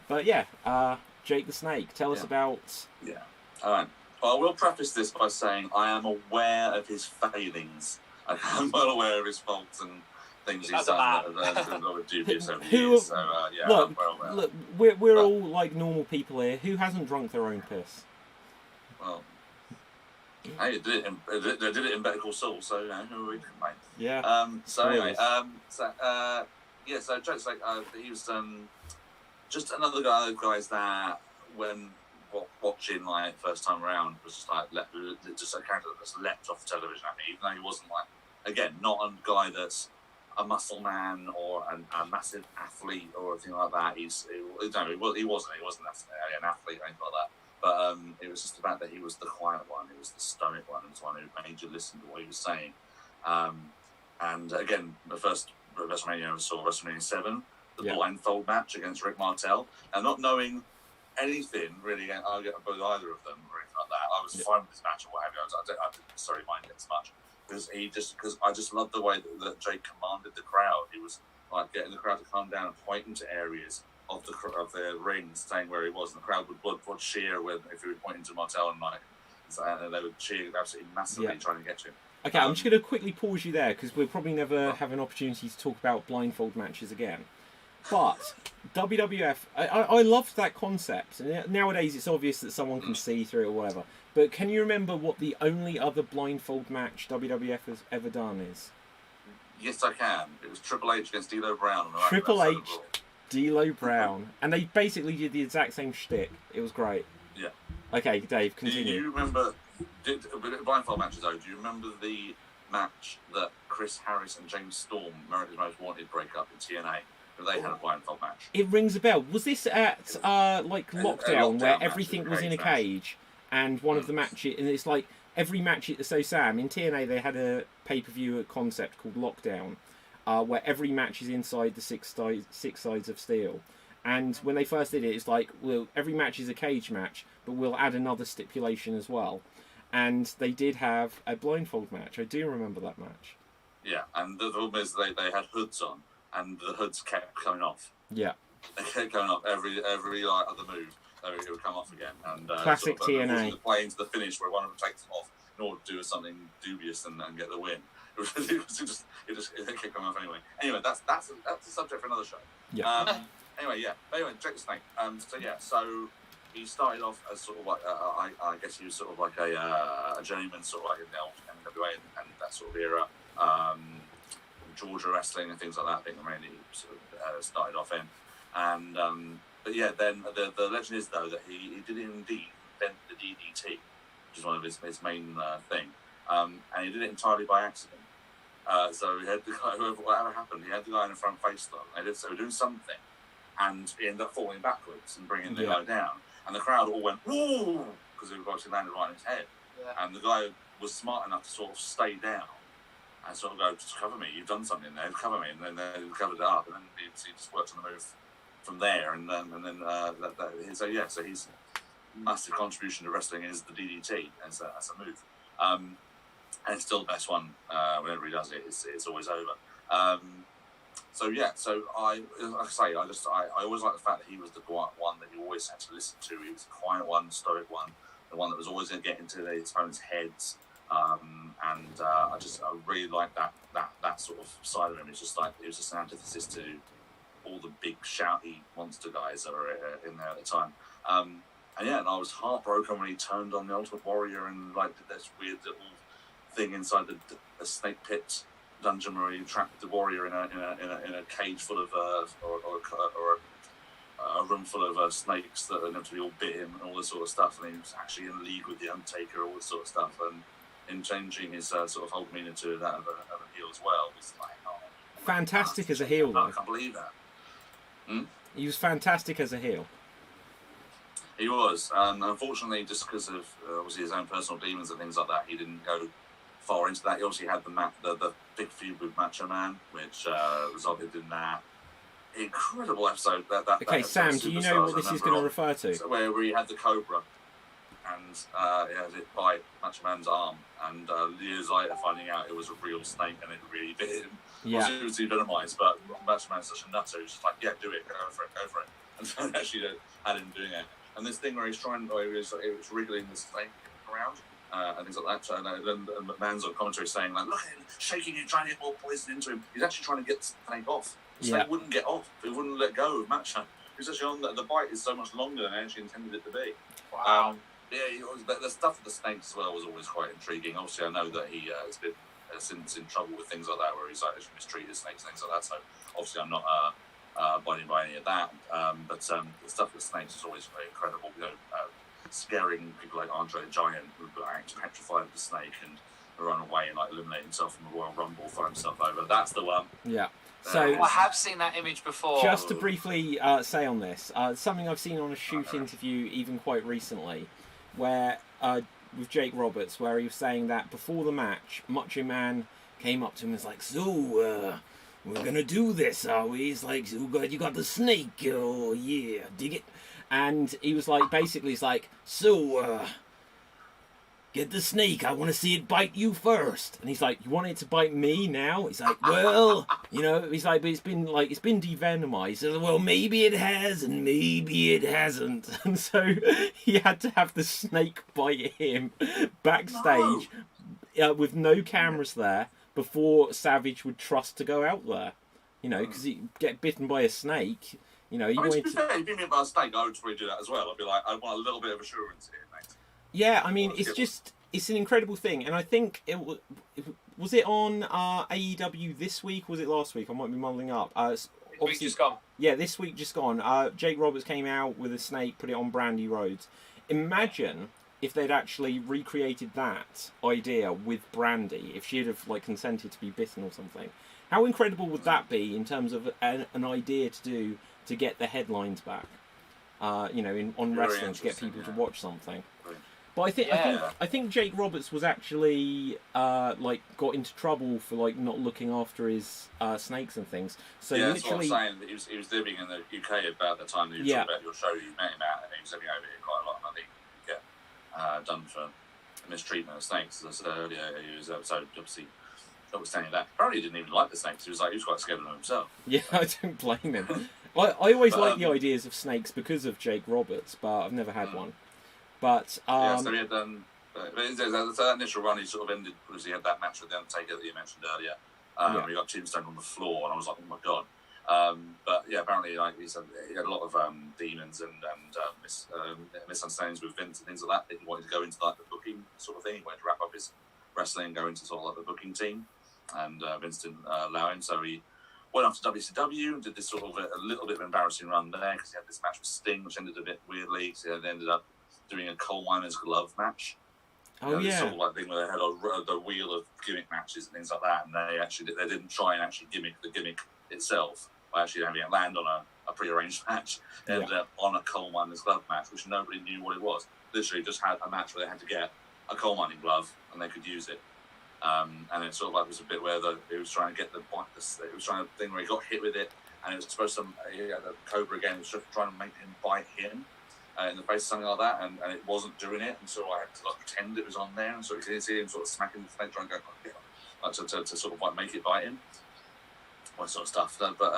But yeah, Jake the Snake, tell us about... Yeah, alright. Well, I will preface this by saying I am aware of his failings. I'm well aware of his faults and things he's done that have been a lot dubious over the years. So, yeah, look, I'm well aware. Look, we're all like normal people here. Who hasn't drunk their own piss? Well, hey, they did it in Better Call Saul, so you know, who are we to complain? Yeah. So anyway, so Jake Snake, he was just another guy of those guys that when watching like first time around was just like just a character that just leapt off the television at me, even though he wasn't like, again, not a guy that's a muscle man or a massive athlete or anything like that. He wasn't an athlete or anything like that. But it was just the fact that he was the quiet one, he was the stoic one, he was the one who made you listen to what he was saying. And again, the first WrestleMania I saw, WrestleMania 7, the blindfold match against Rick Martel, and not knowing anything really about either of them or anything like that. I was fine with this match or what have you. I didn't necessarily mind it as much because I just loved the way that Jake commanded the crowd. He was like getting the crowd to calm down and point into areas of the ring, saying where he was, and the crowd would cheer if he was pointing to Martel, and they would cheer absolutely massively trying to get to him. Okay, I'm just going to quickly pause you there because we'll probably never have an opportunity to talk about blindfold matches again. But WWF, I loved that concept. Nowadays, it's obvious that someone can see through it or whatever. But can you remember what the only other blindfold match WWF has ever done is? Yes, I can. It was Triple H against D'Lo Brown. Triple H, D'Lo Brown, and they basically did the exact same shtick. It was great. Yeah. Okay, Dave, continue. Do you remember blindfold matches? Though, do you remember the match that Chris Harris and James Storm, America's Most Wanted, break up in TNA? They had a blindfold match. It rings a bell. Was this at Lockdown, where everything was in a cage, and one of the matches, and it's like every match. So Sam, in TNA they had a pay-per-view concept called Lockdown, where every match is inside the six sides of steel. And when they first did it, it's like, well, every match is a cage match, but we'll add another stipulation as well. And they did have a blindfold match. I do remember that match. Yeah, and the problem is they had hoods on. And the hoods kept coming off. Yeah. They kept going off every like, other move. It would come off again. And classic TNA. Playing to the finish where one of them takes them off in order to do something dubious and get the win. It kept coming off anyway. Anyway, that's a subject for another show. Yeah. Anyway, Jake the Snake. So he started off as sort of like I guess he was sort of like a journeyman, sort of like in the old NWA and that sort of era. Georgia wrestling and things like that, I think mainly sort of started off in. And but yeah, then the legend is though that he did indeed invent the DDT, which is one of his main thing. And he did it entirely by accident. So he had the guy, whatever happened, he had the guy in the front face lock. So doing something, and he ended up falling backwards and bringing the guy down. And the crowd all went woo because it obviously landed right in his head. Yeah. And the guy was smart enough to sort of stay down. And sort of go, just cover me, you've done something there, cover me. And then they covered it up, and then he just worked on the move from there. So his massive contribution to wrestling is the DDT as a move. And it's still the best one. Whenever he does it, it's always over. So I always like the fact that he was the quiet one that you always had to listen to. He was the quiet one, stoic one, the one that was always going to get into the opponent's heads. I really like that sort of side of him. It's just like it was just an antithesis to all the big shouty monster guys that were in there at the time. And I was heartbroken when he turned on the Ultimate Warrior and like did this weird little thing inside the snake pit dungeon where he trapped the warrior in a cage full of or a room full of snakes that inevitably all bit him and all this sort of stuff. And he was actually in league with the Undertaker, all this sort of stuff. And in changing his sort of whole demeanour to that of a heel as well. It was like, fantastic as a heel, though. I can't believe that. He was fantastic as a heel. He was. Unfortunately, just because of obviously his own personal demons and things like that, he didn't go far into that. He obviously had the big feud with Macho Man, which resulted in that incredible episode. Okay, Sam, do you know what this is going to refer to? So where he had the Cobra. And he had it bite Macho Man's arm, and years later finding out it was a real snake and it really bit him. Yeah. It was venomized, but Macho Man's such a nutter, he was just like, yeah, do it, go for it. And so actually had him doing it. And this thing where it was wriggling the snake around and things like that. And McMahon's on commentary saying, like, look at him shaking and trying to get more poison into him. He's actually trying to get the snake off. The snake wouldn't get off. It wouldn't let go of Macho. He was actually on the bite is so much longer than I actually intended it to be. Wow. The stuff with the snakes as well was always quite intriguing. Obviously, I know that he has been since in trouble with things like that, where he's like mistreated snakes and things like that. So obviously, I'm not abiding by any of that. But the stuff with snakes is always very incredible. Scaring people like Andre the Giant, who petrified the snake and run away and like eliminate himself from the Royal Rumble, throw himself over. That's the one. Yeah. So I have seen that image before. Just to briefly say on this, something I've seen on a shoot interview even quite recently, where with Jake Roberts, where he was saying that before the match, Macho Man came up to him and was like, "So, we're gonna do this, are we?" He's like, "Oh God, you got the snake? Oh yeah, dig it." And he was like, basically, he's like, "So, get the snake. I want to see it bite you first." And he's like, "You want it to bite me now?" He's like, "Well, you know," he's like, "but it's been devenomized." So, "Well, maybe it has, and maybe it hasn't." And so he had to have the snake bite him backstage with no cameras there before Savage would trust to go out there. You know, because he get bitten by a snake. You know, to be fair, if you bit by a snake, I would probably do that as well. I'd be like, I want a little bit of assurance here, mate. Yeah, I mean, it's an incredible thing, and I think was it on AEW this week, or was it last week? I might be muddling up. This week just gone. Yeah, this week just gone. Jake Roberts came out with a snake, put it on Brandy Rhodes. Imagine if they'd actually recreated that idea with Brandy, if she'd have consented to be bitten or something. How incredible would that be in terms of an idea to do to get the headlines back? On wrestling, to get people to watch something. But I think Jake Roberts was actually got into trouble for not looking after his snakes and things. So yeah, literally, that's what I'm saying. He was living in the UK about the time that you were talking about your show. You met him at, and he was living over here quite a lot. And I think he get done for mistreatment of snakes. As I said earlier, he was so obviously notwithstanding that. Apparently, he didn't even like the snakes. He was quite scared of them himself. Yeah, I don't blame him. I always like the ideas of snakes because of Jake Roberts, but I've never had one. But so he had done. That initial run, he sort of ended because he had that match with the Undertaker that you mentioned earlier. He got tombstone on the floor, and I was like, "Oh my god!" But yeah, apparently, he said he had a lot of demons and misunderstandings with Vince and things like that. He wanted to go into the booking sort of thing. He wanted to wrap up his wrestling and go into sort of the booking team, and Vince didn't allow him. So he went off to WCW and did this sort of a little bit of embarrassing run there because he had this match with Sting, which ended a bit weirdly. So they ended up doing a coal miner's glove match. This sort of thing where they had the wheel of gimmick matches and things like that, and they didn't try and actually gimmick the gimmick itself by actually having it land on a prearranged match. They ended up on a coal miner's glove match, which nobody knew what it was. Literally just had a match where they had to get a coal mining glove and they could use it. And it sort of was a bit where it was trying to get it was trying to thing where he got hit with it, and it was supposed to the Cobra again was trying to make him bite him in the face or something like that, and it wasn't doing it, and so I had to pretend it was on there, and so you can see him sort of smacking the snake, trying to go to sort of make it bite him, all that sort of stuff. But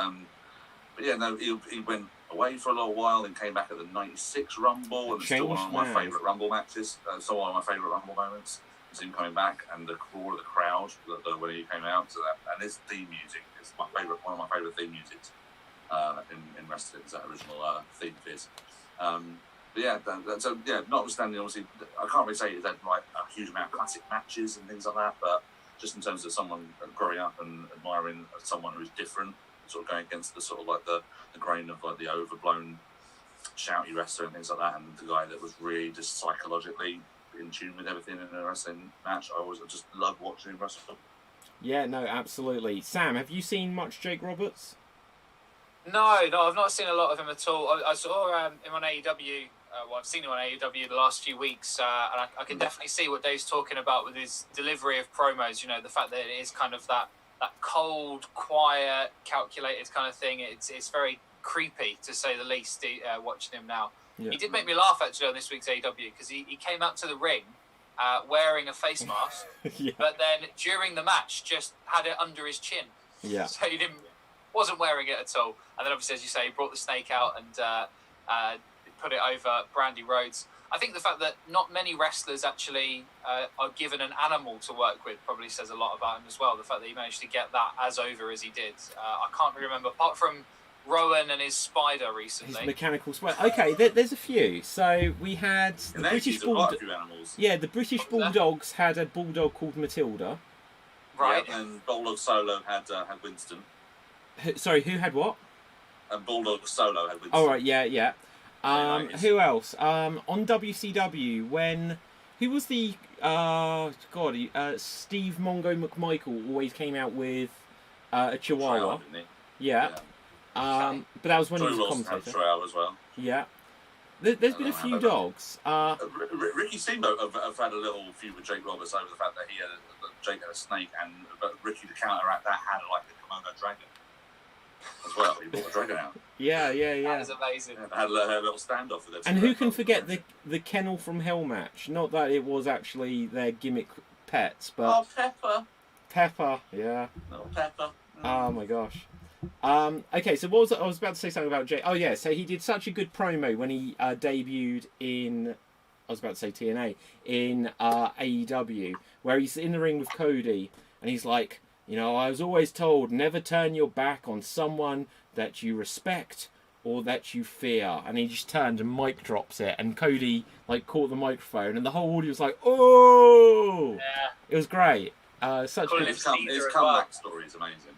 yeah, no, he went away for a little while, and came back at the '96 Rumble, and it's still one of my favourite Rumble matches. Still one of my favourite Rumble moments. Him coming back and the roar of the crowd when he came out, and his theme music is one of my favourite theme musics in wrestling. Is that original theme of his. Notwithstanding, obviously, I can't really say he's had a huge amount of classic matches and things like that, but just in terms of someone growing up and admiring someone who's different, sort of going against the sort of the grain of the overblown shouty wrestler and things like that, and the guy that was really just psychologically in tune with everything in a wrestling match. I just love watching him wrestle. Yeah, no, absolutely. Sam, have you seen much Jake Roberts? No, I've not seen a lot of him at all. I saw him on AEW. I've seen him on AEW the last few weeks, and I can definitely see what Dave's talking about with his delivery of promos. You know, the fact that it is kind of that cold, quiet, calculated kind of thing. It's very creepy, to say the least, watching him now. Yeah. He did make me laugh, actually, on this week's AEW, because he came out to the ring wearing a face mask, but then during the match just had it under his chin. Yeah. So he wasn't wearing it at all. And then, obviously, as you say, he brought the snake out and put it over Brandy Rhodes. I think the fact that not many wrestlers actually are given an animal to work with probably says a lot about him as well. The fact that he managed to get that as over as he did. I can't remember, apart from Rowan and his spider recently. His mechanical spider. Okay, there's a few. So we had the British Bulldogs. Yeah, the British Bulldogs had a bulldog called Matilda. Right. Yeah, and Bulldog Solo had Winston. Sorry, who had what? And Bulldog Solo had Winston. Oh right, yeah. Who else? On WCW, who was the Steve Mongo McMichael always came out with a Chihuahua. Yeah. But that was when he was a commentator. Tryout as well. Yeah. There's been a few dogs. Ricky Steamboat have had a little feud with Jake Roberts over the fact that Jake had a snake, but Ricky, to counteract that, had like a Komodo dragon as well. He brought a dragon out. Yeah. That is amazing. Yeah, had a little standoff with it. And who can forget the Kennel from Hell match? Not that it was actually their gimmick pets, but Pepper, yeah. Little Pepper. Oh my gosh. Okay, so what was I was about to say something about Jay. Oh yeah, so he did such a good promo when he debuted in, I was about to say TNA, in AEW, where he's in the ring with Cody, and he's like, I was always told never turn your back on someone that you respect or that you fear. And he just turned and mic drops it, and Cody caught the microphone, and the whole audience was like, oh! Yeah. It was great. Such good. His comeback story is amazing.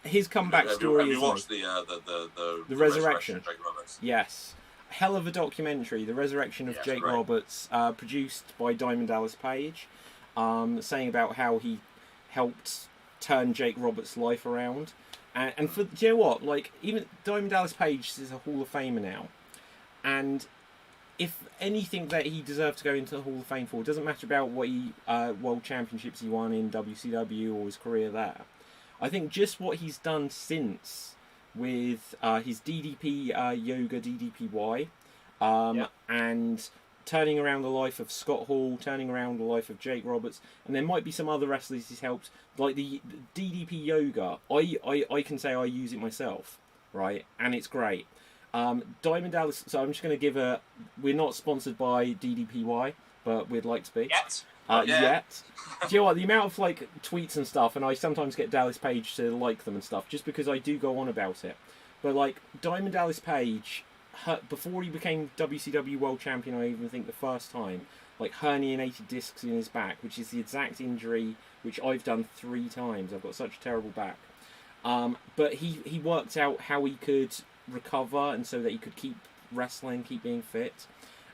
His comeback story. Have you watched the Resurrection of Jake Roberts? Yes, hell of a documentary, The Resurrection of Jake Roberts, produced by Diamond Dallas Page, saying about how he helped turn Jake Roberts' life around. And do you know what? Even Diamond Dallas Page is a Hall of Famer now, and if anything that he deserved to go into the Hall of Fame for, it doesn't matter about what world championships he won in WCW or his career there. I think just what he's done since with his DDP Yoga DDPY, and turning around the life of Scott Hall, turning around the life of Jake Roberts, and there might be some other wrestlers he's helped, like the DDP Yoga. I can say I use it myself, right, and it's great. Diamond Dallas. So I'm just going to give we're not sponsored by DDPY, but we'd like to be. Yet. Do you know what? The amount of tweets and stuff, and I sometimes get Dallas Page to like them and stuff, just because I do go on about it. But Diamond Dallas Page, before he became WCW World Champion, I even think the first time, herniated discs in his back, which is the exact injury which I've done 3 times. I've got such a terrible back. But he worked out how he could recover, and so that he could keep wrestling, keep being fit.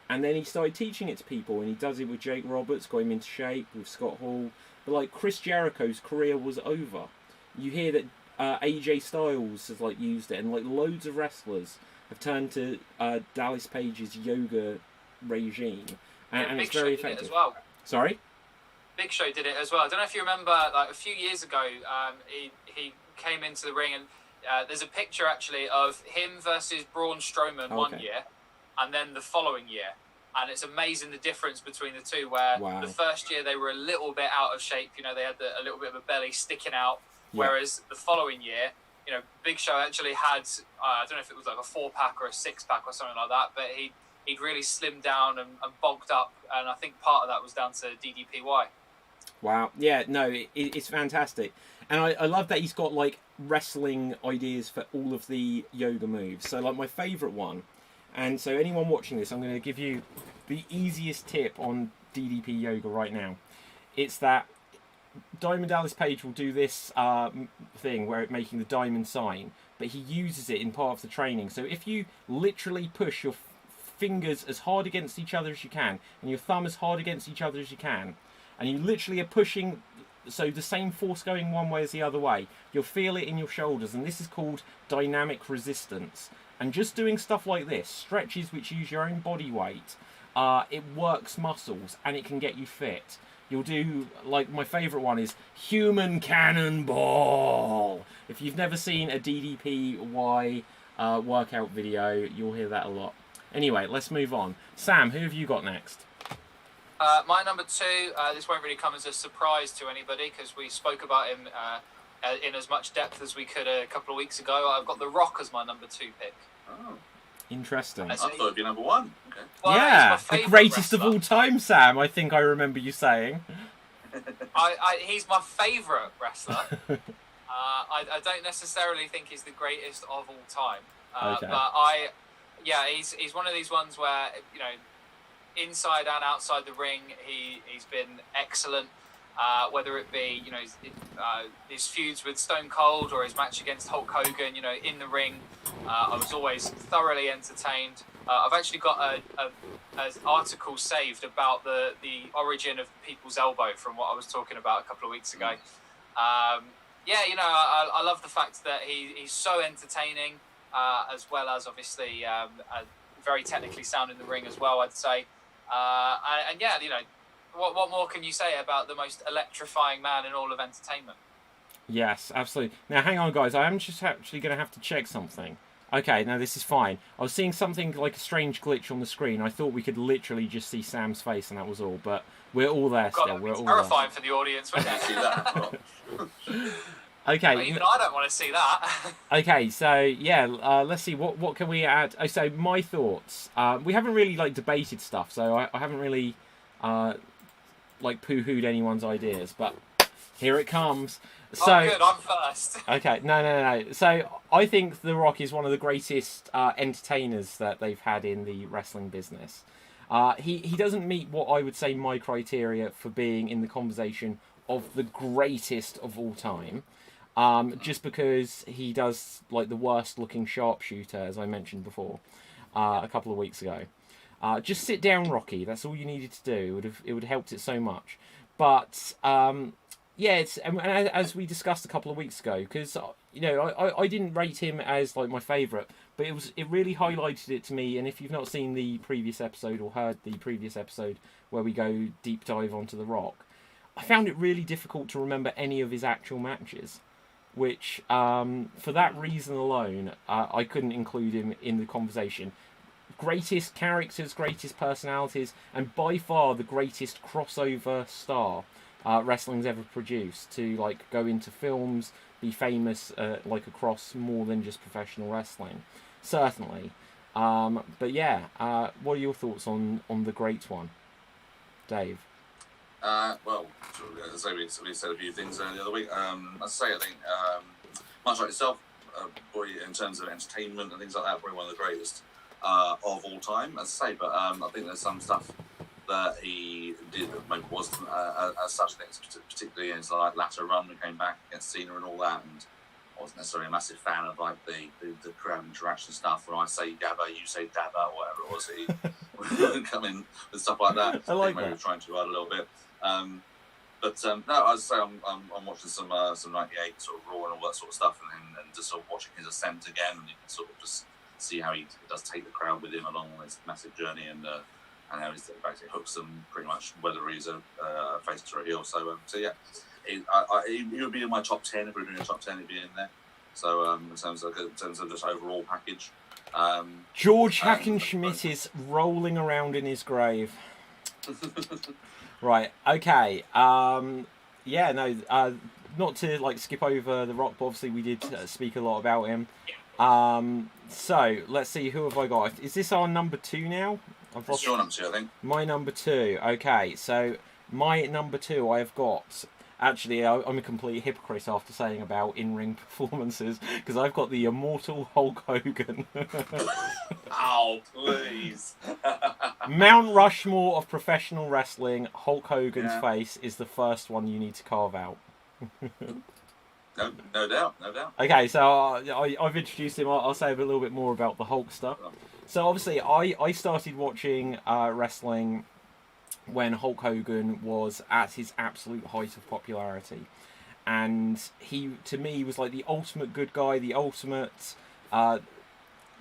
And then he started teaching it to people, and he does it with Jake Roberts, got him into shape, with Scott Hall. But Chris Jericho's career was over. You hear that AJ Styles has used it, and loads of wrestlers have turned to Dallas Page's yoga regime, and it's very effective. As well. Sorry? Big Show did it as well. I don't know if you remember, a few years ago, he came into the ring, and there's a picture actually of him versus Braun Strowman one year, and then the following year. And it's amazing the difference between the two, where the first year they were a little bit out of shape. They had a little bit of a belly sticking out, whereas the following year, Big Show actually had, I don't know if it was a 4-pack or a 6-pack or something like that, but he'd really slimmed down and bulked up, and I think part of that was down to DDPY. Wow. Yeah, no, it's fantastic. And I love that he's got wrestling ideas for all of the yoga moves. So my favourite one, and so anyone watching this, I'm going to give you the easiest tip on DDP Yoga right now. It's that Diamond Dallas Page will do this thing where it's making the diamond sign, but he uses it in part of the training. So if you literally push your fingers as hard against each other as you can, and your thumb as hard against each other as you can, and you literally are pushing, so the same force going one way as the other way, you'll feel it in your shoulders, and this is called dynamic resistance. And just doing stuff like this, stretches which use your own body weight, it works muscles, and it can get you fit. You'll do, my favourite one is human cannonball. If you've never seen a DDPY workout video, you'll hear that a lot. Anyway, let's move on. Sam, who have you got next? My number 2, this won't really come as a surprise to anybody, because we spoke about him in as much depth as we could a couple of weeks ago. I've got The Rock as my number 2 pick. Oh. Interesting. I thought it'd be number 1. Okay. Well, yeah, the greatest wrestler of all time, Sam, I think I remember you saying. He's my favourite wrestler. I don't necessarily think he's the greatest of all time. But he's one of these ones where, inside and outside the ring, he's been excellent. Whether it be his feuds with Stone Cold or his match against Hulk Hogan, in the ring, I was always thoroughly entertained. I've actually got an article saved about the origin of people's elbow from what I was talking about a couple of weeks ago. yeah, I love the fact that he's so entertaining, as well as obviously very technically sound in the ring as well, I'd say. And yeah, what more can you say about the most electrifying man in all of entertainment? Yes, absolutely. Now, hang on, guys. I am just actually going to have to check something. Okay, now this is fine. I was seeing something like a strange glitch on the screen. I thought we could literally just see Sam's face, and that was all. But we're all there God, still. We're all terrifying for the audience, wouldn't it? See that? Okay. Even I don't want to see that. Okay, so yeah, let's see what can we add. Oh, so my thoughts. We haven't really like debated stuff, so I haven't really like poo-hooed anyone's ideas. But here it comes. So, oh, good. I'm first. Okay, no. So I think The Rock is one of the greatest entertainers that they've had in the wrestling business. He doesn't meet what I would say my criteria for being in the conversation of the greatest of all time. Just because he does like the worst looking sharpshooter, as I mentioned before, a couple of weeks ago. Just sit down, Rocky. That's all you needed to do. It would have helped it so much. But yeah, it's as we discussed a couple of weeks ago, because I didn't rate him as like my favourite, but it really highlighted it to me. And if you've not seen the previous episode or heard the previous episode where we go deep dive onto The Rock, I found it really difficult to remember any of his actual matches. Which, for that reason alone, I couldn't include him in the conversation. Greatest characters, greatest personalities, and by far the greatest crossover star wrestling's ever produced. To like go into films, be famous like across more than just professional wrestling, certainly. But yeah, what are your thoughts on the great one, Dave? Well, as I say, we said a few things the other week. I think, much like yourself, boy, in terms of entertainment and things like that, probably one of the greatest of all time, as I say. But I think there's some stuff that he did that maybe wasn't as such things, particularly in his like latter run when he came back against Cena and all that. And I wasn't necessarily a massive fan of like the crowd interaction stuff. When I say Dabba, you say Dabba, or whatever it was. He would come in with stuff like that. I like maybe that. Trying to write a little bit. No, I'd say I'm watching some 98 sort of Raw and all that sort of stuff, and just sort of watching his ascent again, and you can sort of just see how he does take the crowd with him along on this massive journey, and how he basically hooks them pretty much whether he's a face or a heel. So yeah, he would be in my top 10 if we were doing a top 10. He'd be in there. So in terms of just overall package, George Hackenschmidt is rolling around in his grave. Right. Okay. Yeah. No. Not to like skip over The Rock, but obviously we did speak a lot about him. So let's see, who have I got? Is this our number 2 now? It's your number 2, I think. My number 2. Okay. So my number 2, I've got. Actually, I'm a complete hypocrite after saying about in-ring performances, because I've got the immortal Hulk Hogan. Oh, please. Mount Rushmore of professional wrestling, Hulk Hogan's face is the first one you need to carve out. No doubt. Okay, so I've introduced him. I'll say a little bit more about the Hulk stuff. So obviously, I started watching wrestling when Hulk Hogan was at his absolute height of popularity, and he, to me, was like the ultimate good guy, the ultimate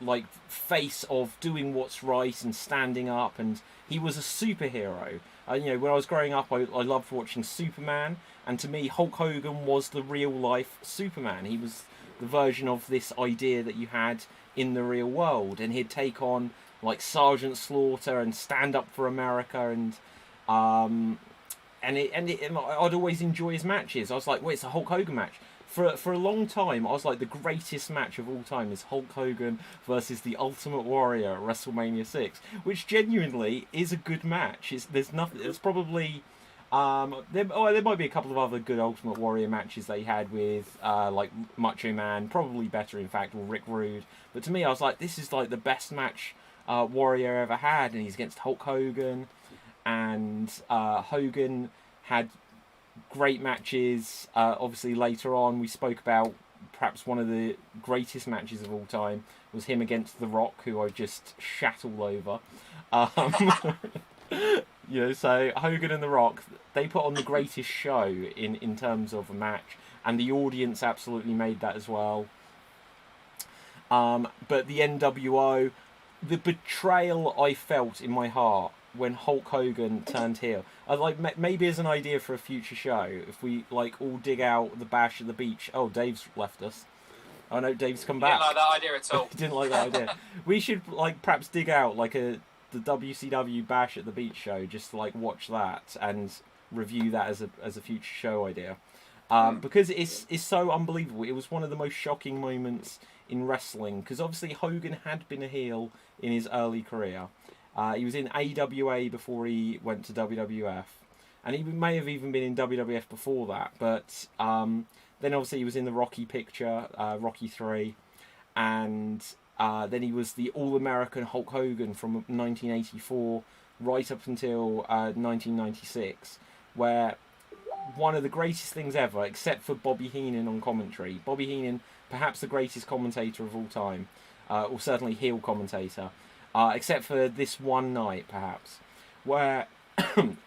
like face of doing what's right and standing up, and he was a superhero. When I was growing up, I loved watching Superman, and to me, Hulk Hogan was the real life Superman. He was the version of this idea that you had in the real world, and he'd take on like Sergeant Slaughter and stand up for America, and I'd always enjoy his matches. I was like, wait, it's a Hulk Hogan match. For a long time, I was like, the greatest match of all time is Hulk Hogan versus the Ultimate Warrior at WrestleMania 6, which genuinely is a good match. There's nothing. It's probably there might be a couple of other good Ultimate Warrior matches they had with like Macho Man, probably better in fact, or Rick Rude. But to me, I was like, this is like the best match Warrior ever had, and he's against Hulk Hogan, and Hogan had great matches. Obviously, later on, we spoke about perhaps one of the greatest matches of all time was him against The Rock, who I just shat all over. So Hogan and The Rock, they put on the greatest show in terms of a match, and the audience absolutely made that as well. But the NWO, the betrayal I felt in my heart when Hulk Hogan turned heel. I'd like maybe as an idea for a future show, if we like all dig out the Bash at the Beach. Oh, Dave's left us. Oh no, Dave's come back. Didn't like that idea at all. Didn't like that idea. We should like perhaps dig out like the WCW Bash at the Beach show, just to, like watch that and review that as a future show idea. Because it's so unbelievable. It was one of the most shocking moments in wrestling, because obviously Hogan had been a heel in his early career. He was in AWA before he went to WWF, and he may have even been in WWF before that, but then obviously he was in the Rocky picture, Rocky 3, and then he was the All-American Hulk Hogan from 1984 right up until 1996, where one of the greatest things ever, except for Bobby Heenan on commentary. Bobby Heenan, perhaps the greatest commentator of all time, or certainly heel commentator, except for this one night, perhaps, where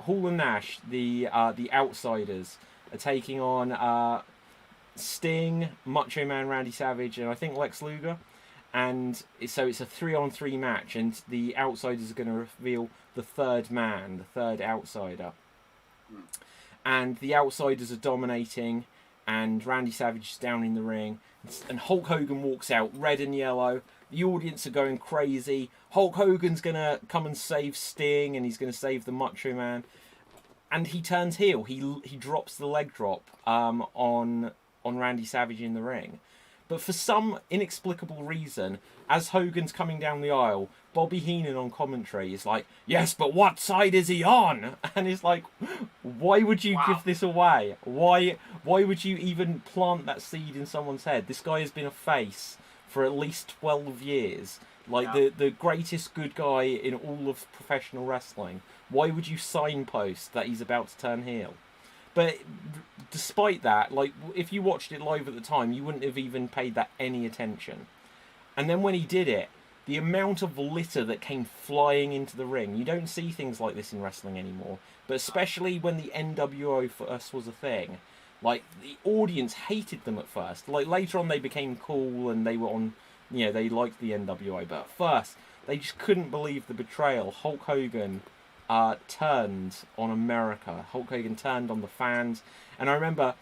Hall and Nash, the Outsiders, are taking on Sting, Macho Man Randy Savage, and I think Lex Luger. And so it's a 3-on-3 match, and the Outsiders are going to reveal the third man, the third outsider. And the Outsiders are dominating, and Randy Savage is down in the ring, and Hulk Hogan walks out, red and yellow. The audience are going crazy. Hulk Hogan's going to come and save Sting, and he's going to save the Macho Man. And he turns heel. He drops the leg drop on Randy Savage in the ring. But for some inexplicable reason, as Hogan's coming down the aisle, Bobby Heenan on commentary is like, yes, but what side is he on? And it's like, why would you give this away? Why would you even plant that seed in someone's head? This guy has been a face for at least 12 years. Like, the greatest good guy in all of professional wrestling. Why would you signpost that he's about to turn heel? But despite that, like, if you watched it live at the time, you wouldn't have even paid that any attention. And then when he did it, the amount of litter that came flying into the ring, you don't see things like this in wrestling anymore. But especially when the NWO first was a thing, like, the audience hated them at first. Like, later on they became cool and they were on, you know, they liked the NWO. But at first, they just couldn't believe the betrayal. Hulk Hogan turned on America. Hulk Hogan turned on the fans. And I remember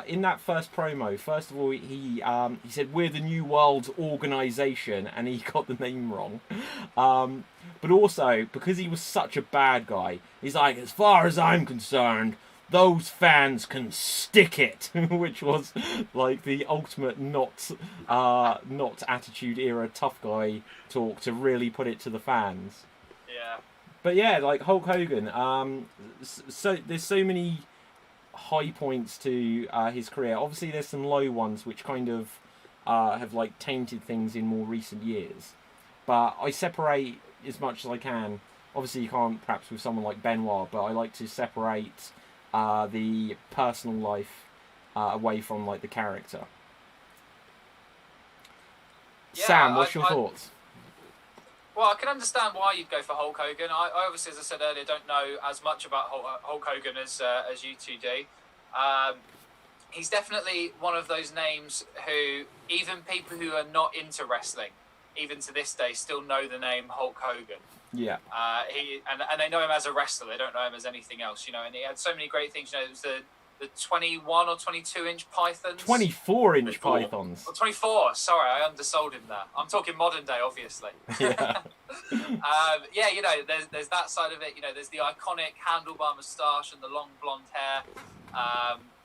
in that first promo, first of all, he said, "We're the New World Organization," and he got the name wrong. But also, because he was such a bad guy, he's like, "As far as I'm concerned, those fans can stick it," which was like the ultimate not attitude era tough guy talk to really put it to the fans. Yeah. But yeah, like Hulk Hogan, so there's so many high points to his career. Obviously, there's some low ones which kind of have like tainted things in more recent years. But I separate as much as I can. Obviously, you can't perhaps with someone like Benoit, but I like to separate the personal life away from like the character. Yeah, Sam, what's your thoughts? Well, I can understand why you'd go for Hulk Hogan. I obviously, as I said earlier, don't know as much about Hulk Hogan as you two do. He's definitely one of those names who, even people who are not into wrestling, even to this day, still know the name Hulk Hogan. Yeah. And they know him as a wrestler. They don't know him as anything else, you know. And he had so many great things. You know, it was the 21 or 22-inch pythons. 24-inch pythons. Oh, 24. Sorry, I undersold him there. I'm talking modern day, obviously. Yeah. Yeah, you know, there's that side of it. You know, there's the iconic handlebar moustache and the long blonde hair.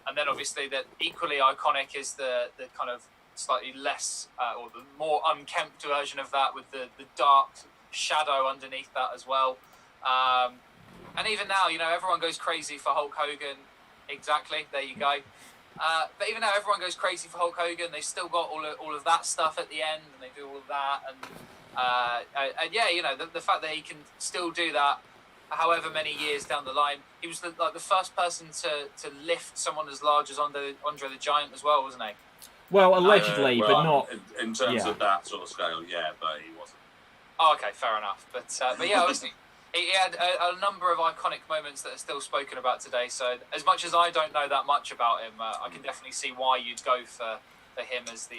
And then obviously that equally iconic is the kind of slightly less or the more unkempt version of that with the dark shadow underneath that as well. And even now, you know, everyone goes crazy for Hulk Hogan. Exactly, there you go. But even now, everyone goes crazy for Hulk Hogan. They still got all of that stuff at the end, and they do all of that. And yeah, you know, the fact that he can still do that, however many years down the line, he was the first person to lift someone as large as Andre the Giant as well, wasn't he? Well, allegedly, but not in terms of that sort of scale. Yeah, but he wasn't. Oh, okay, fair enough. But yeah, obviously, He had a number of iconic moments that are still spoken about today. So as much as I don't know that much about him, I can definitely see why you'd go for him as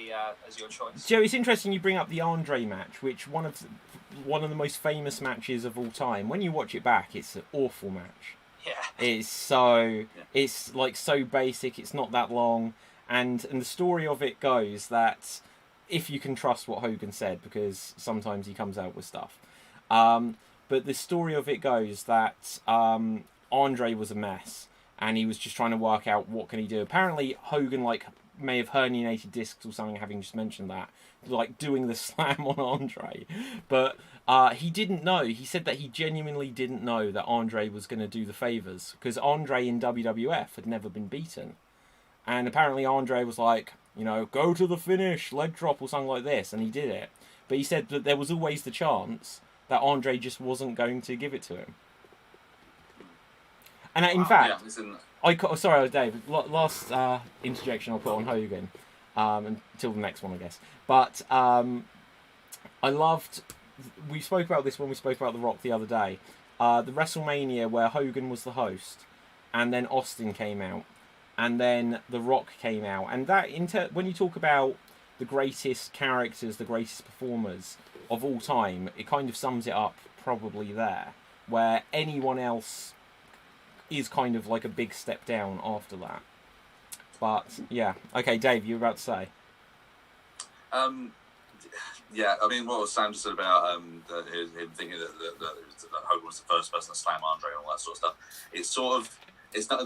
your choice. Joe, it's interesting you bring up the Andre match, which one of the most famous matches of all time. When you watch it back, it's an awful match. Yeah. It's like so basic. It's not that long, and the story of it goes that, if you can trust what Hogan said, because sometimes he comes out with stuff. But the story of it goes that Andre was a mess, and he was just trying to work out what can he do. Apparently, Hogan may have herniated discs or something, having just mentioned that, like doing the slam on Andre. But he didn't know. He said that he genuinely didn't know that Andre was going to do the favours, because Andre in WWF had never been beaten. And apparently Andre was like, go to the finish, leg drop or something like this, and he did it. But he said that there was always the chance that Andre just wasn't going to give it to him. And in fact, sorry, Dave. Last interjection I'll put on Hogan, until the next one, I guess. But I loved. We spoke about this when we spoke about The Rock the other day. The WrestleMania where Hogan was the host, and then Austin came out, and then The Rock came out, and that when you talk about the greatest characters, the greatest performers of all time, it kind of sums it up probably there, where anyone else is kind of like a big step down after that. But yeah, okay, Dave, you were about to say. Yeah, I mean, what Sam said about him thinking that Hogan was the first person to slam Andre and all that sort of stuff.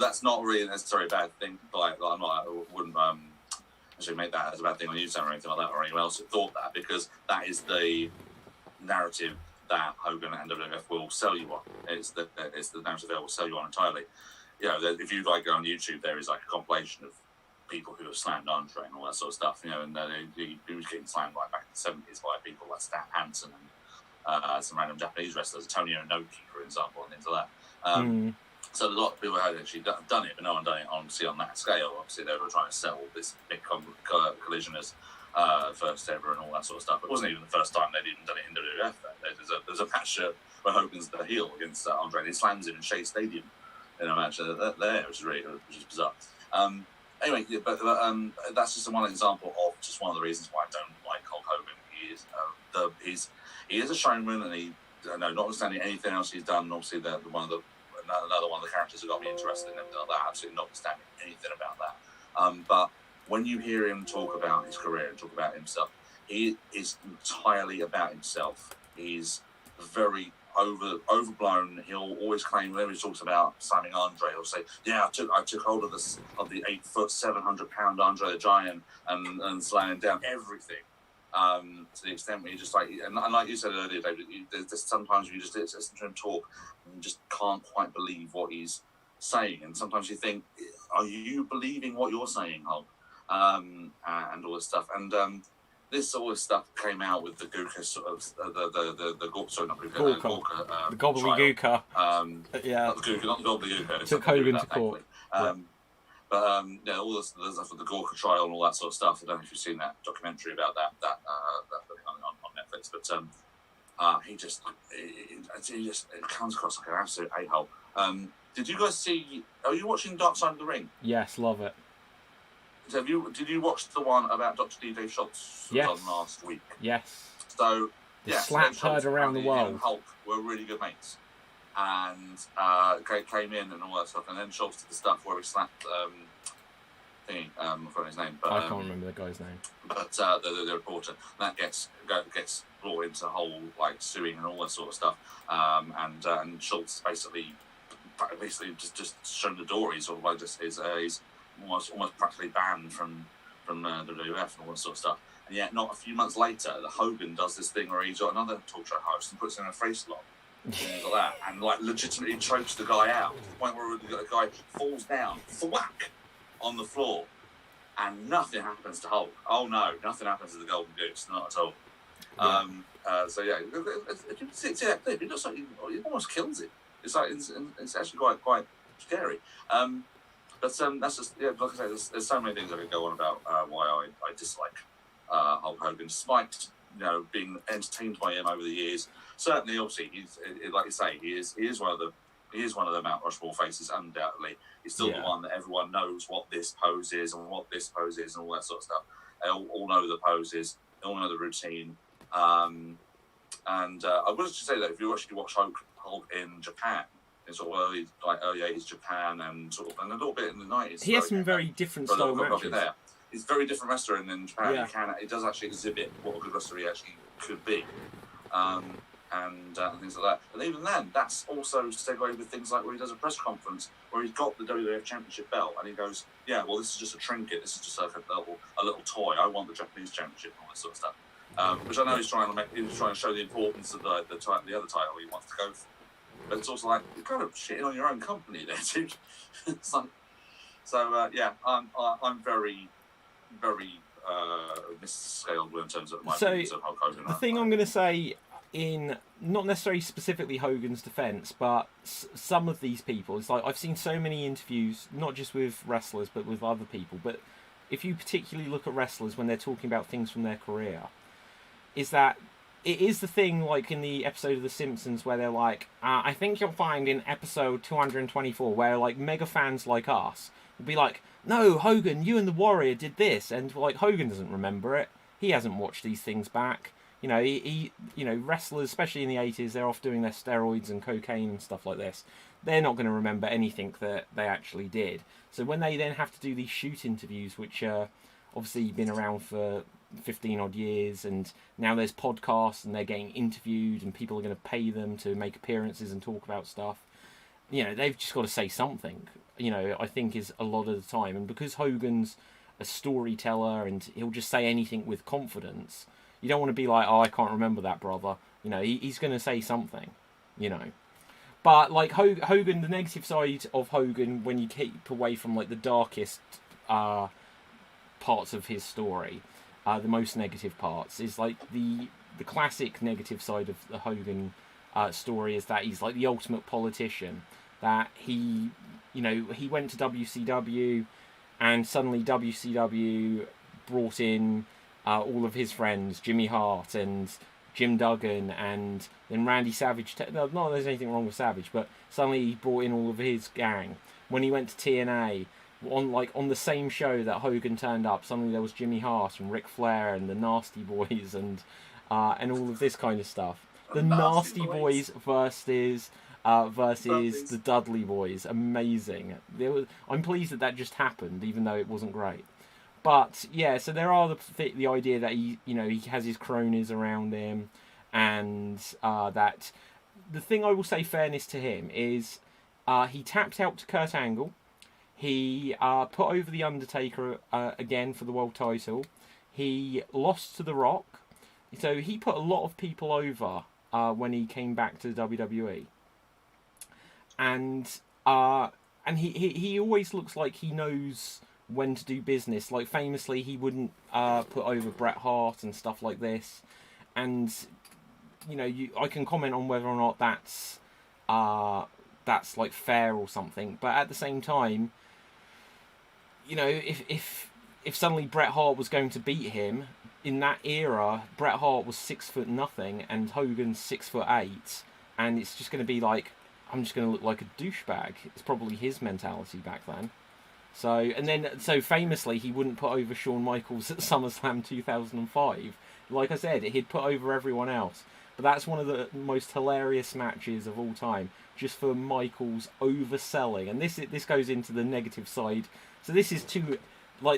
That's not really necessarily a bad thing. I wouldn't actually make that as a bad thing on you, Sam, or anything like that, or anyone else who thought that, because that is the narrative that Hogan and WWF will sell you on. It's the narrative they will sell you on entirely. If you go on YouTube, there is a compilation of people who have slammed Andre and all that sort of stuff. And he was getting slammed back in the 70s by people like Stan Hansen and some random Japanese wrestlers, Tony Inoki, for example, and things like that. So a lot of people had actually done it, but no one done it on that scale. Obviously, they were trying to sell this big collision as first ever and all that sort of stuff. It wasn't even the first time they'd even done it in WWF. There's a match where Hogan's the heel against Andre, and he slams him in Shea Stadium in a match there, which is bizarre. Anyway, but that's just one example of just one of the reasons why I don't like Hulk Hogan. He is a showman, and he, notwithstanding anything else he's done, obviously another one of the characters that got me interested in everything like that. Absolutely notwithstanding anything about that. But when you hear him talk about his career and talk about himself, he is entirely about himself. He's very overblown. He'll always claim, whenever he talks about slamming Andre, he'll say, "Yeah, I took hold of the 8 foot 700 pound Andre the Giant and slamming down everything." To the extent where you just and like you said earlier, David, there's sometimes you just listen to him talk and you just can't quite believe what he's saying, and sometimes you think, "Are you believing what you're saying, Hulk?" And all this stuff, and this sort of stuff came out with the Gooka sort of the gobbledygooker. Yeah, not the Gooka, not the gobbledygooker. Took Hogan to court. But all the stuff with the Gorka trial and all that sort of stuff. I don't know if you've seen that documentary about that on Netflix. But he just comes across like an absolute a-hole. Did you guys see? Are you watching Dark Side of the Ring? Yes, love it. Did you watch the one about Dr. D. Dave Schultz? Yes. On last week. Yes. So slap heard around the world. And Hulk were really good mates, and came in and all that stuff. And then Schultz did the stuff where he slapped I've forgotten his name, but I can't remember the guy's name. But the reporter, that gets brought into the whole suing and all that sort of stuff. And Schultz basically just shown the door. He's sort of he's almost practically banned from the WWF and all that sort of stuff. And yet, not a few months later, the Hogan does this thing where he's got another talk show host and puts in a face lock. Things like that, and legitimately chokes the guy out to the point where the guy falls down, thwack, on the floor, and nothing happens to Hulk. Oh no, nothing happens to the Golden Goose, not at all. Yeah. So yeah, see that clip. It looks like he almost kills it. It's actually quite scary. But that's just like I say. There's so many things I could go on about why I dislike Hulk Hogan, despite being entertained by him over the years. Certainly, obviously, he's like you say, he is one of the Mount Rushmore faces. Undoubtedly, he's still the one that everyone knows what this pose is and what this pose is and all that sort of stuff. They all know the poses, they all know the routine. And I was just say that if you actually watch Hulk in Japan, in sort of early 80s Japan and a little bit in the 90s, he has some very different style matches. There. He's a very different wrestler in Japan. He does actually exhibit what a good wrestler he actually could be, and things like that. And even then, that's also segued with things like where he does a press conference where he's got the WWF Championship belt and he goes, "Yeah, well, this is just a trinket. This is just like a little toy. I want the Japanese Championship and all that sort of stuff." Which I know he's trying to show the importance of the other title he wants to go for. But it's also like, you're kind of shitting on your own company there, dude. It's like, I'm very, very scaled in terms of my opinions of Hulk Hogan. The thing I'm going to say, in not necessarily specifically Hogan's defence, but some of these people, it's like I've seen so many interviews, not just with wrestlers, but with other people. But if you particularly look at wrestlers when they're talking about things from their career, is that it is the thing like in the episode of The Simpsons where they're like, I think you'll find in episode 224 where like mega fans like us will be like, no, Hogan, you and the Warrior did this, and like Hogan doesn't remember it. He hasn't watched these things back. He wrestlers, especially in the 80s, they're off doing their steroids and cocaine and stuff like this. They're not going to remember anything that they actually did. So when they then have to do these shoot interviews, which obviously been around for 15 odd years, and now there's podcasts and they're getting interviewed and people are going to pay them to make appearances and talk about stuff, they've just got to say something, I think is a lot of the time. And because Hogan's a storyteller and he'll just say anything with confidence, you don't want to be like, oh, I can't remember that, brother. He's going to say something, But like Hogan, the negative side of Hogan, when you keep away from like the darkest parts of his story, the most negative parts, is like the classic negative side of the Hogan story is that he's like the ultimate politician. That he went to WCW, and suddenly WCW brought in all of his friends, Jimmy Hart and Jim Duggan, and then Randy Savage. Not that there's anything wrong with Savage, but suddenly he brought in all of his gang. When he went to TNA, on the same show that Hogan turned up, suddenly there was Jimmy Hart and Ric Flair and the Nasty Boys and all of this kind of stuff. The Nasty Boys versus the Dudley Boys, amazing. I'm pleased that just happened, even though it wasn't great. But yeah, so there are the idea that he has his cronies around him, and that the thing I will say fairness to him is he tapped out to Kurt Angle. He put over The Undertaker again for the world title. He lost to The Rock. So he put a lot of people over when he came back to the WWE. And he always looks like he knows when to do business. Like famously, he wouldn't put over Bret Hart and stuff like this. And I can comment on whether or not that's like fair or something. But at the same time, if suddenly Bret Hart was going to beat him in that era, Bret Hart was 6'0" and Hogan's 6'8", and it's just going to be like, I'm just going to look like a douchebag. It's probably his mentality back then. So famously, he wouldn't put over Shawn Michaels at SummerSlam 2005. Like I said, he'd put over everyone else. But that's one of the most hilarious matches of all time, just for Michaels overselling. And this goes into the negative side. So this is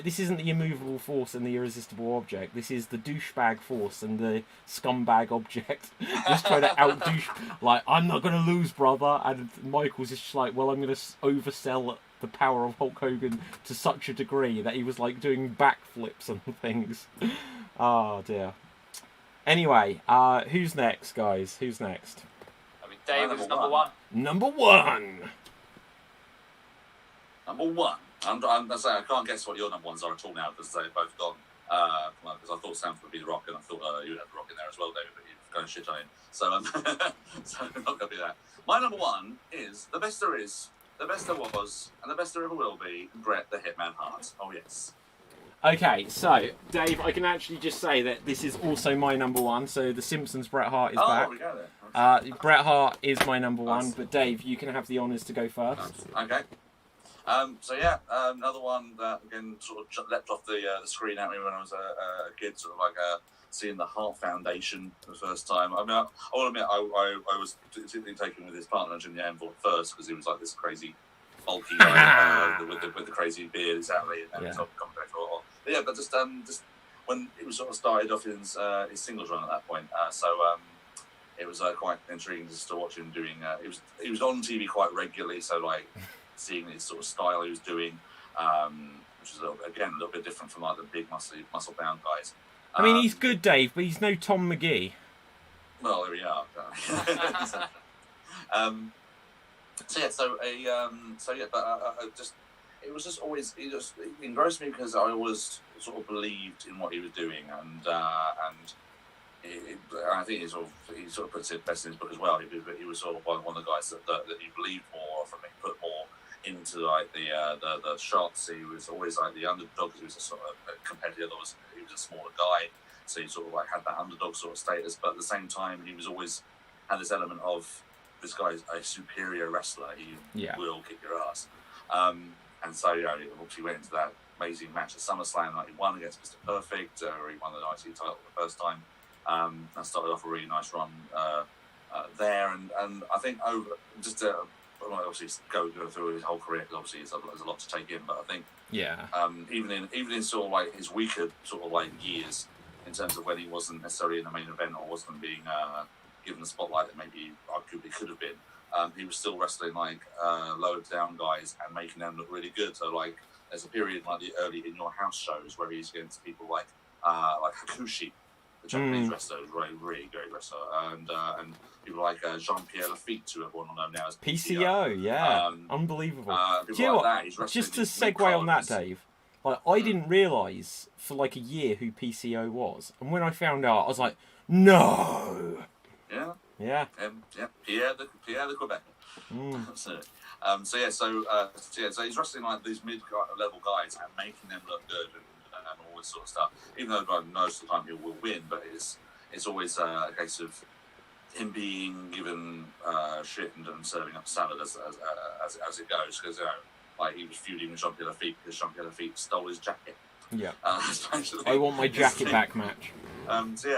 this isn't the immovable force and the irresistible object. This is the douchebag force and the scumbag object. Just trying to out-douche. Like, I'm not going to lose, brother. And Michaels is just like, well, I'm going to oversell the power of Hulk Hogan to such a degree that he was like doing backflips and things. Oh, dear. Anyway, who's next, guys? Who's next? I mean, Dave was number one. Number one! Number one. I can't guess what your number ones are at all now because they've both gone. Because I thought Sanford would be The Rock, and I thought you'd have The Rock in there as well, David, but you've gone shit on him. So I'm not going to be that. My number one is the best there is, the best there was, and the best there ever will be, Bret the Hitman Hart. Oh, yes. Okay, so Dave, I can actually just say that this is also my number one. So the Simpsons Bret Hart is back. Oh, we go then. Bret Hart is my number one, but Dave, you can have the honours to go first. Okay. So yeah, another one that again sort of leapt off the screen at me when I was a kid, sort of like seeing the Hart Foundation for the first time. I mean, I will admit I was particularly taken with his partner Jimmy Anvil at first because he was like this crazy bulky guy with the crazy beard, exactly, and his old comeback for a while. But yeah, but just when it was sort of started off his singles run at that point, it was quite intriguing just to watch him doing. He was on TV quite regularly, so like seeing his sort of style he was doing, which is a little bit different from like the big muscle bound guys. I mean, he's good, Dave, but he's no Tom McGee. Well, there we are. It was just always it engrossed me because I always sort of believed in what he was doing, and I think he sort of puts it best in his book as well. He was sort of one of the guys that he believed more from. He put more into like the shots. He was always like the underdog because he was a sort of a competitor. He was a smaller guy, so he sort of like had that underdog sort of status. But at the same time, he was always had this element of this guy is a superior wrestler. He will kick your ass. And so he obviously went into that amazing match at SummerSlam '91 against Mr. Perfect, where he won the IC title for the first time. And started off a really nice run there, and I think over just to obviously go through his whole career, because obviously there's a lot to take in. But I think even in sort of like his weaker sort of like years, in terms of when he wasn't necessarily in the main event or wasn't being given the spotlight that maybe arguably could have been, he was still wrestling like lower down guys and making them look really good. So like there's a period like the early In Your House shows where he's against people like Hakushi, the Japanese wrestler, really great wrestler, and people like Jean-Pierre Lafitte, who everyone will know now as PCO. Unbelievable. Do you know like what? Just to segue on that, Dave, like I didn't realise for like a year who PCO was, and when I found out, I was like, no. Yeah. Pierre the Quebec. Absolutely. So he's wrestling like these mid-level guys and making them look good and all this sort of stuff. Even though most of the time he will win, but it's always a case of him being shit and serving up salad as it goes, because like he was feuding with Jean-Pierre Lafitte because Jean-Pierre Lafitte stole his jacket. Yeah. I want my jacket back match. So he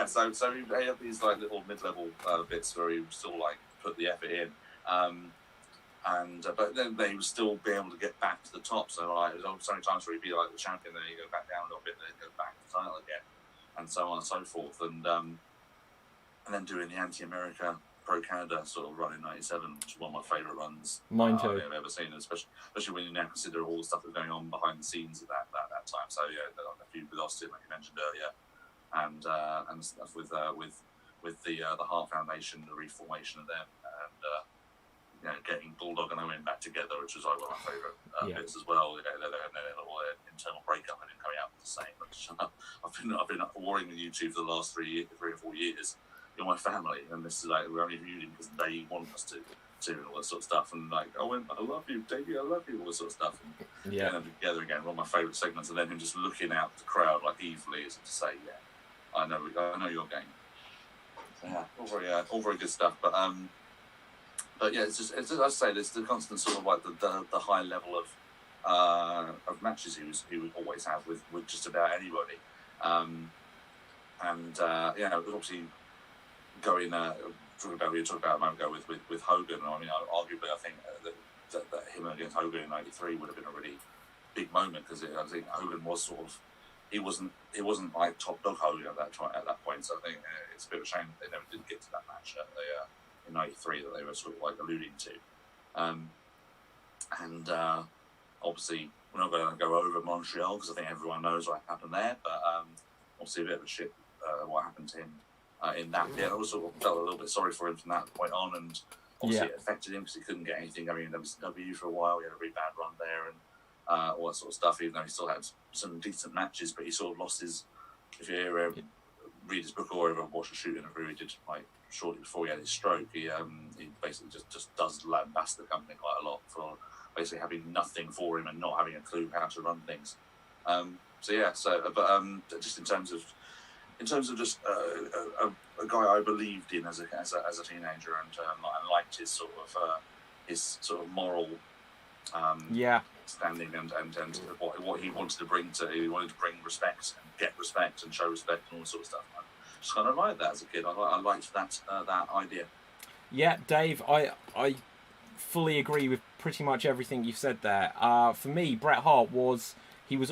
had these like little mid-level bits where he would still like put the effort in, but then they would still be able to get back to the top. So like there was so many times where he'd be like the champion, then he'd go back down a little bit, then he'd go back to the title again, and so on and so forth. And then doing the Anti-America Pro Canada sort of run in '97, which is one of my favourite runs I've ever seen, especially when you now consider all the stuff that's going on behind the scenes at that time. So the feud with Austin, like you mentioned earlier, and stuff with the Hart Foundation, the reformation of them, and getting Bulldog and Owen back together, which was like one of my favourite bits as well. Their little internal breakup and him coming out with the same. Which, I've been warring with you two for the last 3 or 4 years. You're my family, and this is like we're only feuding because they want us to and all that sort of stuff. And like, Owen, I love you, Davey, I love you, all this sort of stuff. And getting them together again, one of my favourite segments. And then him just looking out the crowd like evilly as if to say, I know your game. So, all very good stuff. But yeah, it's just as I say, there's the constant sort of like the high level of matches he would always have with just about anybody. Obviously going talking about we talked about a moment ago with Hogan. I mean, arguably, I think that him against Hogan in '93 would have been a really big moment, because I think Hogan was sort of he wasn't like top dog Hogan at that point. So I think it's a bit of a shame that they never did get to that match in '93 that they were sort of like alluding to. Obviously, we're not going to go over Montreal because I think everyone knows what happened there. But obviously, a bit of a shit what happened to him in that. I also felt a little bit sorry for him from that point on, and obviously it affected him because he couldn't get anything going in WCW for a while. He had a really bad run there and all that sort of stuff, even though he still had some decent matches, but he sort of lost his, if you ever read his book or ever watch a shoot interview he did like shortly before he had his stroke, he basically just does lambast the company quite a lot for basically having nothing for him and not having a clue how to run things. So yeah, but just in terms of just a guy I believed in as a teenager, and I liked his sort of moral standing and what he wanted to bring he wanted to bring respect and get respect and show respect and all sort of stuff. I just kind of liked that as a kid. I liked that idea. Yeah, Dave, I fully agree with pretty much everything you've said there. For me, Bret Hart was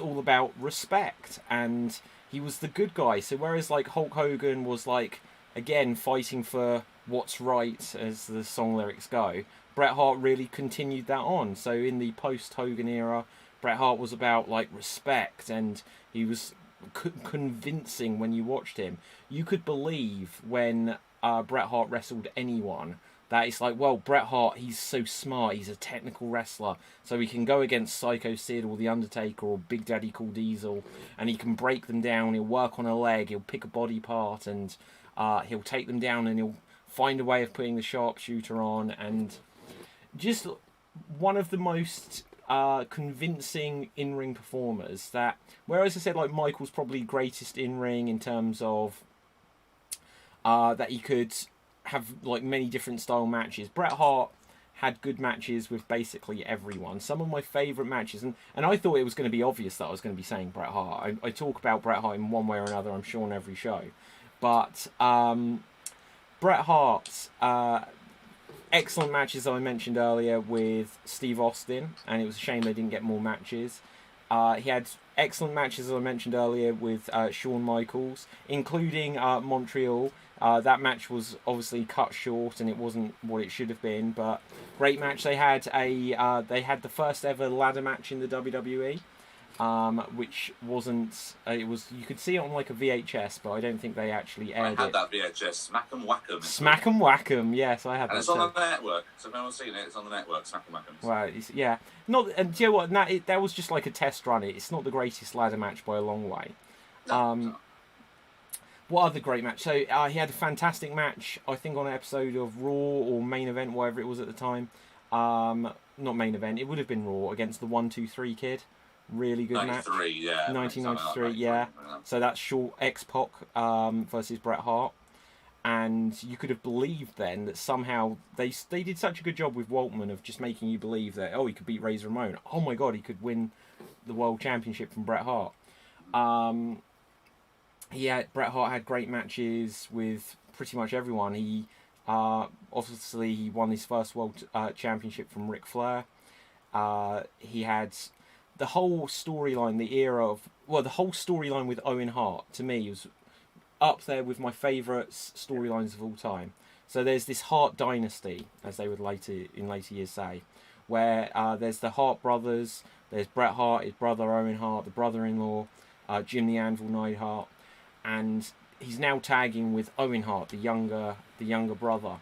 all about respect, and he was the good guy. So whereas like Hulk Hogan was like, again, fighting for what's right, as the song lyrics go, Bret Hart really continued that on. So in the post-Hogan era, Bret Hart was about like respect, and he was convincing when you watched him. You could believe when Bret Hart wrestled anyone that it's like, well, Bret Hart, he's so smart, he's a technical wrestler, so he can go against Psycho Sid or The Undertaker or Big Daddy Cool Diesel, and he can break them down, he'll work on a leg, he'll pick a body part, and he'll take them down, and he'll find a way of putting the sharpshooter on, and just one of the most convincing in-ring performers. That, whereas I said like Michael's probably greatest in-ring in terms of that he could have like many different style matches, Bret Hart had good matches with basically everyone. Some of my favourite matches, and I thought it was going to be obvious that I was going to be saying Bret Hart. I talk about Bret Hart in one way or another, I'm sure, on every show. But Bret Hart's excellent matches I mentioned earlier with Steve Austin, and it was a shame they didn't get more matches. He had excellent matches, as I mentioned earlier, with Shawn Michaels, including Montreal. That match was obviously cut short, and it wasn't what it should have been. But great match. They had the first ever ladder match in the WWE, which wasn't. It was, you could see it on like a VHS, but I don't think they actually aired it. I had that VHS. Smack 'em Whack 'em. Smack 'em Whack 'em. Yes, I had that. And it's on the network. So if anyone's seen it, it's on the network. Smack 'em Whack 'em. Well, yeah. Not. And do you know what? That was just like a test run. It's not the greatest ladder match by a long way. No. What other great match? So he had a fantastic match, I think, on an episode of Raw or Main Event, whatever it was at the time. Not Main Event. It would have been Raw against the 1-2-3 Kid. Really good 93, match. Yeah. 1993, yeah. So that's short X-Pac versus Bret Hart. And you could have believed then that somehow they did such a good job with Waltman of just making you believe that, oh, he could beat Razor Ramon. Oh my God, he could win the World Championship from Bret Hart. Bret Hart had great matches with pretty much everyone. He obviously he won his first World Championship from Ric Flair. He had the whole storyline, the whole storyline with Owen Hart, to me, was up there with my favourite storylines of all time. So there's this Hart dynasty, as they would in later years say, where there's the Hart brothers, there's Bret Hart, his brother Owen Hart, the brother-in-law, Jim the Anvil Neidhart, and he's now tagging with Owen Hart, the younger brother.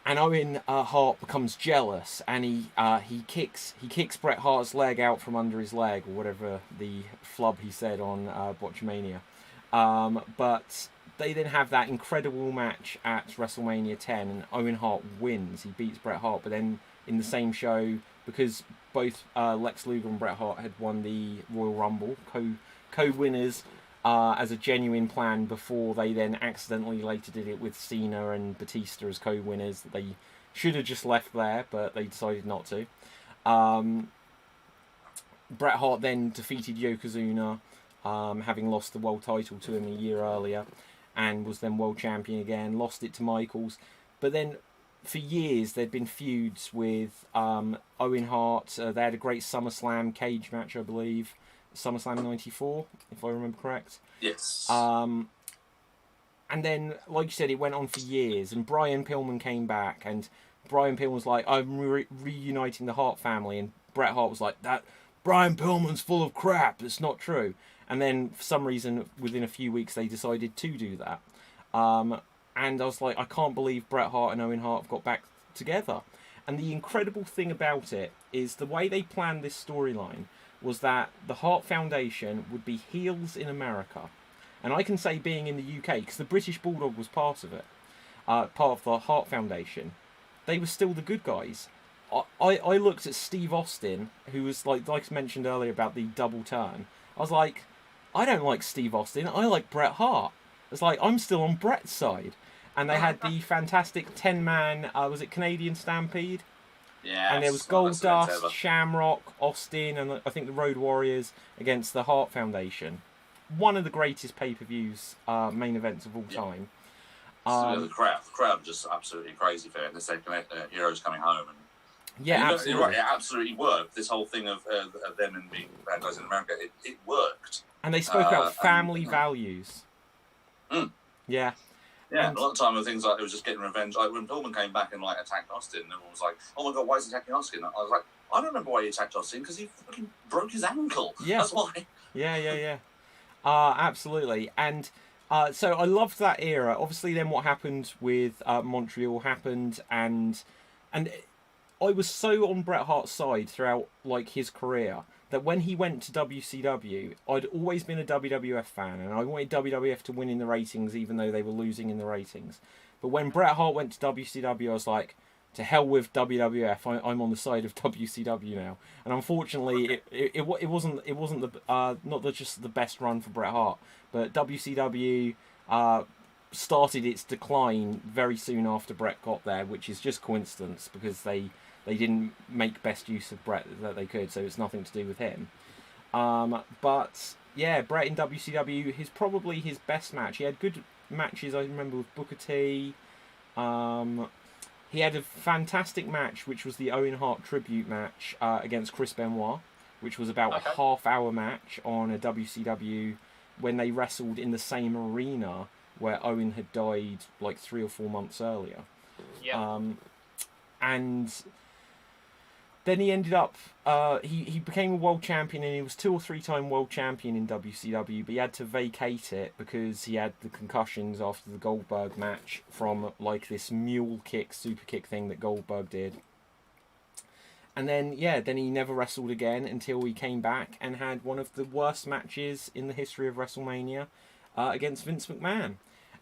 And Owen Hart becomes jealous, and he kicks Bret Hart's leg out from under his leg, or whatever the flub he said on Botchamania. But they then have that incredible match at WrestleMania 10, and Owen Hart wins. He beats Bret Hart, but then in the same show, because both Lex Luger and Bret Hart had won the Royal Rumble, co-winners, as a genuine plan, before they then accidentally later did it with Cena and Batista as co-winners. They should have just left there, but they decided not to. Bret Hart then defeated Yokozuna, having lost the world title to him a year earlier, and was then world champion again, lost it to Michaels. But then for years there'd been feuds with Owen Hart. They had a great SummerSlam cage match, I believe. SummerSlam 94, if I remember correct. Yes. And then, like you said, it went on for years, and Brian Pillman came back, and Brian Pillman was like, I'm reuniting the Hart family, and Bret Hart was like, that Brian Pillman's full of crap, it's not true. And then, for some reason, within a few weeks, they decided to do that. And I was like, I can't believe Bret Hart and Owen Hart have got back together. And the incredible thing about it is the way they planned this storyline was that the Hart Foundation would be heels in America. And I can say, being in the UK, because the British Bulldog was part of it, part of the Hart Foundation, they were still the good guys. I looked at Steve Austin, who was, like I mentioned earlier about the double turn, I was like, I don't like Steve Austin. I like Bret Hart. It's like, I'm still on Bret's side. And they had the fantastic 10-man, was it Canadian Stampede? Yeah. And there was Goldust, Shamrock, Austin, and I think the Road Warriors against the Hart Foundation. One of the greatest pay-per-views, main events of all time. The crowd just absolutely crazy for it. They say Heroes coming home. And absolutely. You're right, it absolutely worked. This whole thing of them and being bad guys in America, it worked. And they spoke about family values. Yeah. Yeah, and a lot of time, things like it was just getting revenge. Like when Pillman came back and like attacked Austin, everyone was like, "Oh my god, why is he attacking Austin?" I was like, "I don't remember why he attacked Austin because he fucking broke his ankle. Yeah, that's why." Yeah. Absolutely. And so I loved that era. Obviously, then what happened with Montreal happened, and I was so on Bret Hart's side throughout like his career that when he went to WCW, I'd always been a WWF fan, and I wanted WWF to win in the ratings, even though they were losing in the ratings. But when Bret Hart went to WCW, I was like, to hell with WWF. I'm on the side of WCW now. And unfortunately, it wasn't the just the best run for Bret Hart, but WCW started its decline very soon after Bret got there, which is just coincidence because they didn't make best use of Bret that they could, so it's nothing to do with him. But yeah, Bret in WCW, probably his best match. He had good matches, I remember, with Booker T. He had a fantastic match, which was the Owen Hart tribute match against Chris Benoit, which was about a half-hour match on a WCW when they wrestled in the same arena where Owen had died like 3 or 4 months earlier. Yeah. And then he ended up, he became a world champion, and he was 2 or 3 time world champion in WCW, but he had to vacate it because he had the concussions after the Goldberg match from like this mule kick, super kick thing that Goldberg did. And then he never wrestled again until he came back and had one of the worst matches in the history of WrestleMania against Vince McMahon.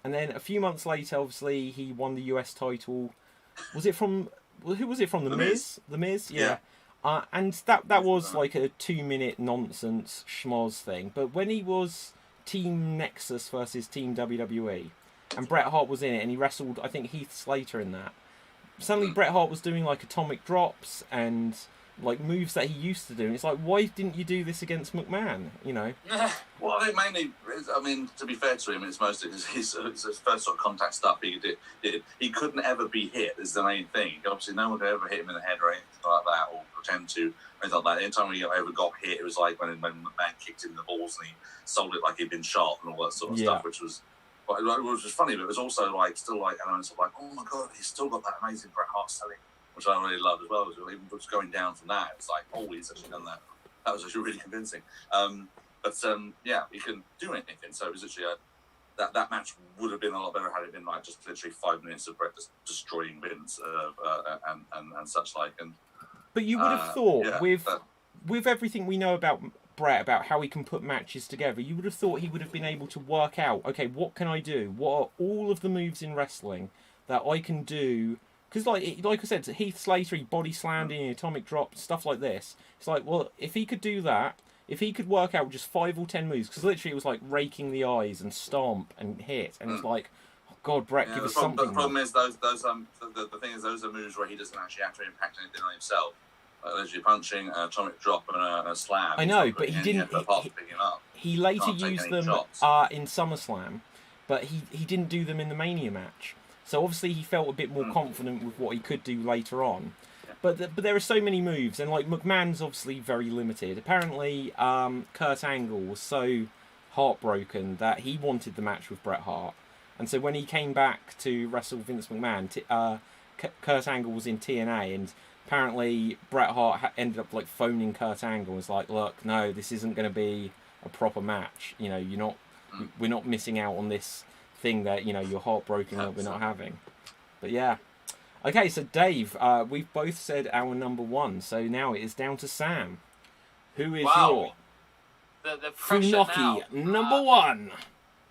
And then a few months later, obviously, he won the US title. Was it from... Who was it from? The Miz? The Miz? Yeah. And that was like a 2-minute nonsense schmoz thing. But when he was Team Nexus versus Team WWE, and Bret Hart was in it, and he wrestled, I think, Heath Slater in that, suddenly Bret Hart was doing like atomic drops and like moves that he used to do. And it's like, why didn't you do this against McMahon? You know? Well, I think mainly, I mean, to be fair to him, it's mostly because his first sort of contact stuff he did. He couldn't ever be hit, is the main thing. Obviously, no one could ever hit him in the head or anything like that, or pretend to, or anything like that. Anytime he ever got hit, it was like when McMahon kicked him in the balls and he sold it like he'd been shot and all that sort of stuff, which was funny, but it was also like still like elements of like, oh my god, he's still got that amazing Bret Hart selling, which I really loved as well. Even just going down from that, it's like, oh, he's actually done that. That was actually really convincing. Yeah, he couldn't do anything. So it was literally that match would have been a lot better had it been like just literally 5 minutes of Bret just destroying Vince and such like. But you would have thought with everything we know about Bret, about how he can put matches together, you would have thought he would have been able to work out, okay, what can I do? What are all of the moves in wrestling that I can do? Because like I said, Heath Slater, he body slammed in atomic drop, stuff like this. It's like, well, if he could do that, if he could work out just 5 or 10 moves, because literally it was like raking the eyes and stomp and hit, and it's like, oh god, Bret, give us something. The problem is the thing is those are moves where he doesn't actually have to impact anything on himself. Like literally punching, an atomic drop, and a slam. I know, but he didn't. He later used them in SummerSlam, but he didn't do them in the Mania match. So obviously he felt a bit more confident with what he could do later on. But there are so many moves, and like McMahon's obviously very limited. Apparently, Kurt Angle was so heartbroken that he wanted the match with Bret Hart, and so when he came back to wrestle Vince McMahon, Kurt Angle was in TNA, and apparently Bret Hart ended up like phoning Kurt Angle. Was like, look, no, this isn't going to be a proper match. You know, we're not missing out on this thing that you're heartbroken that we're not having. But yeah. Okay, so Dave, we've both said our number one, so now it is down to Sam. Who is your the pressure Funaki now. number one?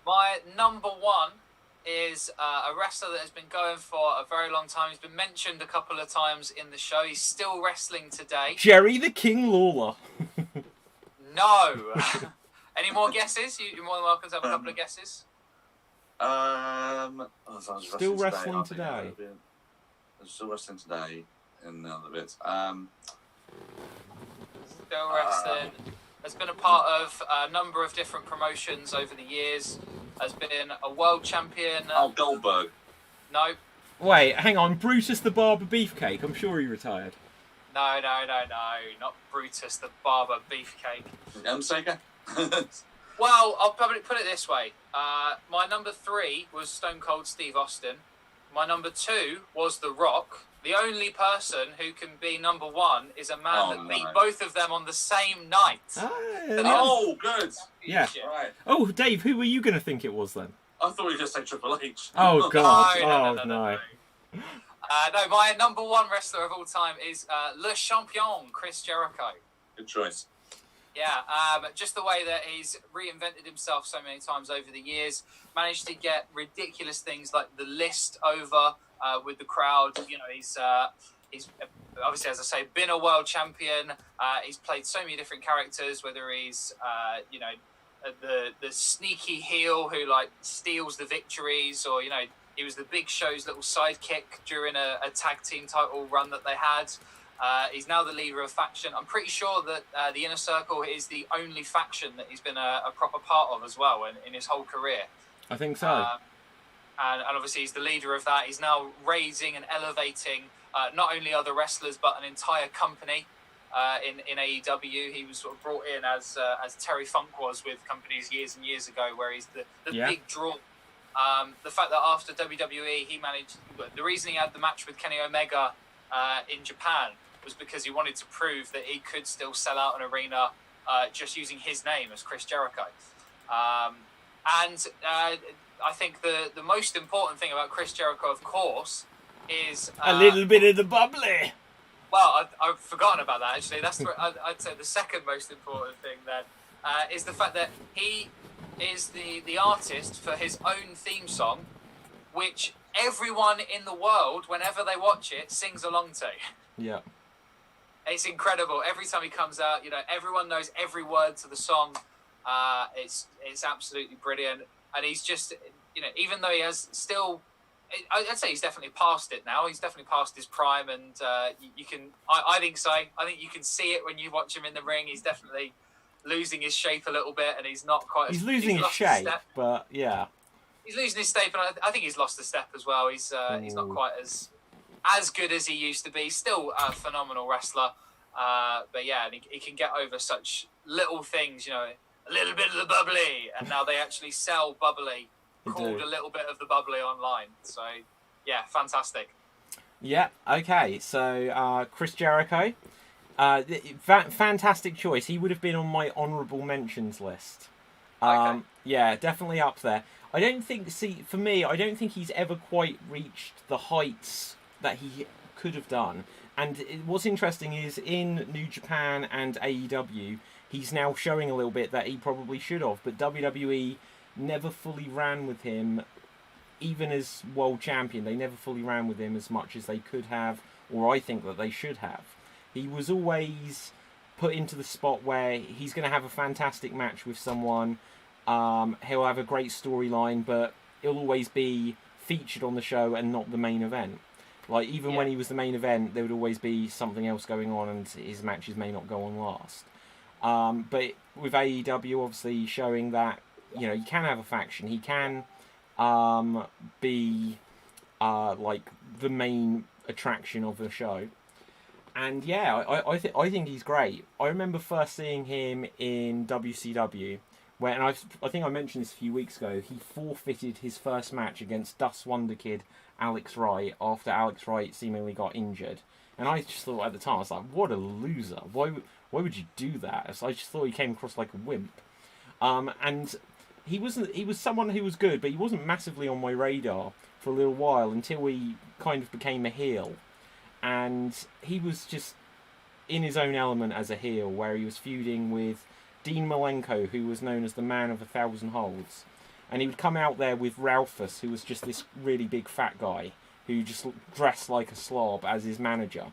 My number one is a wrestler that has been going for a very long time. He's been mentioned a couple of times in the show. He's still wrestling today. Jerry the King Lawler. No. Any more guesses? You're more than welcome to have a couple of guesses. Still wrestling today. Still wrestling today in the other bits. Still wrestling. Has been a part of a number of different promotions over the years. Has been a world champion. Goldberg. No. Wait, hang on. Brutus the Barber Beefcake. I'm sure he retired. No. Not Brutus the Barber Beefcake. Undertaker? Well, I'll probably put it this way. My number 3 was Stone Cold Steve Austin. My number 2 was The Rock. The only person who can be number 1 is a man that beat both of them on the same night. Oh, good. Yeah. Right. Oh, Dave, who were you going to think it was then? I thought you just said Triple H. Oh, God. No. No, my number 1 wrestler of all time is Le Champion, Chris Jericho. Good choice. Yeah, just the way that he's reinvented himself so many times over the years, managed to get ridiculous things like the list over with the crowd. You know, he's obviously, as I say, been a world champion. He's played so many different characters, whether he's the sneaky heel who like steals the victories, or he was the Big Show's little sidekick during a tag team title run that they had. He's now the leader of faction. I'm pretty sure that the Inner Circle is the only faction that he's been a proper part of as well in his whole career. I think so. And obviously he's the leader of that. He's now raising and elevating not only other wrestlers but an entire company in AEW. He was sort of brought in as Terry Funk was with companies years and years ago, where he's the big draw. The fact that after WWE he managed, the reason he had the match with Kenny Omega in Japan was because he wanted to prove that he could still sell out an arena just using his name as Chris Jericho. And I think the most important thing about Chris Jericho, of course, is a little bit of the bubbly. Well, I've forgotten about that, actually. That's I'd say the second most important thing then is the fact that he is the artist for his own theme song, which everyone in the world, whenever they watch it, sings along to. Yeah. It's incredible. Every time he comes out, everyone knows every word to the song. It's absolutely brilliant. And he's just, even though he has still, I'd say he's definitely past it now. He's definitely past his prime, and you can, I think so. I think you can see it when you watch him in the ring. He's definitely losing his shape a little bit, and he's not quite. He's losing his shape, but yeah. He's losing his step, and I think he's lost the step as well. He's not quite as good as he used to be. Still a phenomenal wrestler, but yeah, and he can get over such little things, a little bit of the bubbly, and now they actually sell bubbly called a little bit of the bubbly online. So yeah, fantastic. Yeah. Okay. So Chris Jericho, fantastic choice. He would have been on my honourable mentions list. Okay. Yeah, definitely up there. I don't think he's ever quite reached the heights that he could have done. And what's interesting is in New Japan and AEW, he's now showing a little bit that he probably should have. But WWE never fully ran with him, even as world champion. They never fully ran with him as much as they could have, or I think that they should have. He was always put into the spot where he's going to have a fantastic match with someone. He'll have a great storyline, but he'll always be featured on the show and not the main event. Like, even when he was the main event, there would always be something else going on, and his matches may not go on last. But with AEW, obviously showing that, you can have a faction. He can be like the main attraction of the show. And yeah, I think he's great. I remember first seeing him in WCW. And I think I mentioned this a few weeks ago. He forfeited his first match against Dust Wonder Kid Alex Wright after Alex Wright seemingly got injured. And I just thought at the time, I was like, what a loser. Why would you do that? So I just thought he came across like a wimp. And he was someone who was good, but he wasn't massively on my radar for a little while until he kind of became a heel. And he was just in his own element as a heel, where he was feuding with Dean Malenko, who was known as the Man of 1,000 Holds. And he would come out there with Ralphus, who was just this really big fat guy, who just dressed like a slob as his manager.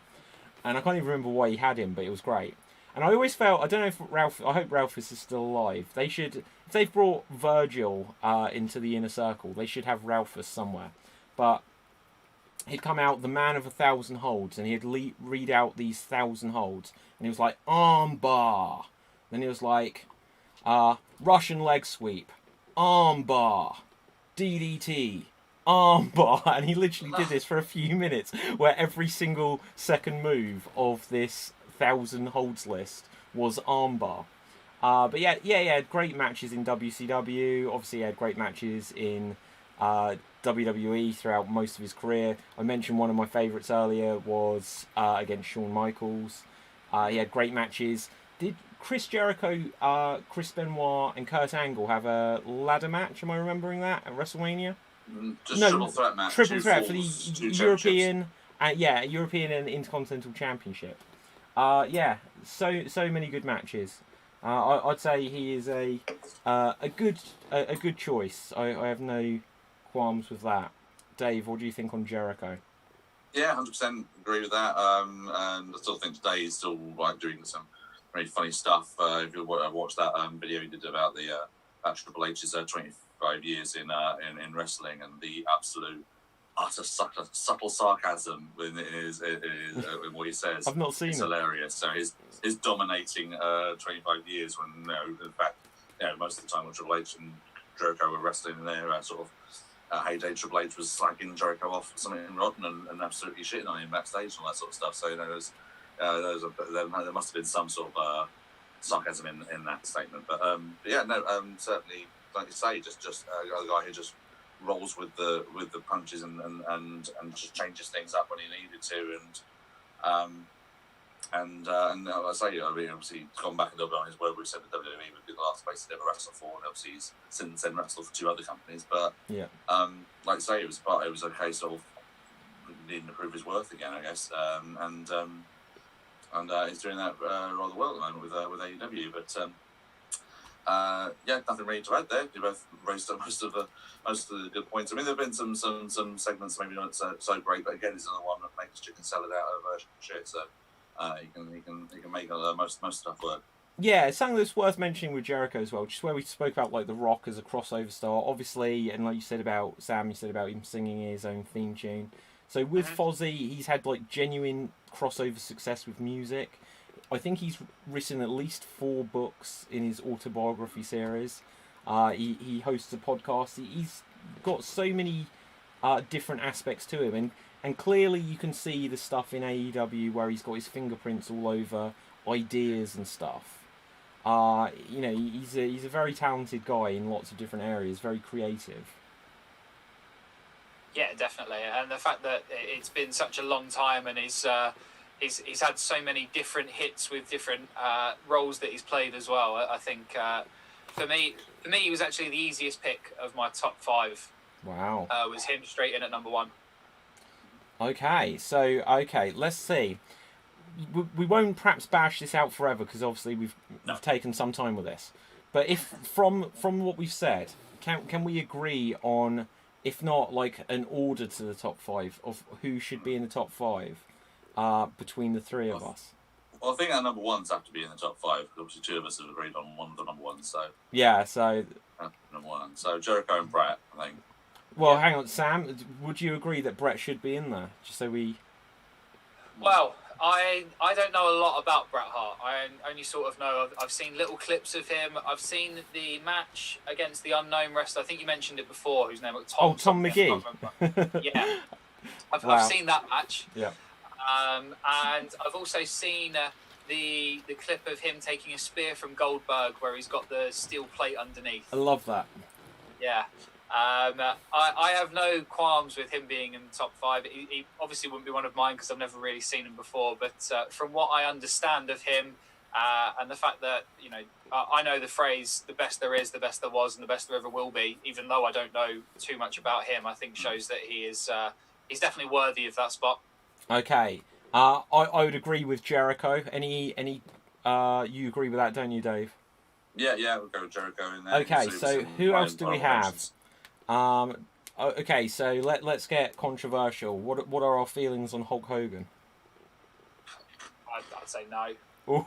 And I can't even remember why he had him, but it was great. And I always felt, I don't know if I hope Ralphus is still alive. They should, if they've brought Virgil into the inner circle, they should have Ralphus somewhere. But he'd come out the man of 1,000 holds, and he'd read out these 1,000 holds, and he was like, arm bar. Then he was like, Russian leg sweep, arm bar, DDT, arm bar. And he literally did this for a few minutes, where every single second move of this 1,000 holds list was armbar. But yeah, he had great matches in WCW. Obviously, he had great matches in WWE throughout most of his career. I mentioned one of my favourites earlier was against Shawn Michaels. He had great matches. Did Chris Jericho, Chris Benoit, and Kurt Angle have a ladder match? Am I remembering that at WrestleMania? Just triple threat match. Triple threat for the European, European and Intercontinental Championship. So many good matches. I'd say he is a good choice. I have no qualms with that. Dave, what do you think on Jericho? Yeah, 100% agree with that. And I still think today he's still like doing some very funny stuff. If you watch that video he did about the Triple H's 25 years in wrestling, and the absolute utter subtle sarcasm in what he says. I've not seen it. It's hilarious. So his dominating 25 years when, in fact, most of the time when Triple H and Jericho were wrestling in their sort of heyday, Triple H was slagging Jericho off for something rotten and absolutely shitting on him backstage and all that sort of stuff. So, there must have been some sort of sarcasm in that statement. But certainly, like you say, just a guy who just rolls with the punches and just changes things up when he needed to, and like I say, I mean, obviously he's gone back and done on his word. We've said that WWE would be the last place he'd ever wrestle for, and obviously he's since then wrestled for 2 other companies. But like I say, it was a case of needing to prove his worth again, I guess, and he's doing that rather well at the moment with AEW. But nothing really to add there. You both raised most of the good points. I mean, there have been some segments maybe not so great, but again, it's another one that makes chicken salad out of shit. So he can make most stuff work. Yeah, something that's worth mentioning with Jericho as well, just where we spoke about like The Rock as a crossover star, obviously, and like you said about Sam, you said about him singing his own theme tune. So with Fozzy, he's had like genuine crossover success with music. I think he's written at least 4 books in his autobiography series. He hosts a podcast. He's got so many different aspects to him, and clearly you can see the stuff in AEW where he's got his fingerprints all over ideas and stuff. He's a very talented guy in lots of different areas, very creative. Yeah, definitely, and the fact that it's been such a long time, and he's had so many different hits with different roles that he's played as well. I think for me, he was actually the easiest pick of my top 5. Wow, was him straight in at number 1. Okay, let's see. We won't perhaps bash this out forever because obviously we've taken some time with this. But if from what we've said, can we agree on, if not like an order to the top 5 of who should be in the top 5 between the 3 of us? Well, I think our number 1s have to be in the top 5 because obviously 2 of us have agreed on one of the number 1s. So number 1. So Jericho and Bret, I think. Well, hang on, Sam. Would you agree that Bret should be in there? Just so we. Well, I don't know a lot about Bret Hart. I only sort of know I've seen little clips of him. I've seen the match against the unknown wrestler. I think you mentioned it before. Whose name was Tom? Oh, Tom McGee. Yeah, I've seen that match. Yeah. And I've also seen the clip of him taking a spear from Goldberg, where he's got the steel plate underneath. I love that. Yeah. I have no qualms with him being in the top 5. He obviously wouldn't be one of mine because I've never really seen him before. But from what I understand of him, and the fact that I know the phrase "the best there is, the best there was, and the best there ever will be," even though I don't know too much about him, I think shows that he is he's definitely worthy of that spot. Okay, I would agree with Jericho. Any you agree with that, don't you, Dave? Yeah, we'll go with Jericho in there. Okay, so who else do we have? Okay, so let's get controversial. What are our feelings on Hulk Hogan? I'd say no. Ooh.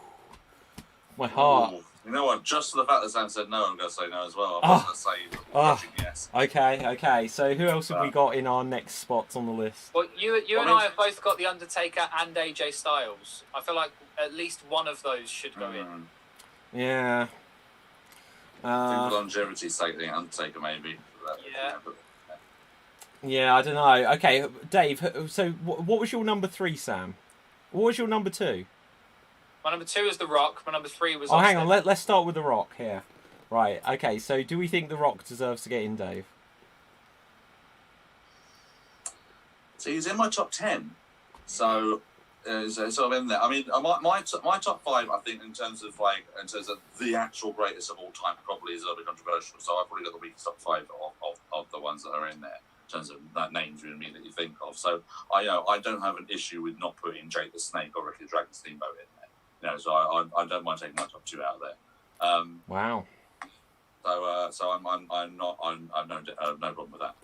My heart. Ooh. You know what? Just for the fact that Sam said no, I'm going to say no as well. I'm going to say yes. Okay. So who else have we got in our next spots on the list? Well, you and I have both got The Undertaker and AJ Styles. I feel like at least one of those should go in. Yeah. I think for longevity's sake, the Undertaker maybe. Yeah, I don't know. Okay, Dave, so what was your number 3, Sam? What was your number 2? My number 2 is The Rock. My number 3 was Oh, Austin. hang on. Let's start with The Rock here. Right, okay, so do we think The Rock deserves to get in, Dave? So he's in my top 10. So sort of in there. I mean, my top 5, I think, in terms of the actual greatest of all time, probably is a little bit controversial. So I've probably got the weakest top 5 of the ones that are in there in terms of names you immediately think of. So I don't have an issue with not putting Jake the Snake or Ricky the Dragon Steamboat in there. So I don't mind taking my top 2 out of there. Wow. So I'm no problem with that.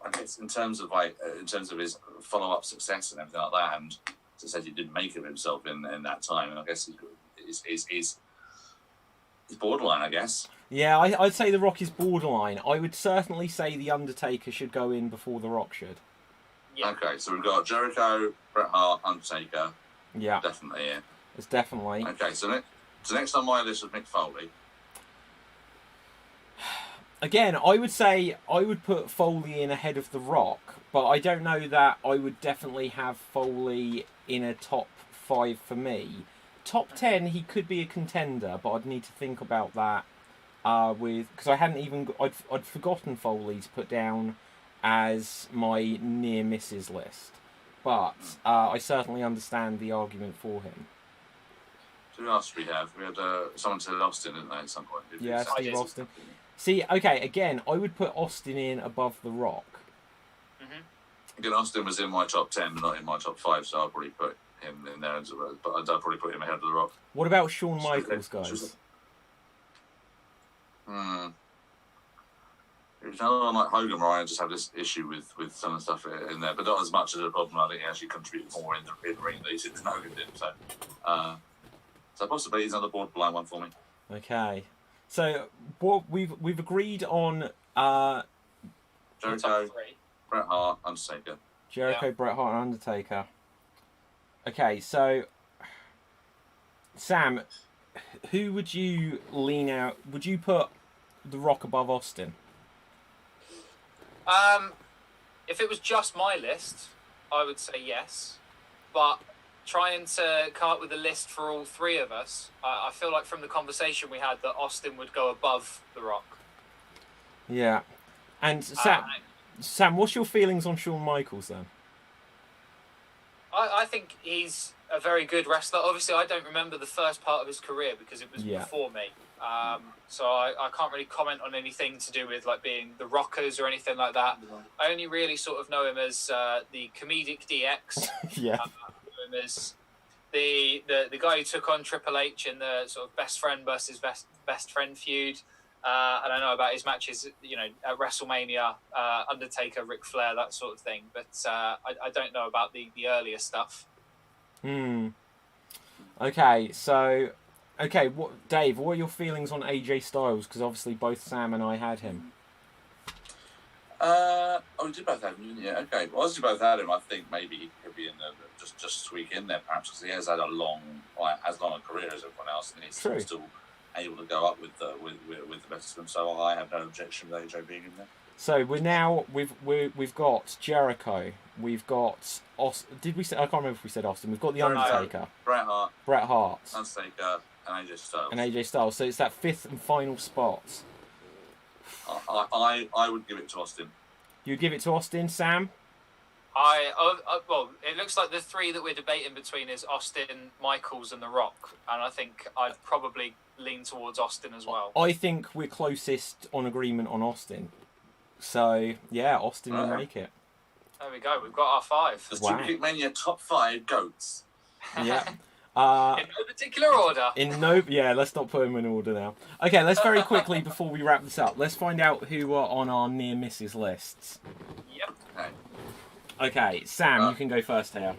I guess in terms of his follow-up success and everything like that, and as I said, he didn't make of himself in that time. I guess he's borderline, I guess. Yeah, I'd say The Rock is borderline. I would certainly say The Undertaker should go in before The Rock should. Yeah. Okay, so we've got Jericho, Bret Hart, Undertaker. Yeah. Definitely, yeah. It's definitely. Okay, so next on my list was Mick Foley. Again, I would say I would put Foley in ahead of The Rock, but I don't know that I would definitely have Foley in a top 5 for me. Top 10, he could be a contender, but I'd need to think about that because I hadn't even I'd forgotten Foley to put down as my near misses list, but I certainly understand the argument for him. So who else do we have? We had someone said Austin, didn't they, at some point? Yeah, Steve Austin. See, okay, again, I would put Austin in above The Rock. Mm-hmm. Again, Austin was in my top 10, but not in my top 5, so I'll probably put him in there as well. But I'd probably put him ahead of The Rock. What about Shawn Michaels, guys? It's another one like Hogan, where I just have this issue with some of the stuff in there, but not as much as a problem. I think he actually contributed more in the ring than Hogan did. So possibly he's another borderline one for me. Okay. So what we've agreed on Jericho, Bret Hart, Undertaker. Jericho, Bret Hart, and Undertaker. Okay, so Sam, who would you lean out? Would you put The Rock above Austin? If it was just my list, I would say yes. But trying to come up with a list for all 3 of us, I feel like from the conversation we had that Austin would go above The Rock. Yeah. And Sam, what's your feelings on Shawn Michaels then? I think he's a very good wrestler. Obviously, I don't remember the first part of his career because it was before me. So I can't really comment on anything to do with like being the Rockers or anything like that. I only really sort of know him as the comedic DX. Yeah. Know him as the guy who took on Triple H in the sort of best friend versus best friend feud. And I know about his matches, at WrestleMania, Undertaker, Ric Flair, that sort of thing. But I don't know about the earlier stuff. Okay, so... Okay, Dave, what are your feelings on AJ Styles? Because obviously both Sam and I had him. We did both have him, didn't you? Okay, well, as we both had him, I think maybe he could be in there, just squeak in there, perhaps, because he has had as long a career as everyone else, and he's still able to go up with the best of them. So I have no objection with AJ being in there. So we've got Jericho, we've got did we say? I can't remember if we said Austin. We've got the Undertaker, Bret Hart, Undertaker, and AJ Styles. So it's that 5th and final spot. I would give it to Austin. You'd give it to Austin, Sam? Well, it looks like the 3 that we're debating between is Austin, Michaels, and The Rock, and I think I'd probably lean towards Austin as well. I think we're closest on agreement on Austin. So yeah, Austin will make it. There we go. We've got our 5. The Superkick Mania top 5 goats. Yeah. In no particular order. Yeah, let's not put them in order now. Okay, let's very quickly, before we wrap this up, let's find out who are on our near misses lists. Yep. Okay. Okay, Sam, you can go first here.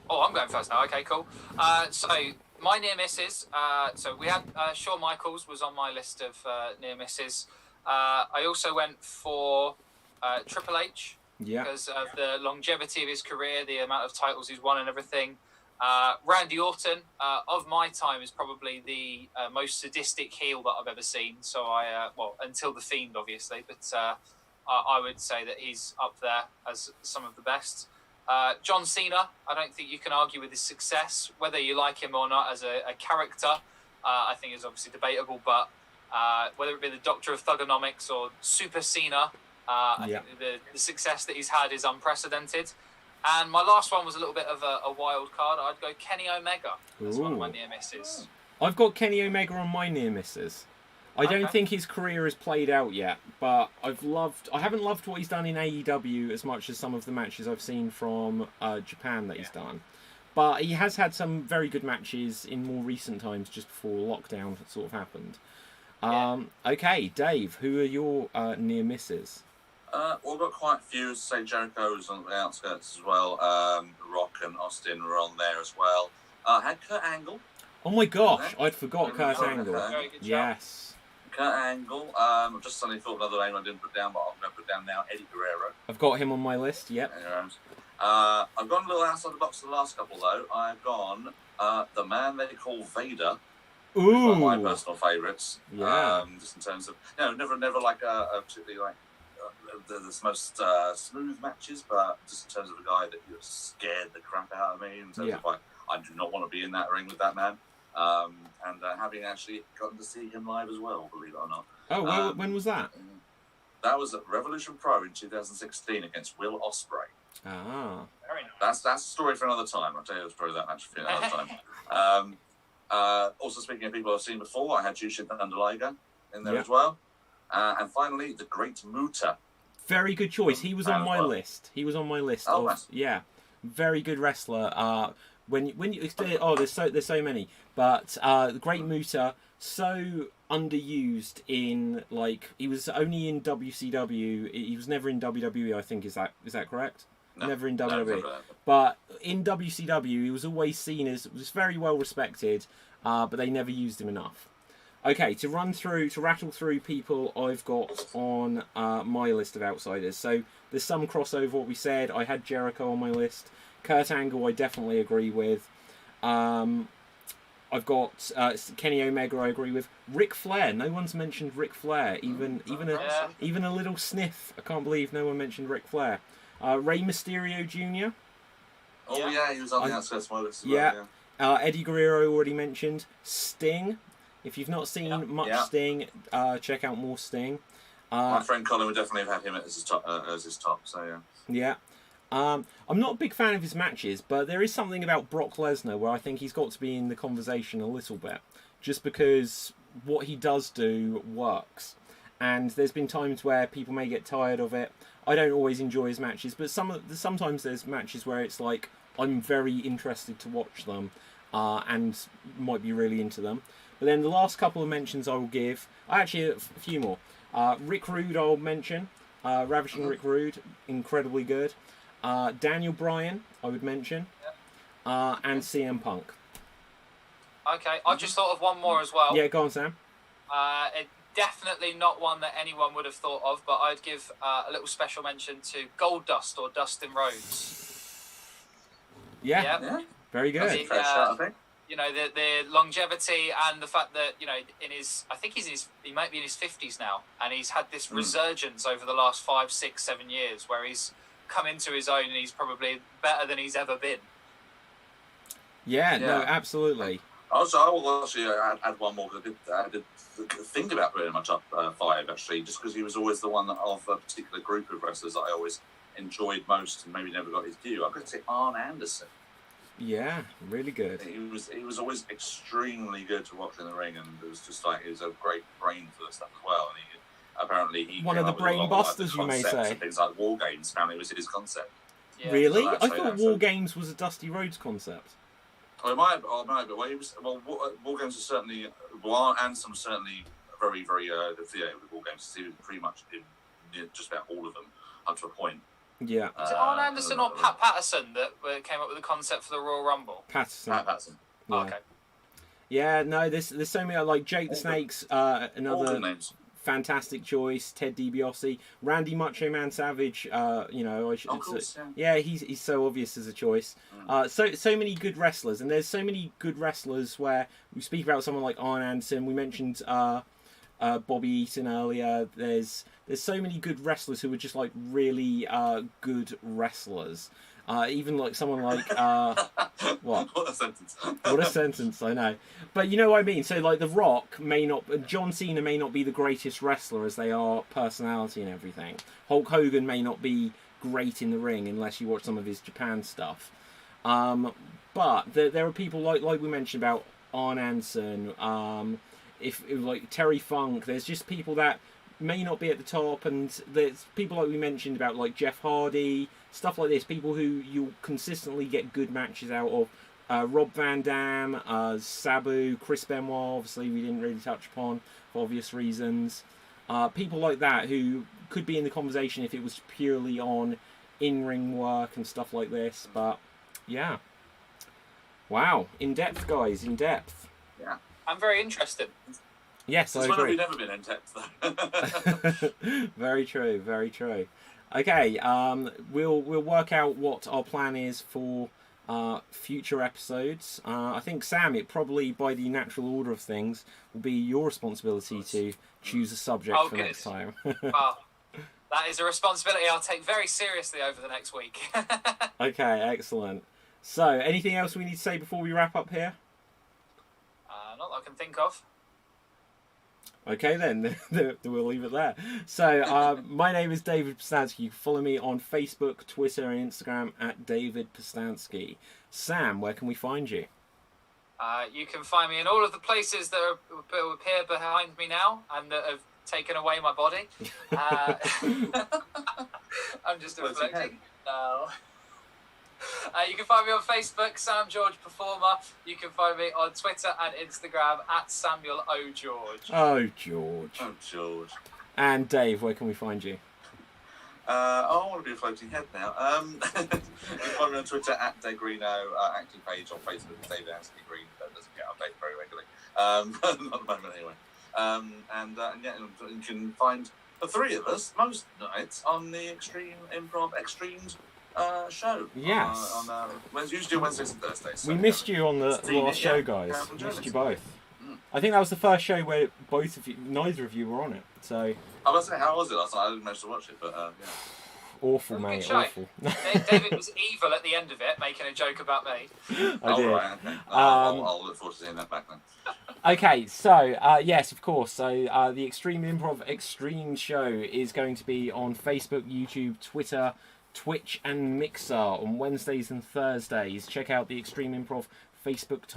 Oh, I'm going first now. Okay, cool. So my near misses. So we had Shawn Michaels was on my list of near misses. I also went for Triple H because of the longevity of his career, the amount of titles he's won, and everything. Randy Orton, of my time, is probably the most sadistic heel that I've ever seen. So well, until The Fiend, obviously, but I would say that he's up there as some of the best. John Cena, I don't think you can argue with his success. Whether you like him or not as a character, I think is obviously debatable. But whether it be the Doctor of Thugonomics or Super Cena, I think the success that he's had is unprecedented. And my last one was a little bit of a wild card. I'd go Kenny Omega as one of my near misses. I've got Kenny Omega on my near misses. I don't think his career has played out yet, but I haven't loved what he's done in AEW as much as some of the matches I've seen from Japan that he's done. But he has had some very good matches in more recent times, just before lockdown sort of happened. Okay, Dave, who are your near misses? Well, I've got quite a few. Say Jericho's on the outskirts as well. Rock and Austin were on there as well. Had Kurt Angle. Oh my gosh, I'd forgot Kurt Angle. Very good job. Yes. Kurt Angle. I've just suddenly thought of another name I didn't put down, but I'm going to put down now. Eddie Guerrero. I've got him on my list. Yep. I've gone a little outside the box for the last couple though. I've gone the man they call Vader. Ooh. One of my personal favourites. Yeah. Just in terms of never like a particularly like the most smooth matches, but just in terms of a guy that scared the crap out of me. In terms of like, I do not want to be in that ring with that man. And having actually gotten to see him live as well, believe it or not. Oh, well, when was that? That was at Revolution Pro in 2016 against Will Ospreay. Ah. Very nice. That's a story for another time. I'll tell you the story of that match for another time. Also, speaking of people I've seen before, I had Jushin Thunder Liger in there as well. And finally, the Great Muta. Very good choice. He was on my list. Oh, nice. Yeah, very good wrestler. When you there's so many, but the Great Muta, so underused in, like, he was only in WCW. He was never in WWE. I think is that correct? No, never in WWE. Never. But in WCW, he was always seen as very well respected, but they never used him enough. Okay, to rattle through people I've got on my list of outsiders. So there's some crossover, what we said. I had Jericho on my list. Kurt Angle, I definitely agree with. I've got Kenny Omega, I agree with. Ric Flair, no one's mentioned Ric Flair. Even a little sniff. I can't believe no one mentioned Ric Flair. Rey Mysterio Jr. Oh yeah, he was on the outskirts of my list as well. Yeah. Eddie Guerrero already mentioned. Sting. If you've not seen much Sting, check out more Sting. My friend Colin would definitely have had him as his top. So yeah. Yeah. I'm not a big fan of his matches, but there is something about Brock Lesnar where I think he's got to be in the conversation a little bit, just because what he does do works. And there's been times where people may get tired of it. I don't always enjoy his matches, but sometimes there's matches where it's like I'm very interested to watch them, and might be really into them. But then the last couple of mentions I will give, actually a few more. Rick Rude I'll mention. Ravishing Rick Rude, incredibly good. Daniel Bryan I would mention. And CM Punk. Okay, I've just thought of one more as well. Yeah, go on, Sam. Definitely not one that anyone would have thought of, but I'd give a little special mention to Goldust or Dustin Rhodes. Yeah. Very good. I think. You know, the longevity and the fact that, you know, he might be in his 50s now, and he's had this resurgence over the last 5, 6, 7 years where he's come into his own and he's probably better than he's ever been. Yeah. No, absolutely. Also, I will actually add one more, because I did think about putting in my top 5, actually, just because he was always the one of a particular group of wrestlers that I always enjoyed most and maybe never got his due. I'm going to say Arn Anderson. Yeah, really good. He was always extremely good to watch in the ring, and it was just like he was a great brain for the stuff as well. And he one of the brain busters, you may say. Things like War Games apparently was his concept. Yeah. Really? So I thought War Games was a Dusty Rhodes concept. Well, it might, but War Games was certainly, Anderson was certainly very, very affiliated with War Games. He was pretty much in just about all of them up to a point. Yeah. Was it Arn Anderson or Pat Patterson that came up with the concept for the Royal Rumble? Patterson. Pat Patterson. Yeah. Oh, okay. Yeah, no, there's so many, like Jake the Snake's another names. fantastic choice. Ted DiBiase, Randy Macho Man Savage. Yeah, he's so obvious as a choice. So many good wrestlers, and there's so many good wrestlers where we speak about someone like Arn Anderson. We mentioned Bobby Eaton earlier. There's so many good wrestlers who are just like really good wrestlers. Even like someone like what? What a sentence! What a sentence! I know, but you know what I mean. So like The Rock John Cena may not be the greatest wrestler as they are personality and everything. Hulk Hogan may not be great in the ring unless you watch some of his Japan stuff. But there are people like we mentioned about Arn Anderson. If like Terry Funk, there's just people that may not be at the top, and there's people like we mentioned about like Jeff Hardy, stuff like this, people who you'll consistently get good matches out of. Rob Van Dam, Sabu, Chris Benoit, obviously we didn't really touch upon for obvious reasons. People like that who could be in the conversation if it was purely on in-ring work and stuff like this, but yeah. Wow, in depth guys, in depth. Yeah. I'm very interested. Yes, I agree. agree. We've never been in depth though. Very true, very true. Okay, we'll work out what our plan is for future episodes. I think Sam, it probably by the natural order of things will be your responsibility to choose a subject for next time. Well, that is a responsibility I'll take very seriously over the next week. Okay, excellent. So, anything else we need to say before we wrap up here? Not that I can think of. Okay then, we'll leave it there. So, my name is David Postansky. You can follow me on Facebook, Twitter and Instagram at David Postansky. Sam, where can we find you? You can find me in all of the places that appear behind me now and that have taken away my body. I'm just reflecting. No. You can find me on Facebook, Sam George Performer. You can find me on Twitter and Instagram at Samuel O. George. Oh, George. Oh, George. And Dave, where can we find you? I want to be a floating head now. You can find me on Twitter at Degrino, active page on Facebook, David Anthony Green. That doesn't get updated very regularly. Not at the moment, anyway. And yeah, you can find the three of us most nights on the Extreme Improv Extremes show. Yes. Usually Wednesdays and Thursdays. So we missed you on the last show, guys. Missed you both. I think that was the first show where neither of you were on it. So. I was saying, how was it last night? I didn't manage to watch it, but yeah. Awful, mate. Awful. David was evil at the end of it, making a joke about me. I did. Right, okay. I'll look forward to seeing that back then. Okay, so yes, of course. So the Extreme Improv Extreme show is going to be on Facebook, YouTube, Twitter, Twitch and Mixer on Wednesdays and Thursdays. Check out the Extreme Improv Facebook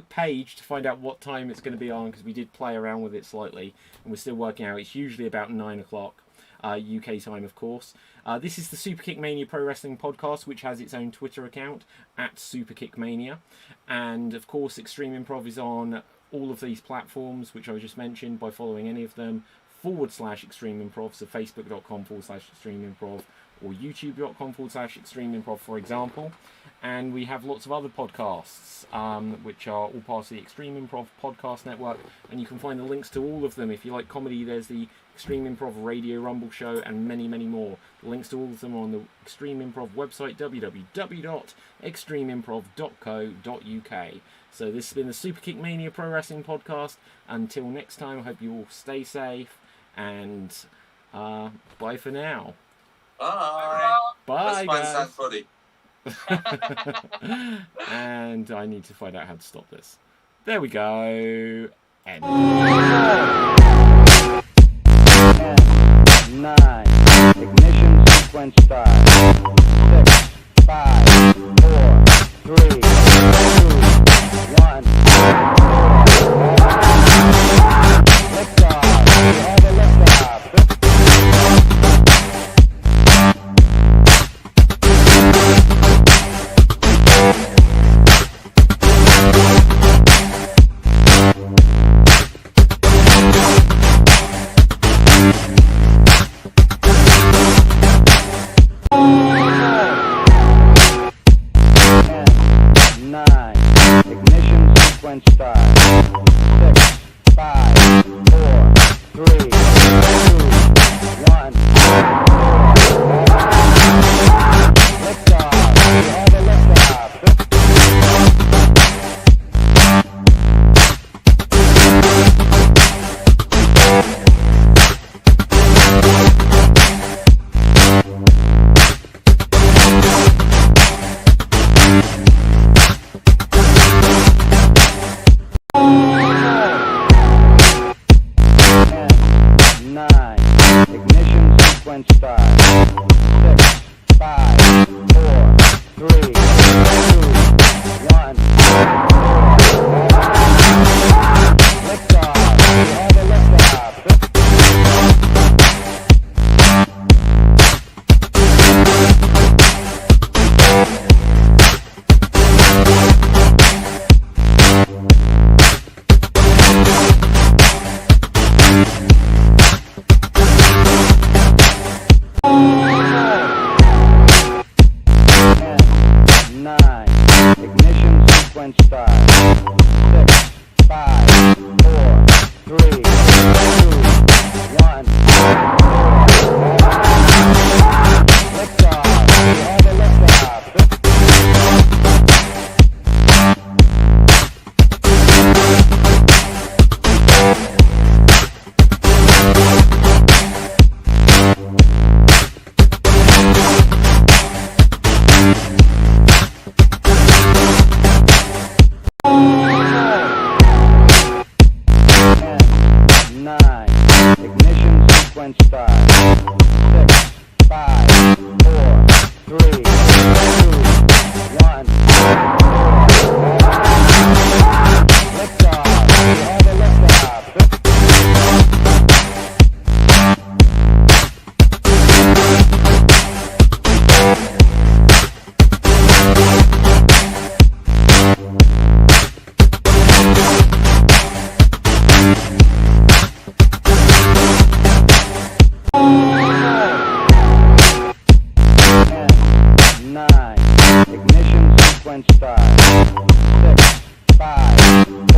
page to find out what time it's going to be on, because we did play around with it slightly and we're still working out. It's usually about 9 o'clock UK time, of course. This is the Superkick Mania Pro Wrestling Podcast, which has its own Twitter account at Superkick Mania, and of course Extreme Improv is on all of these platforms which I just mentioned by following any of them /Extreme Improv, so facebook.com/Extreme Improv or youtube.com/Extreme Improv, for example. And we have lots of other podcasts which are all part of the Extreme Improv Podcast Network, and you can find the links to all of them. If you like comedy, there's the Extreme Improv Radio Rumble Show and many, many more. The links to all of them are on the Extreme Improv website, www.extremeimprov.co.uk. So this has been the Superkick Mania Pro Wrestling Podcast. Until next time, I hope you all stay safe, and bye for now. Bye. Bye, guys. Buddy. And I need to find out how to stop this. There we go. End. 10, 9, ignition sequence start. 6, 5, 4, 3, 2, 1. Liftoff. We have a liftoff. start. 6, 5, 4, 3, 2, 1. Liftoff. We have a liftoff. Ignition sequence start. 6, 5, 4, 3, 2, 1. Liftoff. We have a liftoff. Ignition sequence start. 6, 5, 4, 3, 2, 1. Liftoff. We have a liftoff. Ignition sequence start. 6, 5,